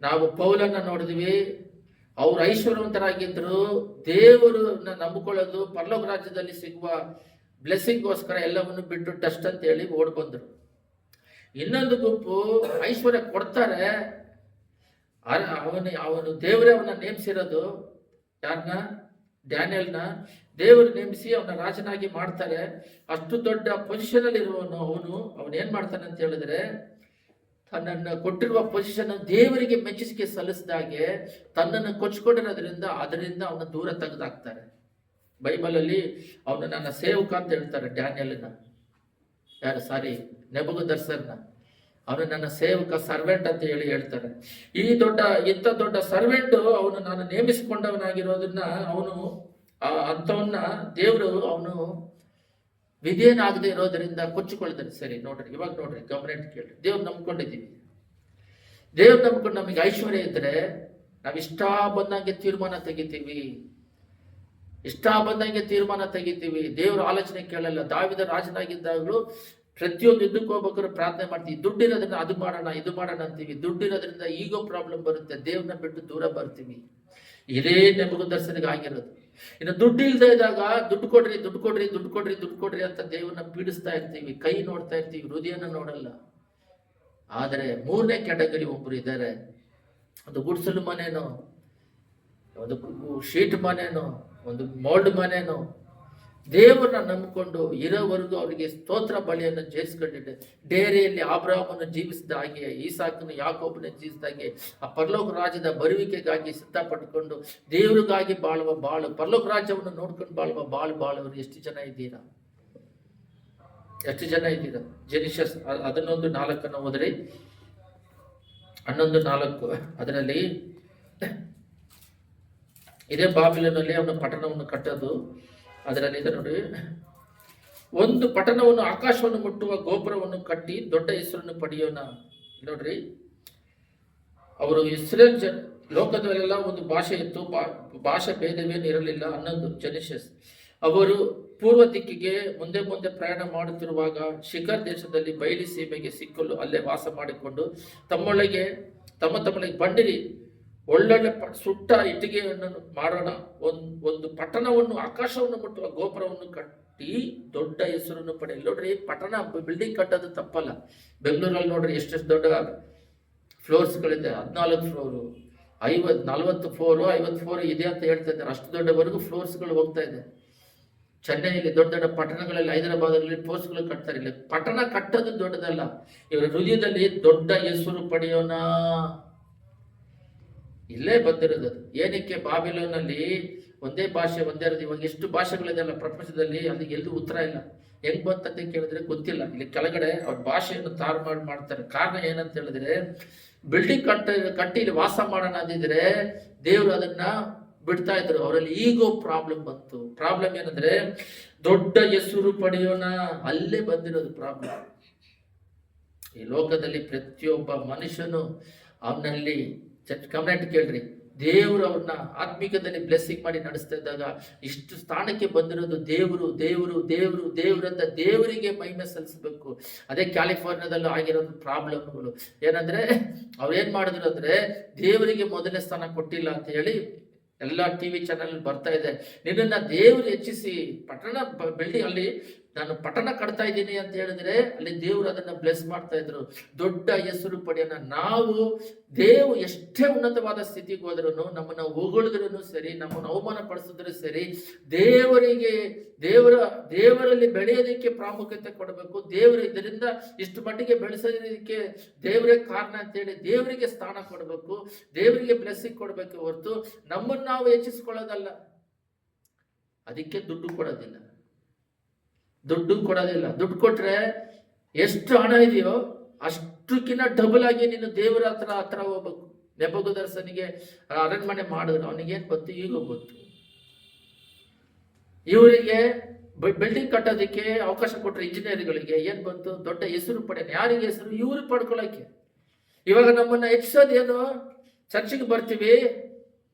ನಾವು ಪೌಲನ್ನ ನೋಡಿದ್ವಿ. ಅವ್ರು ಐಶ್ವರ್ಯವಂತರಾಗಿದ್ರು, ದೇವರನ್ನ ನಂಬಿಕೊಳ್ಳೋದು, ಪರಲೋಕ ರಾಜ್ಯದಲ್ಲಿ ಸಿಗುವ ಬ್ಲೆಸ್ಸಿಂಗ್ಗೋಸ್ಕರ ಎಲ್ಲವನ್ನು ಬಿಟ್ಟು ಡಸ್ಟ್ ಅಂತ ಹೇಳಿ ಓಡ್ ಬಂದ್ರು. ಇನ್ನೊಂದು ಗುಂಪು ಐಶ್ವರ್ಯ ಕೊಡ್ತಾರೆ, ಅವನು ದೇವರೇ ಅವನ್ನ ನೇಮಿಸಿರೋದು. ಯಾರನ್ನ? ಡ್ಯಾನಿಯಲ್ನ ದೇವರು ನೇಮಿಸಿ ಅವನ ರಾಜನಾಗಿ ಮಾಡ್ತಾರೆ. ಅಷ್ಟು ದೊಡ್ಡ ಪೊಸಿಷನ್ ಅಲ್ಲಿ ಇರುವವನು ಅವನು ಏನ್ ಮಾಡ್ತಾನೆ ಅಂತ ಹೇಳಿದ್ರೆ, ತನ್ನನ್ನು ಕೊಟ್ಟಿರುವ ಪೊಸಿಷನ್ ದೇವರಿಗೆ ಮೆಚ್ಚುಗೆ ಸಲ್ಲಿಸಿದಾಗೆ ತನ್ನನ್ನು ಕೊಚ್ಚಿಕೊಂಡಿರೋದ್ರಿಂದ ಅದರಿಂದ ಅವನ ದೂರ ತೆಗೆದಾಕ್ತಾರೆ. ಬೈಬಲಲ್ಲಿ ಅವನು ನನ್ನ ಸೇವಕ ಅಂತ ಹೇಳ್ತಾರೆ. ಡ್ಯಾನಿಯಲ್ನ ನೆಬೂಕದ್ನೆಚ್ಚರ್ನ ಅವನು ನನ್ನ ಸೇವಕ, ಸರ್ವೆಂಟ್ ಅಂತ ಹೇಳಿ ಹೇಳ್ತಾರೆ. ಇಂಥ ದೊಡ್ಡ ಸರ್ವೆಂಟ್ ಅವನು ನಾನು ನೇಮಿಸಿಕೊಂಡವನಾಗಿರೋದನ್ನ ಅಂಥವನ್ನ ದೇವರು ಅವನು ವಿಧೇಯನಾಗದೆ ಇರೋದರಿಂದ ಕೊಚ್ಚಿಕೊಳ್ತಾನೆ. ಸರಿ ನೋಡ್ರಿ, ಇವಾಗ ನೋಡ್ರಿ, ಗಮನ ಕೇಳ್ರಿ. ದೇವ್ರು ನಂಬ್ಕೊಂಡಿದ್ದೀವಿ. ದೇವ್ರು ನಂಬ್ಕೊಂಡು ನಮಗೆ ಐಶ್ವರ್ಯ ಇದ್ರೆ ನಾವು ಇಷ್ಟ ಬಂದಂಗೆ ತೀರ್ಮಾನ ತೆಗಿತೀವಿ. ದೇವ್ರ ಆಲೋಚನೆ ಕೇಳಲ್ಲ. ದಾವೀದ ರಾಜನಾಗಿದ್ದಾಗಲೂ ಪ್ರತಿಯೊಂದು ಯುದ್ಧಕ್ಕೆ ಹೋಗ್ಬೇಕಾದ್ರೆ ಪ್ರಾರ್ಥನೆ ಮಾಡ್ತೀವಿ. ದುಡ್ಡಿರೋದ್ರಿಂದ ಅದು ಮಾಡೋಣ ಇದು ಮಾಡೋಣ ಅಂತೀವಿ. ದುಡ್ಡಿರೋದ್ರಿಂದ ಈಗೋ ಪ್ರಾಬ್ಲಮ್ ಬರುತ್ತೆ, ದೇವ್ರನ್ನ ಬಿಟ್ಟು ದೂರ ಬರ್ತೀವಿ. ಇದೇ ನೆಬೂಕದ್ನೆಚ್ಚರ್ಗೆ ಆಗಿರೋದು. ಇನ್ನು ದುಡ್ಡು ಇಲ್ಲದೆ ಇದ್ದಾಗ ದುಡ್ಡು ಕೊಡ್ರಿ ಅಂತ ದೇವ್ರನ್ನ ಪೀಡಿಸ್ತಾ ಇರ್ತೀವಿ, ಕೈ ನೋಡ್ತಾ ಇರ್ತೀವಿ, ಹೃದಯನ ನೋಡಲ್ಲ. ಆದರೆ 3ನೇ ಕ್ಯಾಟಗರಿ ಒಬ್ರು ಇದ್ದಾರೆ, ಒಂದು ಗುಡಿಸಲು ಮನೇನೋ, ಒಂದು ಶೀಟ್ ಮನೇನೋ, ಒಂದು ಮೋಲ್ಡ್ ಮನೇನೋ, ದೇವರನ್ನ ನಂಬಿಕೊಂಡು ಇರೋವರೆಗೂ ಅವರಿಗೆ ಸ್ತೋತ್ರ ಬಲಿಯನ್ನು ಜೇರಿಸ್ಕೊಂಡಿದ್ದೆ. ಡೇರೆಯಲ್ಲಿ ಅಬ್ರಹಾಮನು ಜೀವಿಸಿದ ಹಾಗೆ, ಈಸಾಕನು ಯಾಕೋಬನ ಜೀವಿಸಿದ ಹಾಗೆ, ಆ ಪರಲೋಕ ರಾಜ್ಯದ ಬರುವಿಕೆಗಾಗಿ ಸಿದ್ಧಪಟ್ಟುಕೊಂಡು ದೇವರಿಗಾಗಿ ಬಾಳು, ಪರಲೋಕ ರಾಜ್ಯವನ್ನು ನೋಡ್ಕೊಂಡು ಬಾಳುವರು ಎಷ್ಟು ಜನ ಇದ್ದೀರಾ? ಎಷ್ಟು ಜನ ಇದ್ದೀರಾ? ಜೆನಿಷಸ್ 11:4 ಹೋದ್ರಿ, 11:4 ಅದರಲ್ಲಿ ಇದೇ ಬಾಬಿಲೋನಲ್ಲಿ ಅವನ ಪಟ್ಟಣವನ್ನು ಕಟ್ಟೋದು. ಅದರಲ್ಲಿ ಇದೆ ನೋಡಿ, ಒಂದು ಪಟ್ಟಣವನ್ನು ಆಕಾಶವನ್ನು ಮುಟ್ಟುವ ಗೋಪುರವನ್ನು ಕಟ್ಟಿ ದೊಡ್ಡ ಹೆಸರನ್ನು ಪಡೆಯೋಣ. ನೋಡ್ರಿ, ಅವರು ಇಸ್ರೇಲ್ ಲೋಕದಲ್ಲೆಲ್ಲ ಒಂದು ಭಾಷೆ ಇತ್ತು, ಭಾಷೆ ಭೇದವೇನು ಇರಲಿಲ್ಲ. 11 ಜೆನಿಷಸ್. ಅವರು ಪೂರ್ವ ದಿಕ್ಕಿಗೆ ಮುಂದೆ ಪ್ರಯಾಣ ಮಾಡುತ್ತಿರುವಾಗ ಶಿಖರ್ ದೇಶದಲ್ಲಿ ಬಯಲು ಸೀಮೆಗೆ ಸಿಕ್ಕಲು ಅಲ್ಲೇ ವಾಸ ಮಾಡಿಕೊಂಡು ತಮ್ಮೊಳಗೆ ಬಂಡಿರಿ, ಒಳ್ಳೊಳ್ಳೆ ಸುಟ್ಟ ಇಟ್ಟಿಗೆಯನ್ನು ಮಾಡೋಣ, ಒಂದು ಪಟ್ಟಣವನ್ನು ಆಕಾಶವನ್ನು ಮುಟ್ಟುವ ಗೋಪುರವನ್ನು ಕಟ್ಟಿ ದೊಡ್ಡ ಹೆಸರನ್ನು ಪಡೆಯಲಿ. ನೋಡ್ರಿ, ಪಟ್ಟಣ ಬಿಲ್ಡಿಂಗ್ ಕಟ್ಟೋದು ತಪ್ಪಲ್ಲ. ಬೆಂಗಳೂರಲ್ಲಿ ನೋಡ್ರಿ ಎಷ್ಟೆಷ್ಟು ದೊಡ್ಡ ಫ್ಲೋರ್ಸ್ಗಳಿದೆ, 14 ಫ್ಲೋರು, 40 ಫ್ಲೋರು, 50 ಫ್ಲೋರ್ ಇದೆ ಅಂತ ಹೇಳ್ತಾ ಇದ್ದಾರೆ. ಅಷ್ಟು ದೊಡ್ಡವರೆಗೂ ಫ್ಲೋರ್ಸ್ಗಳು ಹೋಗ್ತಾ ಇದೆ. ಚೆನ್ನೈಯಲ್ಲಿ ದೊಡ್ಡ ಪಟ್ಟಣಗಳಲ್ಲಿ, ಹೈದರಾಬಾದಲ್ಲಿ ಫ್ಲೋರ್ಸ್ಗಳು ಕಟ್ತಾರೆ. ಇಲ್ಲ, ಪಟ್ಟಣ ಕಟ್ಟೋದು ದೊಡ್ಡದಲ್ಲ, ಇವರ ಹೃದಯದಲ್ಲಿ ದೊಡ್ಡ ಹೆಸರು ಪಡೆಯೋಣ. ಇಲ್ಲೇ ಬಂದಿರೋದು. ಏನಕ್ಕೆ ಬಾಬಿಲೋನಲ್ಲಿ ಒಂದೇ ಭಾಷೆ ಒಂದೇ ಇರೋದು? ಇವಾಗ ಎಷ್ಟು ಭಾಷೆಗಳಿದೆಯಲ್ಲ ಪ್ರಪಂಚದಲ್ಲಿ, ಅಲ್ಲಿ ಎಲ್ಲೂ ಉತ್ತರ ಇಲ್ಲ. ಹೆಂಗ್ ಬಂತಂತ ಕೇಳಿದ್ರೆ ಗೊತ್ತಿಲ್ಲ. ಇಲ್ಲಿ ಕೆಳಗಡೆ ಅವ್ರ ಭಾಷೆಯನ್ನು ತಾರುಮಾರು ಮಾಡ್ತಾರೆ. ಕಾರಣ ಏನಂತ ಹೇಳಿದ್ರೆ, ಬಿಲ್ಡಿಂಗ್ ಕಟ್ಟಿ ಇಲ್ಲಿ ವಾಸ ಮಾಡೋಣ ಅಂದಿದ್ರೆ ದೇವರು ಅದನ್ನ ಬಿಡ್ತಾ ಇದ್ರು. ಅವರಲ್ಲಿ ಈಗೋ ಪ್ರಾಬ್ಲಮ್ ಬಂತು. ಪ್ರಾಬ್ಲಮ್ ಏನಂದ್ರೆ ದೊಡ್ಡ ಹೆಸರು ಪಡೆಯೋಣ, ಅಲ್ಲೇ ಬಂದಿರೋದು ಪ್ರಾಬ್ಲಮ್. ಈ ಲೋಕದಲ್ಲಿ ಪ್ರತಿಯೊಬ್ಬ ಮನುಷ್ಯನು ಅವನಲ್ಲಿ ಕಮೆಂಟ್ ಕೇಳ್ರಿ, ದೇವರು ಅವ್ರನ್ನ ಆತ್ಮಿಕದಲ್ಲಿ ಬ್ಲೆಸ್ಸಿಂಗ್ ಮಾಡಿ ನಡೆಸ್ತಾ ಇದ್ದಾಗ ಇಷ್ಟು ಸ್ಥಾನಕ್ಕೆ ಬಂದಿರೋದು ದೇವರು ಅಂತ ದೇವರಿಗೆ ಮಹಿಮೆ ಸಲ್ಲಿಸಬೇಕು. ಅದೇ ಕ್ಯಾಲಿಫೋರ್ನಿಯಾದಲ್ಲೂ ಆಗಿರೋದು ಪ್ರಾಬ್ಲಮ್ಗಳು ಏನಂದ್ರೆ, ಅವ್ರು ಏನ್ ಮಾಡಿದ್ರು ಅಂದ್ರೆ ದೇವರಿಗೆ ಮೊದಲನೇ ಸ್ಥಾನ ಕೊಟ್ಟಿಲ್ಲ ಅಂತ ಹೇಳಿ ಎಲ್ಲ ಟಿವಿ ಚಾನೆಲ್ ಬರ್ತಾ ಇದೆ. ನಿನ್ನ ದೇವರು ಹೆಚ್ಚಿಸಿ ಪಟ್ಟಣ ಬಿಲ್ಡಿಂಗ್ ಅಲ್ಲಿ ನಾನು ಪಟ್ಟಣ ಕಟ್ತಾ ಇದ್ದೀನಿ ಅಂತ ಹೇಳಿದ್ರೆ ಅಲ್ಲಿ ದೇವರು ಅದನ್ನ ಬ್ಲೆಸ್ ಮಾಡ್ತಾ ಇದ್ರು. ದೊಡ್ಡ ಹೆಸರು ಪಡೆಯೋಣ. ನಾವು ಎಷ್ಟೇ ಉನ್ನತವಾದ ಸ್ಥಿತಿಗೆ ಹೋದ್ರೂ, ನಮ್ಮನ್ನ ಹೊಗಳಿದ್ರೂ ಸರಿ, ನಮ್ಮನ್ನು ಅವಮಾನ ಪಡಿಸಿದ್ರು ಸರಿ, ದೇವರಲ್ಲಿ ಬೆಳೆಯೋದಕ್ಕೆ ಪ್ರಾಮುಖ್ಯತೆ ಕೊಡಬೇಕು. ದೇವರು ಇದರಿಂದ ಇಷ್ಟು ಮಟ್ಟಿಗೆ ಬೆಳೆಸೋದಕ್ಕೆ ದೇವರೇ ಕಾರಣ ಅಂತೇಳಿ ದೇವರಿಗೆ ಸ್ಥಾನ ಕೊಡಬೇಕು, ದೇವರಿಗೆ ಬ್ಲೆಸ್ಸಿಂಗ್ ಕೊಡಬೇಕು ಹೊರತು ನಮ್ಮನ್ನು ನಾವು ಹೆಚ್ಚಿಸ್ಕೊಳ್ಳೋದಲ್ಲ. ಅದಕ್ಕೆ ದುಡ್ಡು ಕೊಡೋದಿಲ್ಲ. ದುಡ್ಡು ಕೊಟ್ರೆ ಎಷ್ಟು ಹಣ ಇದೆಯೋ ಅಷ್ಟಕ್ಕಿಂತ ಡಬಲ್ ಆಗಿ ನೀನು ದೇವರ ಹತ್ರ ಹೋಗ್ಬೇಕು. ನೆಬೂಕದ್ನೆಚ್ಚರನಿಗೆ ಅರಣ್ಮನೆ ಮಾಡಿದ್ರು, ಅವನಿಗೇನ್ ಗೊತ್ತು? ಈಗ ಗೊತ್ತು. ಇವರಿಗೆ ಬಿಲ್ಡಿಂಗ್ ಕಟ್ಟೋದಕ್ಕೆ ಅವಕಾಶ ಕೊಟ್ಟರೆ ಇಂಜಿನಿಯರ್ಗಳಿಗೆ ಏನ್ ಬಂತು? ದೊಡ್ಡ ಹೆಸರು ಪಡೆಯೋಣ. ಯಾರಿಗೆ ಹೆಸರು? ಇವರು ಪಡ್ಕೊಳ್ಳೋಕೆ. ಇವಾಗ ನಮ್ಮನ್ನ ಹೆಚ್ಚಿಸೋದೇನು? ಚರ್ಚಿಗೆ ಬರ್ತೀವಿ,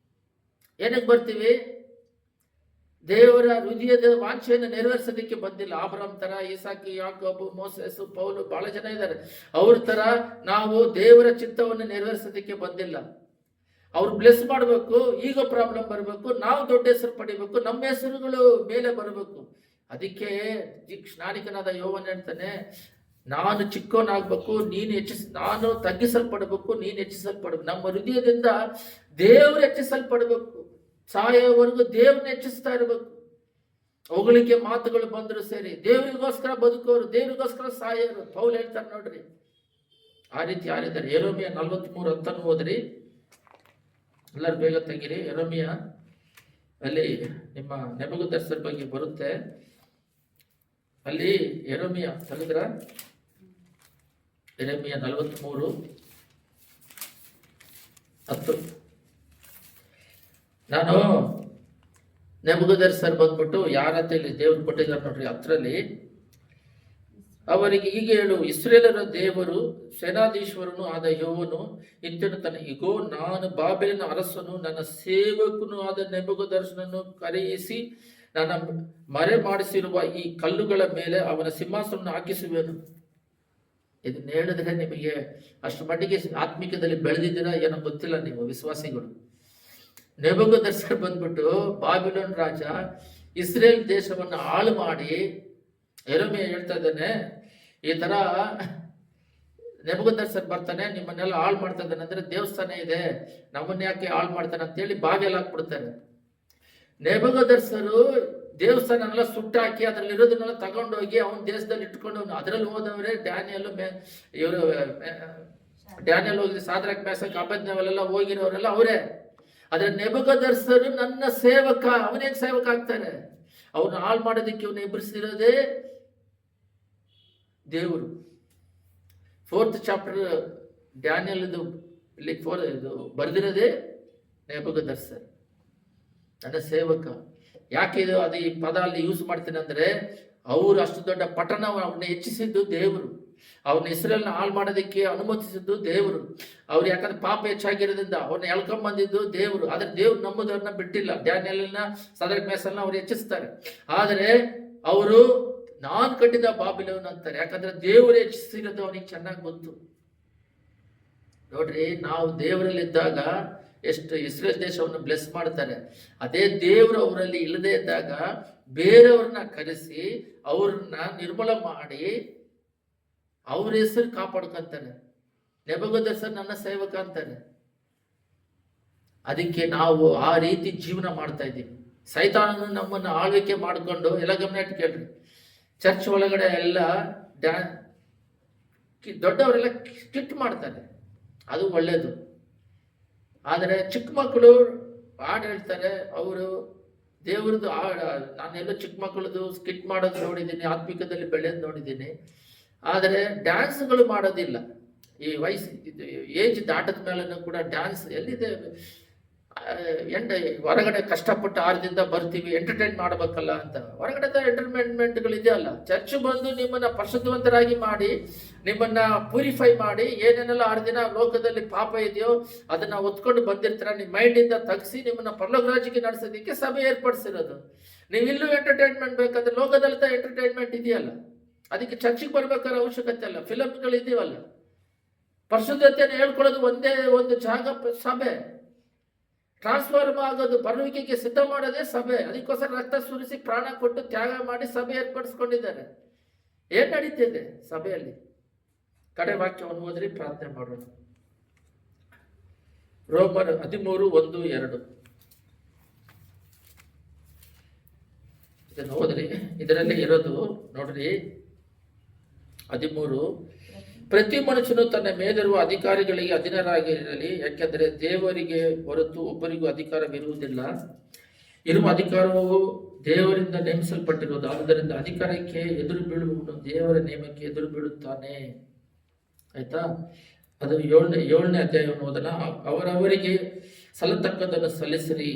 ಏನಕ್ಕೆ ಬರ್ತೀವಿ? ದೇವರ ಹೃದಯದ ವಾಂಛೆಯನ್ನು ನೆರವೇರಿಸೋದಕ್ಕೆ ಬಂದಿಲ್ಲ. ಅಬ್ರಹಾಮ್ ತರ, ಇಸಾಕಿ, ಯಾಕೋಬು, ಮೋಸೆಸ್, ಪೌಲು ಬಹಳ ಜನ ಇದ್ದಾರೆ. ಅವ್ರ ತರ ನಾವು ದೇವರ ಚಿತ್ತವನ್ನು ನೆರವೇರಿಸೋದಕ್ಕೆ ಬಂದಿಲ್ಲ. ಅವ್ರು ಬ್ಲೆಸ್ ಮಾಡಬೇಕು, ಈಗ ಪ್ರಾಬ್ಲಮ್ ಬರಬೇಕು, ನಾವು ದೊಡ್ಡ ಹೆಸರು ಪಡಿಬೇಕು, ನಮ್ಮ ಹೆಸರುಗಳು ಮೇಲೆ ಬರಬೇಕು. ಅದಕ್ಕೆ ಸ್ನಾನಿಕನಾದ ಯೋವನ್ ಹೇಳ್ತಾನೆ, ನಾನು ಚಿಕ್ಕವನಾಗ್ಬೇಕು, ನಾನು ತಗ್ಗಿಸಲ್ಪಡಬೇಕು, ನೀನು ಹೆಚ್ಚಿಸಲ್ಪಡಬೇಕು. ನಮ್ಮ ಹೃದಯದಿಂದ ದೇವರು ಹೆಚ್ಚಿಸಲ್ಪಡಬೇಕು. ಸಾಯೋವರೆಗೂ ದೇವ್ರನ್ನ ಹೆಚ್ಚಿಸ್ತಾ ಇರಬೇಕು. ಹೊಗಳಿಕೆ ಮಾತುಗಳು ಬಂದ್ರು ಸರಿ, ದೇವರಿಗೋಸ್ಕರ ಬದುಕೋರು, ದೇವರಿಗೋಸ್ಕರ ಸಾಯೋರು. ಪೌಲ್ ಹೇಳ್ತಾರೆ ನೋಡ್ರಿ, ಆ ರೀತಿ ಯಾರಿದ್ದಾರೆ? ಯೆರೆಮೀಯ 43:10 ಓದ್ರಿ, ಎಲ್ಲರೂ ಬೇಗ ತೆಗಿರಿ. ಯೆರೆಮೀಯ ಅಲ್ಲಿ ನಿಮ್ಮ ನೆಬೂಕದ್ನೆಚ್ಚರ ಬಗ್ಗೆ ಬರುತ್ತೆ. ಅಲ್ಲಿ ಯೆರೆಮೀಯ ತೆಗೆದ್ರ, ಯೆರೆಮೀಯ 43:10. ನಾನು ನೆಬೂಕದ್ನೆಚ್ಚರ ಬಂದ್ಬಿಟ್ಟು ಯಾರಂತ ಇಲ್ಲಿ ದೇವ್ರು ಕೊಟ್ಟಿದ್ದಾರೆ ನೋಡ್ರಿ, ಹತ್ರಲ್ಲಿ ಅವರಿಗೆ ಹೀಗೆ ಹೇಳು, ಇಸ್ರೇಲರ ದೇವರು ಸೇನಾಧೀಶ್ವರನು ಆದ ಯೆಹೋವನು ಇಂತೆನ್ನುತ್ತಾನೆ, ಇಗೋ ನಾನು ಬಾಬೆಲಿನ ಅರಸನು ನನ್ನ ಸೇವಕನು ಆದ ನೆಬೂಕದ್ನೆಚ್ಚರನನ್ನು ಕರೆಯಿಸಿ ನನ್ನ ಮರೆ ಮಾಡಿಸಿರುವ ಈ ಕಲ್ಲುಗಳ ಮೇಲೆ ಅವನ ಸಿಂಹಾಸನವನ್ನು ಹಾಕಿಸುವೆನು. ಇದನ್ನ ಹೇಳಿದ್ರೆ ನಿಮಗೆ ಅಷ್ಟು ಮಟ್ಟಿಗೆ ಆತ್ಮಿಕದಲ್ಲಿ ಬೆಳೆದಿದ್ದೀರಾ ಏನೋ ಗೊತ್ತಿಲ್ಲ ನೀವು ವಿಶ್ವಾಸಿಗಳು. ನೆಬೂಕದ್ನೆಚ್ಚರ ಬಂದ್ಬಿಟ್ಟು ಬಾಬಿಲೋನ್ ರಾಜ ಇಸ್ರೇಲ್ ದೇಶವನ್ನು ಹಾಳು ಮಾಡಿ, ಯೆರೆಮೀಯ ಹೇಳ್ತಾ ಇದ್ದಾನೆ, ಈ ತರ ನೆಬೂಕದ್ನೆಚ್ಚರ್ ಬರ್ತಾನೆ, ನಿಮ್ಮನ್ನೆಲ್ಲ ಹಾಳು ಮಾಡ್ತಾ ಇದ್ದಾನೆ. ಅಂದ್ರೆ ದೇವಸ್ಥಾನ ಇದೆ, ನಮ್ಮನ್ನ ಯಾಕೆ ಹಾಳು ಮಾಡ್ತಾನೆ ಅಂತೇಳಿ ಬಾವಿಯಲ್ಲಿ ಹಾಕ್ಬಿಡ್ತಾರೆ. ನೆಬೂಕದ್ನೆಚ್ಚರು ದೇವಸ್ಥಾನ ಸುಟ್ಟಾಕಿ ಅದ್ರಲ್ಲಿ ಇರೋದನ್ನೆಲ್ಲ ತಗೊಂಡೋಗಿ ಅವನ ದೇಶದಲ್ಲಿ ಇಟ್ಕೊಂಡು ಅದರಲ್ಲಿ ಹೋದವರೇ ಡ್ಯಾನಿಯಲ್ ಹೋಗಿ, ಸಾದ್ರಕ್ ಮೇಷಕ್ ಅಬೇದ್ನೆಗೋಲೆಲ್ಲ ಹೋಗಿರೋರೆಲ್ಲ ಅವರೇ. ಆದ್ರೆ ನೆಬೂಕದ್ನೆಚ್ಚರು ನನ್ನ ಸೇವಕ, ಅವನೇನ್ ಸೇವಕ ಆಗ್ತಾನೆ? ಅವನು ಹಾಳು ಮಾಡೋದಕ್ಕೆ ಇವನು ಎಬ್ಬರಿಸಿರೋದೇ ದೇವರು. 4th ಚಾಪ್ಟರ್ ಡ್ಯಾನಿಯಲ್ ಇದು ಬರೆದಿರೋದೇ ನೆಬೂಕದ್ನೆಚ್ಚರ್ ನನ್ನ ಸೇವಕ. ಯಾಕೆ ಇದು ಅದು ಈ ಪದ ಅಲ್ಲಿ ಯೂಸ್ ಮಾಡ್ತೀನಿ ಅಂದ್ರೆ, ಅವರು ಅಷ್ಟು ದೊಡ್ಡ ಪಟ್ಟಣ ಅವನ್ನ ಹೆಚ್ಚಿಸಿದ್ದು ದೇವರು, ಅವನ ಹೆಸರನ್ನ ಹಾಳು ಮಾಡೋದಕ್ಕೆ ಅನುಮತಿಸಿದ್ದು ದೇವರು. ಅವ್ರು ಯಾಕಂದ್ರೆ ಪಾಪ ಹೆಚ್ಚಾಗಿರೋದ್ರಿಂದ ಅವ್ರನ್ನ ಎಳ್ಕೊಂಡ್ ಬಂದಿದ್ದು ದೇವರು. ಆದ್ರೆ ದೇವ್ರು ನಂಬುದವ್ರನ್ನ ಬಿಟ್ಟಿಲ್ಲ. ಡ್ಯಾನಿಯಲ್ನ, ಸಾದ್ರಕ್ ಮೇಷಕ್ನ ಅವ್ರು ಹೆಚ್ಚಿಸ್ತಾರೆ. ಆದರೆ ಅವರು ನಾನ್ ಕಟ್ಟಿದ ಬಾಬಿಲೋನ್ ಅಂತಾರೆ. ಯಾಕಂದ್ರೆ ದೇವರು ಹೆಚ್ಚಿಸಿರೋದು ಅವನಿಗೆ ಚೆನ್ನಾಗಿ ಗೊತ್ತು. ನೋಡ್ರಿ, ನಾವು ದೇವರಲ್ಲಿದ್ದಾಗ ಎಷ್ಟು ಇಸ್ರೇಲ್ ದೇಶವನ್ನು ಬ್ಲೆಸ್ ಮಾಡ್ತಾರೆ. ಅದೇ ದೇವರು ಅವರಲ್ಲಿ ಇಲ್ಲದೆ ಇದ್ದಾಗ ಬೇರೆಯವ್ರನ್ನ ಕರೆಸಿ ಅವ್ರನ್ನ ನಿರ್ಮೂಲ ಮಾಡಿ ಅವ್ರ ಹೆಸರು ಕಾಪಾಡ್ಕೊಂತಾನೆ. ನೆಬೂಕದ್ನೆಚ್ಚರ್ ನನ್ನ ಸೇವಕ ಅಂತಾನೆ. ಅದಕ್ಕೆ ನಾವು ಆ ರೀತಿ ಜೀವನ ಮಾಡ್ತಾ ಇದ್ದೀವಿ. ಸೈತಾನನು ನಮ್ಮನ್ನು ಆಳ್ವಿಕೆ ಮಾಡಿಕೊಂಡು, ಎಲ್ಲ ಗಮನ ಇಟ್ಟು ಕೇಳ್ರಿ, ಚರ್ಚ್ ಒಳಗಡೆ ಎಲ್ಲ ದೊಡ್ಡವರೆಲ್ಲ ಸ್ಕಿಟ್ ಮಾಡ್ತಾರೆ, ಅದು ಒಳ್ಳೇದು. ಆದರೆ ಚಿಕ್ಕ ಮಕ್ಕಳು ಹಾಡು ಹೇಳ್ತಾರೆ, ಅವರು ದೇವ್ರದ್ದು ನಾನೆಲ್ಲೋ ಚಿಕ್ಕ ಮಕ್ಕಳದು ಸ್ಕಿಟ್ ಮಾಡೋದು ನೋಡಿದ್ದೀನಿ, ಆತ್ಮಿಕದಲ್ಲಿ ಬೆಳೆಯೋದು ನೋಡಿದ್ದೀನಿ. ಆದರೆ ಡ್ಯಾನ್ಸ್ಗಳು ಮಾಡೋದಿಲ್ಲ. ಈ ಏಜ್ ದಾಟದ ಮೇಲೂ ಕೂಡ ಡ್ಯಾನ್ಸ್ ಎಲ್ಲಿದೆ? ಹೊರಗಡೆ ಕಷ್ಟಪಟ್ಟು 6 ದಿನದಿಂದ ಬರ್ತೀವಿ, ಎಂಟರ್ಟೈನ್ ಮಾಡ್ಬೇಕಲ್ಲ ಅಂತ ಹೊರಗಡೆ ಎಂಟರ್ಟೈನ್ಮೆಂಟ್ಗಳು ಇದೆಯಲ್ಲ. ಚರ್ಚ್ ಬಂದು ನಿಮ್ಮನ್ನ ಪರಿಶುದ್ಧವಂತರಾಗಿ ಮಾಡಿ, ನಿಮ್ಮನ್ನ ಪ್ಯೂರಿಫೈ ಮಾಡಿ, ಏನೇನೆಲ್ಲ 6 ದಿನ ಲೋಕದಲ್ಲಿ ಪಾಪ ಇದೆಯೋ ಅದನ್ನ ಒತ್ಕೊಂಡು ಬಂದಿರ್ತೀರ, ನಿಮ್ಮ ಮೈಂಡಿಂದ ತಗ್ಸಿ ನಿಮ್ಮನ್ನ ಪರಲೋಕ ರಾಜ್ಯಕ್ಕೆ ನಡೆಸೋದಕ್ಕೆ ಸಭೆ ಏರ್ಪಡಿಸಿರೋದು. ನೀವು ಇಲ್ಲೂ ಎಂಟರ್ಟೈನ್ಮೆಂಟ್ ಬೇಕಾದ್ರೆ ಲೋಕದಲ್ಲಿ ಎಂಟರ್ಟೈನ್ಮೆಂಟ್ ಇದೆಯಲ್ಲ, ಅದಕ್ಕೆ ಚರ್ಚಿಗೆ ಬರ್ಬೇಕಾದ್ರೆ ಅವಶ್ಯಕತೆ ಅಲ್ಲ. ಫಿಲಮ್ಗಳು ಇದೆಯಲ್ಲ, ಪರಿಶುದ್ಧತೆಯನ್ನು ಹೇಳ್ಕೊಳ್ಳೋದು ಒಂದೇ ಒಂದು ಜಾಗ ಸಭೆ. ಟ್ರಾನ್ಸ್ಫಾರ್ಮ್ ಆಗೋದು, ಬರುವಿಕೆಗೆ ಸಿದ್ಧ ಮಾಡೋದೇ ಸಭೆ. ಅದಕ್ಕೋಸ್ಕರ ರಕ್ತ ಸುರಿಸಿ ಪ್ರಾಣ ಕೊಟ್ಟು ತ್ಯಾಗ ಮಾಡಿ ಸಭೆ ಏರ್ಪಡಿಸ್ಕೊಂಡಿದ್ದಾರೆ. ಏನ್ ನಡೀತಿದೆ ಸಭೆಯಲ್ಲಿ? ಕಡೆ ವಾಕ್ಯವನ್ನು ಓದ್ರಿ, ಪ್ರಾರ್ಥನೆ ಮಾಡೋಣ. ರೋಮರ್ 13:1-2 ಇದನ್ನು ಓದ್ರಿ. ಇದರಲ್ಲಿ ಇರೋದು ನೋಡ್ರಿ, 13, ಪ್ರತಿ ಮನುಷ್ಯನು ತನ್ನ ಮೇಲಿರುವ ಅಧಿಕಾರಿಗಳಿಗೆ ಅಧೀನರಾಗಿರಲಿ, ಯಾಕೆಂದರೆ ದೇವರಿಗೆ ಹೊರತು ಒಬ್ಬರಿಗೂ ಅಧಿಕಾರವಿರುವುದಿಲ್ಲ. ಇರುವ ಅಧಿಕಾರವು ದೇವರಿಂದ ನೇಮಿಸಲ್ಪಟ್ಟಿರುವುದು. ಆದ್ದರಿಂದ ಅಧಿಕಾರಕ್ಕೆ ಎದುರು ಬೀಳುವವನು ದೇವರ ನೇಮಕ್ಕೆ ಎದುರು ಬೀಳುತ್ತಾನೆ. ಆಯ್ತಾ? ಅದು 7ನೇ ಅಧ್ಯಾಯವನ್ನು ಓದೋಣ. ಅವರವರಿಗೆ ಸಲ್ಲತಕ್ಕದ್ದನ್ನು ಸಲ್ಲಿಸಿರಿ.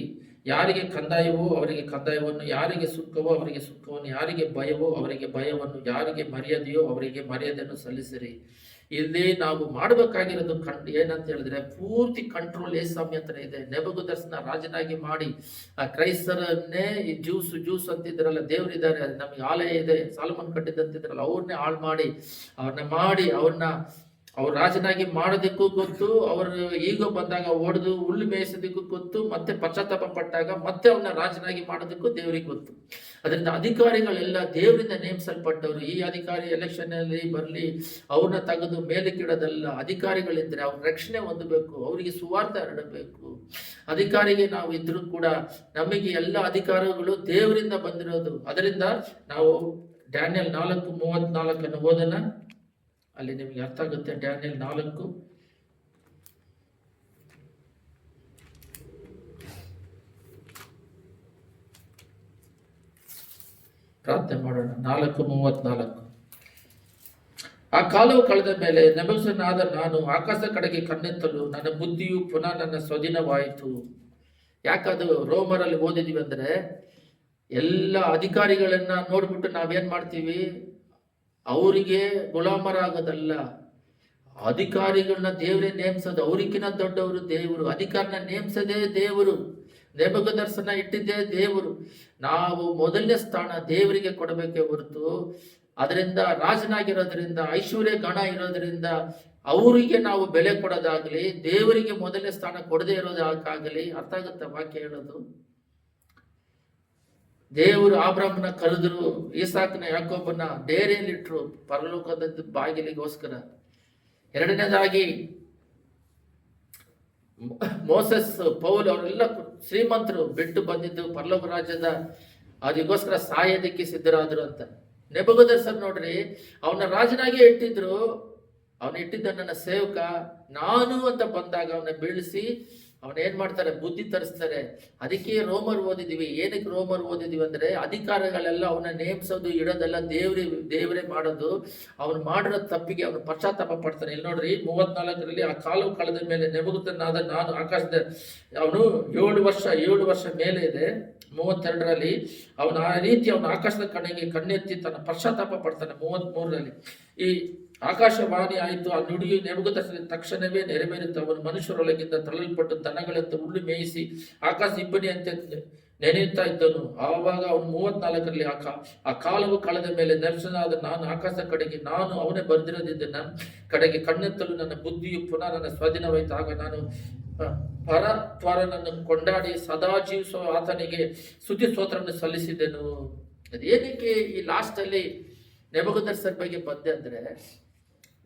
ಯಾರಿಗೆ ಕಂದಾಯವೋ ಅವರಿಗೆ ಕಂದಾಯವನ್ನು, ಯಾರಿಗೆ ಸುಖವೋ ಅವರಿಗೆ ಸುಖವನ್ನು, ಯಾರಿಗೆ ಭಯವೋ ಅವರಿಗೆ ಭಯವನ್ನು, ಯಾರಿಗೆ ಮರ್ಯಾದೆಯೋ ಅವರಿಗೆ ಮರ್ಯಾದೆಯನ್ನು ಸಲ್ಲಿಸಿರಿ. ಇಲ್ಲಿ ನಾವು ಮಾಡಬೇಕಾಗಿರೋದು ಏನಂತ ಹೇಳಿದ್ರೆ, ಪೂರ್ತಿ ಕಂಟ್ರೋಲ್ ಏಸಾಮಿ ಹತ್ರ ಇದೆ. ನೆಬೂಕದ್ನೆಚ್ಚರನ ರಾಜನಾಗಿ ಮಾಡಿ, ಆ ಕ್ರೈಸ್ತರನ್ನೇ ಈ ಜ್ಯೂಸ್ ಅಂತಿದ್ರಲ್ಲ, ದೇವರಿದ್ದಾರೆ, ನಮಗೆ ಆಲಯ ಇದೆ, ಸಾಲಮನ್ ಕಟ್ಟಿದಂತಿದ್ರಲ್ಲ, ಅವ್ರನ್ನೇ ಹಾಳು ಮಾಡಿ ಅವ್ರ ರಾಜನಾಗಿ ಮಾಡೋದಕ್ಕೂ ಗೊತ್ತು. ಅವರು ಈಗ ಬಂದಾಗ ಹೊಡೆದು ಹುಲ್ಲು ಮೇಯಿಸೋದಕ್ಕೂ ಗೊತ್ತು. ಮತ್ತೆ ಪಶ್ಚಾತ್ತಾಪ ಪಟ್ಟಾಗ ಮತ್ತೆ ಅವನ್ನ ರಾಜನಾಗಿ ಮಾಡೋದಕ್ಕೂ ದೇವರಿಗೆ ಗೊತ್ತು. ಅದರಿಂದ ಅಧಿಕಾರಿಗಳೆಲ್ಲ ದೇವರಿಂದ ನೇಮಿಸಲ್ಪಟ್ಟವರು. ಈ ಅಧಿಕಾರಿ ಎಲೆಕ್ಷನ್ ಅಲ್ಲಿ ಬರಲಿ, ಅವ್ರನ್ನ ತೆಗೆದು ಮೇಲಕ್ಕಿಡೋದಲ್ಲ. ಅಧಿಕಾರಿಗಳಿದ್ರೆ ಅವ್ರ ರಕ್ಷಣೆ ಹೊಂದಬೇಕು, ಅವರಿಗೆ ಸುವಾರ್ತೆ ಹರಡಬೇಕು. ಅಧಿಕಾರಿಗೆ ನಾವು ಇದ್ರೂ ಕೂಡ ನಮಗೆ ಎಲ್ಲ ಅಧಿಕಾರಗಳು ದೇವರಿಂದ ಬಂದಿರೋದು. ಅದರಿಂದ ನಾವು ಡ್ಯಾನಿಯಲ್ 4:34 ಓದೋಣ. ಅಲ್ಲಿ ನಿಮಗೆ ಅರ್ಥ ಆಗುತ್ತೆ. ಡ್ಯಾನಿಯಲ್ 4 ಪ್ರಾರ್ಥನೆ ಮಾಡೋಣ. 4:34. ಆ ಕಾಲವು ಕಳೆದ ಮೇಲೆ ನೆಬೂಕದ್ನೆಚ್ಚರನಾದ ನಾನು ಆಕಾಶ ಕಡೆಗೆ ಕಣ್ಣೆತ್ತಲು ನನ್ನ ಬುದ್ಧಿಯು ಪುನಃ ನನ್ನ ಸ್ವಾಧೀನವಾಯಿತು. ಯಾಕದು ರೋಮರಲ್ಲಿ ಓದಿದೀವಿ ಅಂದ್ರೆ, ಎಲ್ಲ ಅಧಿಕಾರಿಗಳನ್ನ ನೋಡ್ಬಿಟ್ಟು ನಾವೇನ್ ಮಾಡ್ತೀವಿ, ಅವರಿಗೆ ಗುಲಾಮರಾಗೋದಲ್ಲ, ಅಧಿಕಾರಿಗಳನ್ನ ದೇವರೇ ನೇಮಿಸೋದು. ಅವರಿಗಿನ ದೊಡ್ಡವರು ದೇವರು. ಅಧಿಕಾರನ ನೇಮಿಸೋದೇ ದೇವರು. ನೆಬೂಕದ್ನೆಚ್ಚರನ ಇಟ್ಟಿದ್ದೇ ದೇವರು. ನಾವು ಮೊದಲನೇ ಸ್ಥಾನ ದೇವರಿಗೆ ಕೊಡಬೇಕೇ ಹೊರತು, ಅದರಿಂದ ರಾಜನಾಗಿರೋದ್ರಿಂದ, ಐಶ್ವರ್ಯ ಗಣ ಇರೋದ್ರಿಂದ ಅವರಿಗೆ ನಾವು ಬೆಲೆ ಕೊಡೋದಾಗ್ಲಿ, ದೇವರಿಗೆ ಮೊದಲನೇ ಸ್ಥಾನ ಕೊಡದೇ ಇರೋದಾಗಲಿ. ಅರ್ಥ ಆಗುತ್ತೆ ವಾಕ್ಯ ಹೇಳೋದು? ದೇವರು ಆಬ್ರಾಮನ ಕರೆದ್ರು, ಈಸಾಕನ ಯಾಕೋಬನ ಡೇರೆಯಲ್ಲಿಟ್ರು ಪರಲೋಕದ ಬಾಗಿಲಿಗೋಸ್ಕರ. ಎರಡನೇದಾಗಿ ಮೋಸಸ್, ಪೌಲ್ ಅವರೆಲ್ಲ ಶ್ರೀಮಂತರು ಬಿಟ್ಟು ಬಂದಿದ್ದು ಪರಲೋಕ ರಾಜ್ಯದ ಅದಕ್ಕೋಸ್ಕರ ಸಾಯೋದಕ್ಕೆ ಸಿದ್ಧರಾದ್ರು ಅಂತ. ನೆಬೂಕದ್ನೆಚ್ಚರ್ ನೋಡ್ರಿ, ಅವನ ರಾಜನಾಗೆ ಇಟ್ಟಿದ್ರು, ಅವನ ಇಟ್ಟಿದ್ದ ನನ್ನ ಸೇವಕ ನಾನು ಅಂತ ಬಂದಾಗ ಅವನ ಬೀಳಿಸಿ ಅವನ ಏನ್ ಮಾಡ್ತಾರೆ, ಬುದ್ಧಿ ತರಿಸ್ತಾರೆ. ಅದಕ್ಕೆ ರೋಮರ್ ಓದಿದೀವಿ. ಏನಕ್ಕೆ ರೋಮರ್ ಓದಿದೀವಿ ಅಂದ್ರೆ, ಅಧಿಕಾರಗಳೆಲ್ಲ ಅವನ ನೇಮಿಸೋದು ಇಡೋದೆಲ್ಲ ದೇವರೇ ಮಾಡೋದು. ಅವನು ಮಾಡಿರೋ ತಪ್ಪಿಗೆ ಅವನು ಪಶ್ಚಾತ್ತಾಪ ಪಡ್ತಾನೆ. ಇಲ್ಲಿ ನೋಡ್ರಿ 34ರಲ್ಲಿ, ಆ ಕಾಲವು ಕಳೆದ ಮೇಲೆ ನೆಬೂಕದ್ನೆಚ್ಚರನಾದ ನಾನು ಆಕಾಶದ, ಅವನು 7 ವರ್ಷ ಮೇಲೆ ಇದೆ. 32ರಲ್ಲಿ ಅವನು ಆ ರೀತಿ ಅವನ ಆಕಾಶದ ಕಣ್ಣಿಗೆ ಕಣ್ಣೆತ್ತಿ ತನ್ನ ಪಶ್ಚಾತ್ತಾಪ ಪಡ್ತಾನೆ. 33ರಲ್ಲಿ ಈ ಆಕಾಶವಾಣಿ ಆಯಿತು, ಆ ನುಡಿಯು ನೆಬೂಕದ್ನೆಚ್ಚರನ ತಕ್ಷಣವೇ ನೆರವೇರಿತು. ಅವನು ಮನುಷ್ಯರೊಳಗಿಂದ ತಳ್ಳಲ್ಪಟ್ಟು ದನಗಳಂತ ಹುಲ್ಲು ಮೇಯಿಸಿ ಆಕಾಶ ಇಬ್ಬನಿಯಂತೆ ನೆನೆಯುತ್ತಾ ಇದ್ದನು. ಆವಾಗ ಅವನು 34ರಲ್ಲಿ ಆ ಕಾಲವು ಕಳೆದ ಮೇಲೆ ದರ್ಶನಾದ ನಾನು ಆಕಾಶದ ಕಡೆಗೆ, ನಾನು ಅವನೇ ಬರೆದಿರೋದಿದ್ದ ನನ್ನ ಕಡೆಗೆ ಕಣ್ಣೆತ್ತಲು ನನ್ನ ಬುದ್ಧಿಯು ಪುನಃ ನನ್ನ ಸ್ವಾಧೀನವಾಯಿತು. ಆಗ ನಾನು ಪರತ್ವರನನ್ನು ಕೊಂಡಾಡಿ ಸದಾ ಜೀವಿಸುವ ಆತನಿಗೆ ಸ್ತುತಿ ಸ್ತೋತ್ರವನ್ನು ಸಲ್ಲಿಸಿದೆನು. ಅದೇನಕ್ಕೆ ಈ ಲಾಸ್ಟ್ ಅಲ್ಲಿ ನೆಬೂಕದ್ನೆಚ್ಚರ್ ಬಗ್ಗೆ ಬಂದೆ ಅಂದ್ರೆ,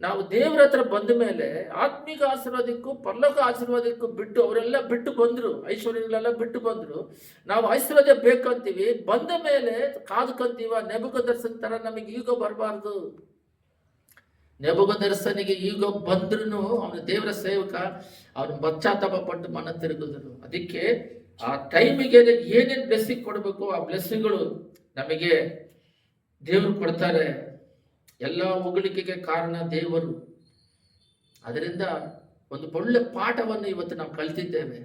ನಾವು ದೇವರ ಹತ್ರ ಬಂದ ಮೇಲೆ ಆತ್ಮಿಕ ಆಶೀರ್ವಾದಕ್ಕೂ ಪರಲೋಕ ಆಶೀರ್ವಾದಕ್ಕೂ ಬಿಟ್ಟು ಅವರೆಲ್ಲ ಬಿಟ್ಟು ಬಂದ್ರು, ಐಶ್ವರ್ಯಗಳೆಲ್ಲ ಬಿಟ್ಟು ಬಂದ್ರು. ನಾವು ಐಶ್ವರ್ಯ ಬೇಕಂತೀವಿ, ಬಂದ ಮೇಲೆ ಕಾದುಕೊಂತೀವ. ನೆಬೂಕದ್ನೆಚ್ಚರ್ ತರ ನಮಗೆ ಈಗ ಬರಬಾರ್ದು. ನೆಬೂಕದ್ನೆಚ್ಚರನಿಗೆ ಈಗ ಬಂದ್ರು ಅವನ ದೇವರ ಸೇವಕ, ಅವನ ಪಶ್ಚಾತ್ತಾಪ ಪಟ್ಟು ಮನ ತಿರುಗಿದ್ರು. ಅದಕ್ಕೆ ಆ ಟೈಮಿಗೆ ಏನೇನು ಬ್ಲೆಸ್ಸಿಂಗ್ ಕೊಡಬೇಕು ಆ ಬ್ಲೆಸ್ಸಿಂಗ್ಗಳು ನಮಗೆ ದೇವರು ಕೊಡ್ತಾರೆ. ಎಲ್ಲ ಹೊಗಳಿಕೆಗೆ ಕಾರಣ ದೇವರು. ಅದರಿಂದ ಒಂದು ಒಳ್ಳೆ ಪಾಠವನ್ನು ಇವತ್ತು ನಾವು ಕಲಿತಿದ್ದೇವೆ.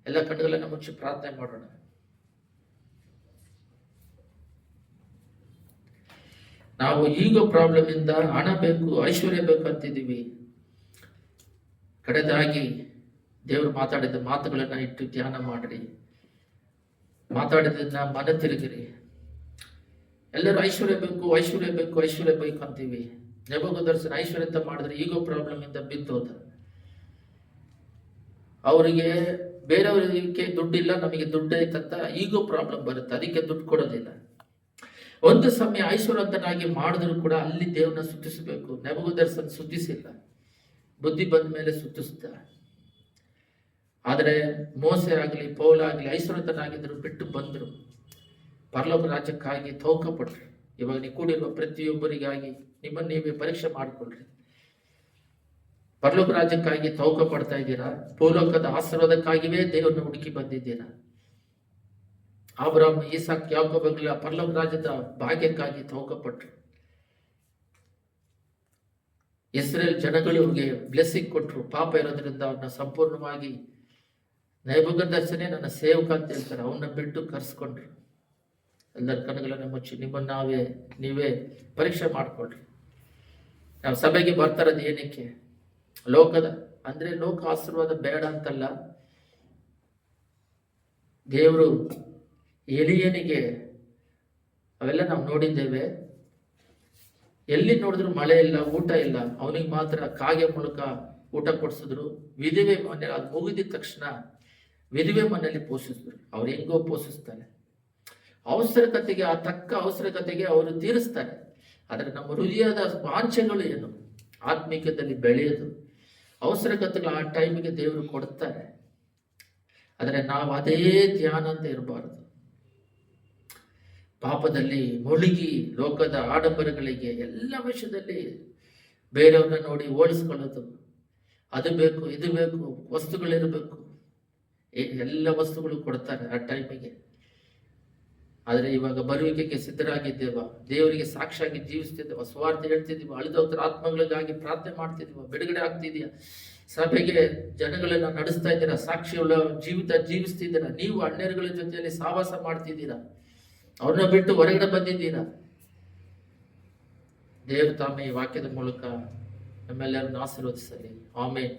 ಎಲ್ಲ ಕಣ್ಣುಗಳನ್ನ ಮುಚ್ಚಿ ಪ್ರಾರ್ಥನೆ ಮಾಡೋಣ. ನಾವು ಈಗ ಪ್ರಾಬ್ಲಮ್ ಇಂದ ಹಣ ಬೇಕು, ಐಶ್ವರ್ಯ ಬೇಕು ಅಂತಿದ್ದೀವಿ. ಕಡೆದಾಗಿ ದೇವರು ಮಾತಾಡಿದ ಮಾತುಗಳನ್ನ ಇಟ್ಟು ಧ್ಯಾನ ಮಾಡ್ರಿ, ಮಾತಾಡಿದನ್ನ ಮನ ತಿರುಗಿರಿ. ಎಲ್ಲರೂ ಐಶ್ವರ್ಯ ಬೇಕು, ಐಶ್ವರ್ಯ ಬೇಕು, ಐಶ್ವರ್ಯ ಬೇಕು ಅಂತೀವಿ. ನೆಬೂಕದ್ನೆಚ್ಚರ್ ಐಶ್ವರ್ಯ ಅಂತ ಮಾಡಿದ್ರೆ ಈಗೋ ಪ್ರಾಬ್ಲಮ್ ಇಂದ ಬಿದ್ದೋದ. ಅವರಿಗೆ ಬೇರೆಯವರಿಗೆ ದುಡ್ಡಿಲ್ಲ, ನಮಗೆ ದುಡ್ಡು ಐತಂತ ಈಗೋ ಪ್ರಾಬ್ಲಮ್ ಬರುತ್ತೆ, ಅದಕ್ಕೆ ದುಡ್ಡು ಕೊಡೋದಿಲ್ಲ. ಒಂದು ಸಮಯ ಐಶ್ವರ್ಯವಂತನಾಗಿ ಮಾಡಿದ್ರು ಕೂಡ ಅಲ್ಲಿ ದೇವರನ್ನ ಸ್ತುತಿಸಬೇಕು. ನೆಬೂಕದ್ನೆಚ್ಚರ್ ಸ್ತುತಿಸಿಲ್ಲ, ಬುದ್ಧಿ ಬಂದ ಮೇಲೆ ಸ್ತುತಿಸ್ತ. ಆದರೆ ಮೋಸೆ ಆಗಲಿ ಪೌಲ್ ಆಗಲಿ ಐಶ್ವರ್ಯವಂತನಾಗಿದ್ರು, ಬಿಟ್ಟು ಬಂದ್ರು, ಪರಲೋಕ ರಾಜ್ಯಕ್ಕಾಗಿ ತೌಕಪಟ್ರು. ಇವಾಗ ನೀವು ಕೂಡಿರುವ ಪ್ರತಿಯೊಬ್ಬರಿಗಾಗಿ ನಿಮ್ಮನ್ನು ನೀವೇ ಪರೀಕ್ಷೆ ಮಾಡಿಕೊಳ್ಳ್ರಿ. ಪರಲೋಕ ರಾಜ್ಯಕ್ಕಾಗಿ ತೌಕ ಪಡ್ತಾ ಇದ್ದೀರಾ? ಭೂಲೋಕದ ಆಶೀರ್ವಾದಕ್ಕಾಗಿಯೇ ದೇವರನ್ನು ಹುಡುಕಿ ಬಂದಿದ್ದೀರಾ? ಅಬ್ರಹಾಮ್, ಇಸಾಕ್, ಯಾಕೋಬಗಳ ಪರಲೋಕ ರಾಜ್ಯದ ಭಾಗ್ಯಕ್ಕಾಗಿ ತೌಕಪಟ್ರು. ಇಸ್ರೇಲ್ ಜನಗಳಿಗೆ ಬ್ಲೆಸ್ಸಿಂಗ್ ಕೊಟ್ಟರು. ಪಾಪ ಇರೋದ್ರಿಂದ ಅವ್ರನ್ನ ಸಂಪೂರ್ಣವಾಗಿ ನೆಬೂಕದ್ನೆಚ್ಚರನೇ ನನ್ನ ಸೇವಕ ಅಂತ ಹೇಳ್ತಾರೆ, ಅವನ್ನ ಬಿಟ್ಟು ಕರ್ಸ್ಕೊಂಡ್ರು. ಎಲ್ಲರ ಕಣ್ಣುಗಳನ್ನು ಮುಚ್ಚಿ ನಿಮ್ಮನ್ನು ನೀವೇ ಪರೀಕ್ಷೆ ಮಾಡ್ಕೊಳ್ರಿ. ನಾವು ಸಭೆಗೆ ಬರ್ತಾರದು ಏನಕ್ಕೆ? ಲೋಕದ ಅಂದ್ರೆ ಲೋಕ ಆಶೀರ್ವಾದ ಬೇಡ ಅಂತಲ್ಲ. ದೇವರು ಎಲಿಯನಿಗೆ ಅವೆಲ್ಲ ನಾವು ನೋಡಿದ್ದೇವೆ. ಎಲ್ಲಿ ನೋಡಿದ್ರು ಮಳೆ ಇಲ್ಲ, ಊಟ ಇಲ್ಲ. ಅವನಿಗೆ ಮಾತ್ರ ಕಾಗೆ ಮೂಲಕ ಊಟ ಕೊಡಿಸಿದ್ರು. ವಿಧವೆ ಮನೆ ಅದು ಮುಗಿದಿದ ತಕ್ಷಣ ವಿಧವೆ ಮನೆಯಲ್ಲಿ ಪೋಷಿಸಿದ್ರು. ಅವ್ರು ಹೆಂಗೋ ಪೋಷಿಸ್ತಾರೆ. ಅವಸರಕತೆಗೆ ಆ ತಕ್ಕ ಅವಸರಕತೆಗೆ ಅವರು ತೀರಿಸ್ತಾರೆ. ಆದರೆ ನಮ್ಮ ಹೃದಯದ ವಾಂಛೆಗಳು ಏನು? ಆತ್ಮಿಕದಲ್ಲಿ ಬೆಳೆಯೋದು. ಅವಸರಕತೆಗಳು ಆ ಟೈಮಿಗೆ ದೇವರು ಕೊಡ್ತಾರೆ. ಆದರೆ ನಾವು ಅದೇ ಧ್ಯಾನ ಅಂತ ಇರಬಾರದು. ಪಾಪದಲ್ಲಿ ಮುಳುಗಿ ಲೋಕದ ಆಡಂಬರಗಳಿಗೆ ಎಲ್ಲ ವಿಷಯದಲ್ಲಿ ಬೇರೆಯವ್ರನ್ನ ನೋಡಿ ಓಡಿಸ್ಕೊಳ್ಳೋದು. ಅದು ಬೇಕು, ಇದು ಬೇಕು, ವಸ್ತುಗಳಿರಬೇಕು. ಎಲ್ಲ ವಸ್ತುಗಳು ಕೊಡ್ತಾರೆ ಆ ಟೈಮಿಗೆ. ಆದರೆ ಇವಾಗ ಬರುವಿಕೆಗೆ ಸಿದ್ಧರಾಗಿದ್ದೇವ? ದೇವರಿಗೆ ಸಾಕ್ಷಿಯಾಗಿ ಜೀವಿಸ್ತಿದ್ದೇವ? ಸ್ವಾರ್ಥ ಹೇಳ್ತಿದ್ದೀವ? ಅಳಿದೋಗ್ತರ ಆತ್ಮಗಳಿಗಾಗಿ ಪ್ರಾರ್ಥನೆ ಮಾಡ್ತಿದ್ದೀವ? ಬಿಡುಗಡೆ ಆಗ್ತಿದೆಯಾ? ಸಭೆಗೆ ಜನಗಳನ್ನ ನಡೆಸ್ತಾ ಇದ್ದೀರಾ? ಸಾಕ್ಷಿಯುಳ್ಳ ಜೀವಿತ ಜೀವಿಸ್ತಿದ್ದೀರಾ? ನೀವು ಅನ್ಯರುಗಳ ಜೊತೆಯಲ್ಲಿ ಸಹವಾಸ ಮಾಡ್ತಿದ್ದೀರಾ? ಅವ್ರನ್ನ ಬಿಟ್ಟು ಹೊರಗಡೆ ಬಂದಿದ್ದೀರಾ? ದೇವರು ತಾಮೇ ಈ ವಾಕ್ಯದ ಮೂಲಕ ನಮ್ಮೆಲ್ಲರನ್ನು ಆಶೀರ್ವದಿಸಲಿ. ಆಮೇನ್.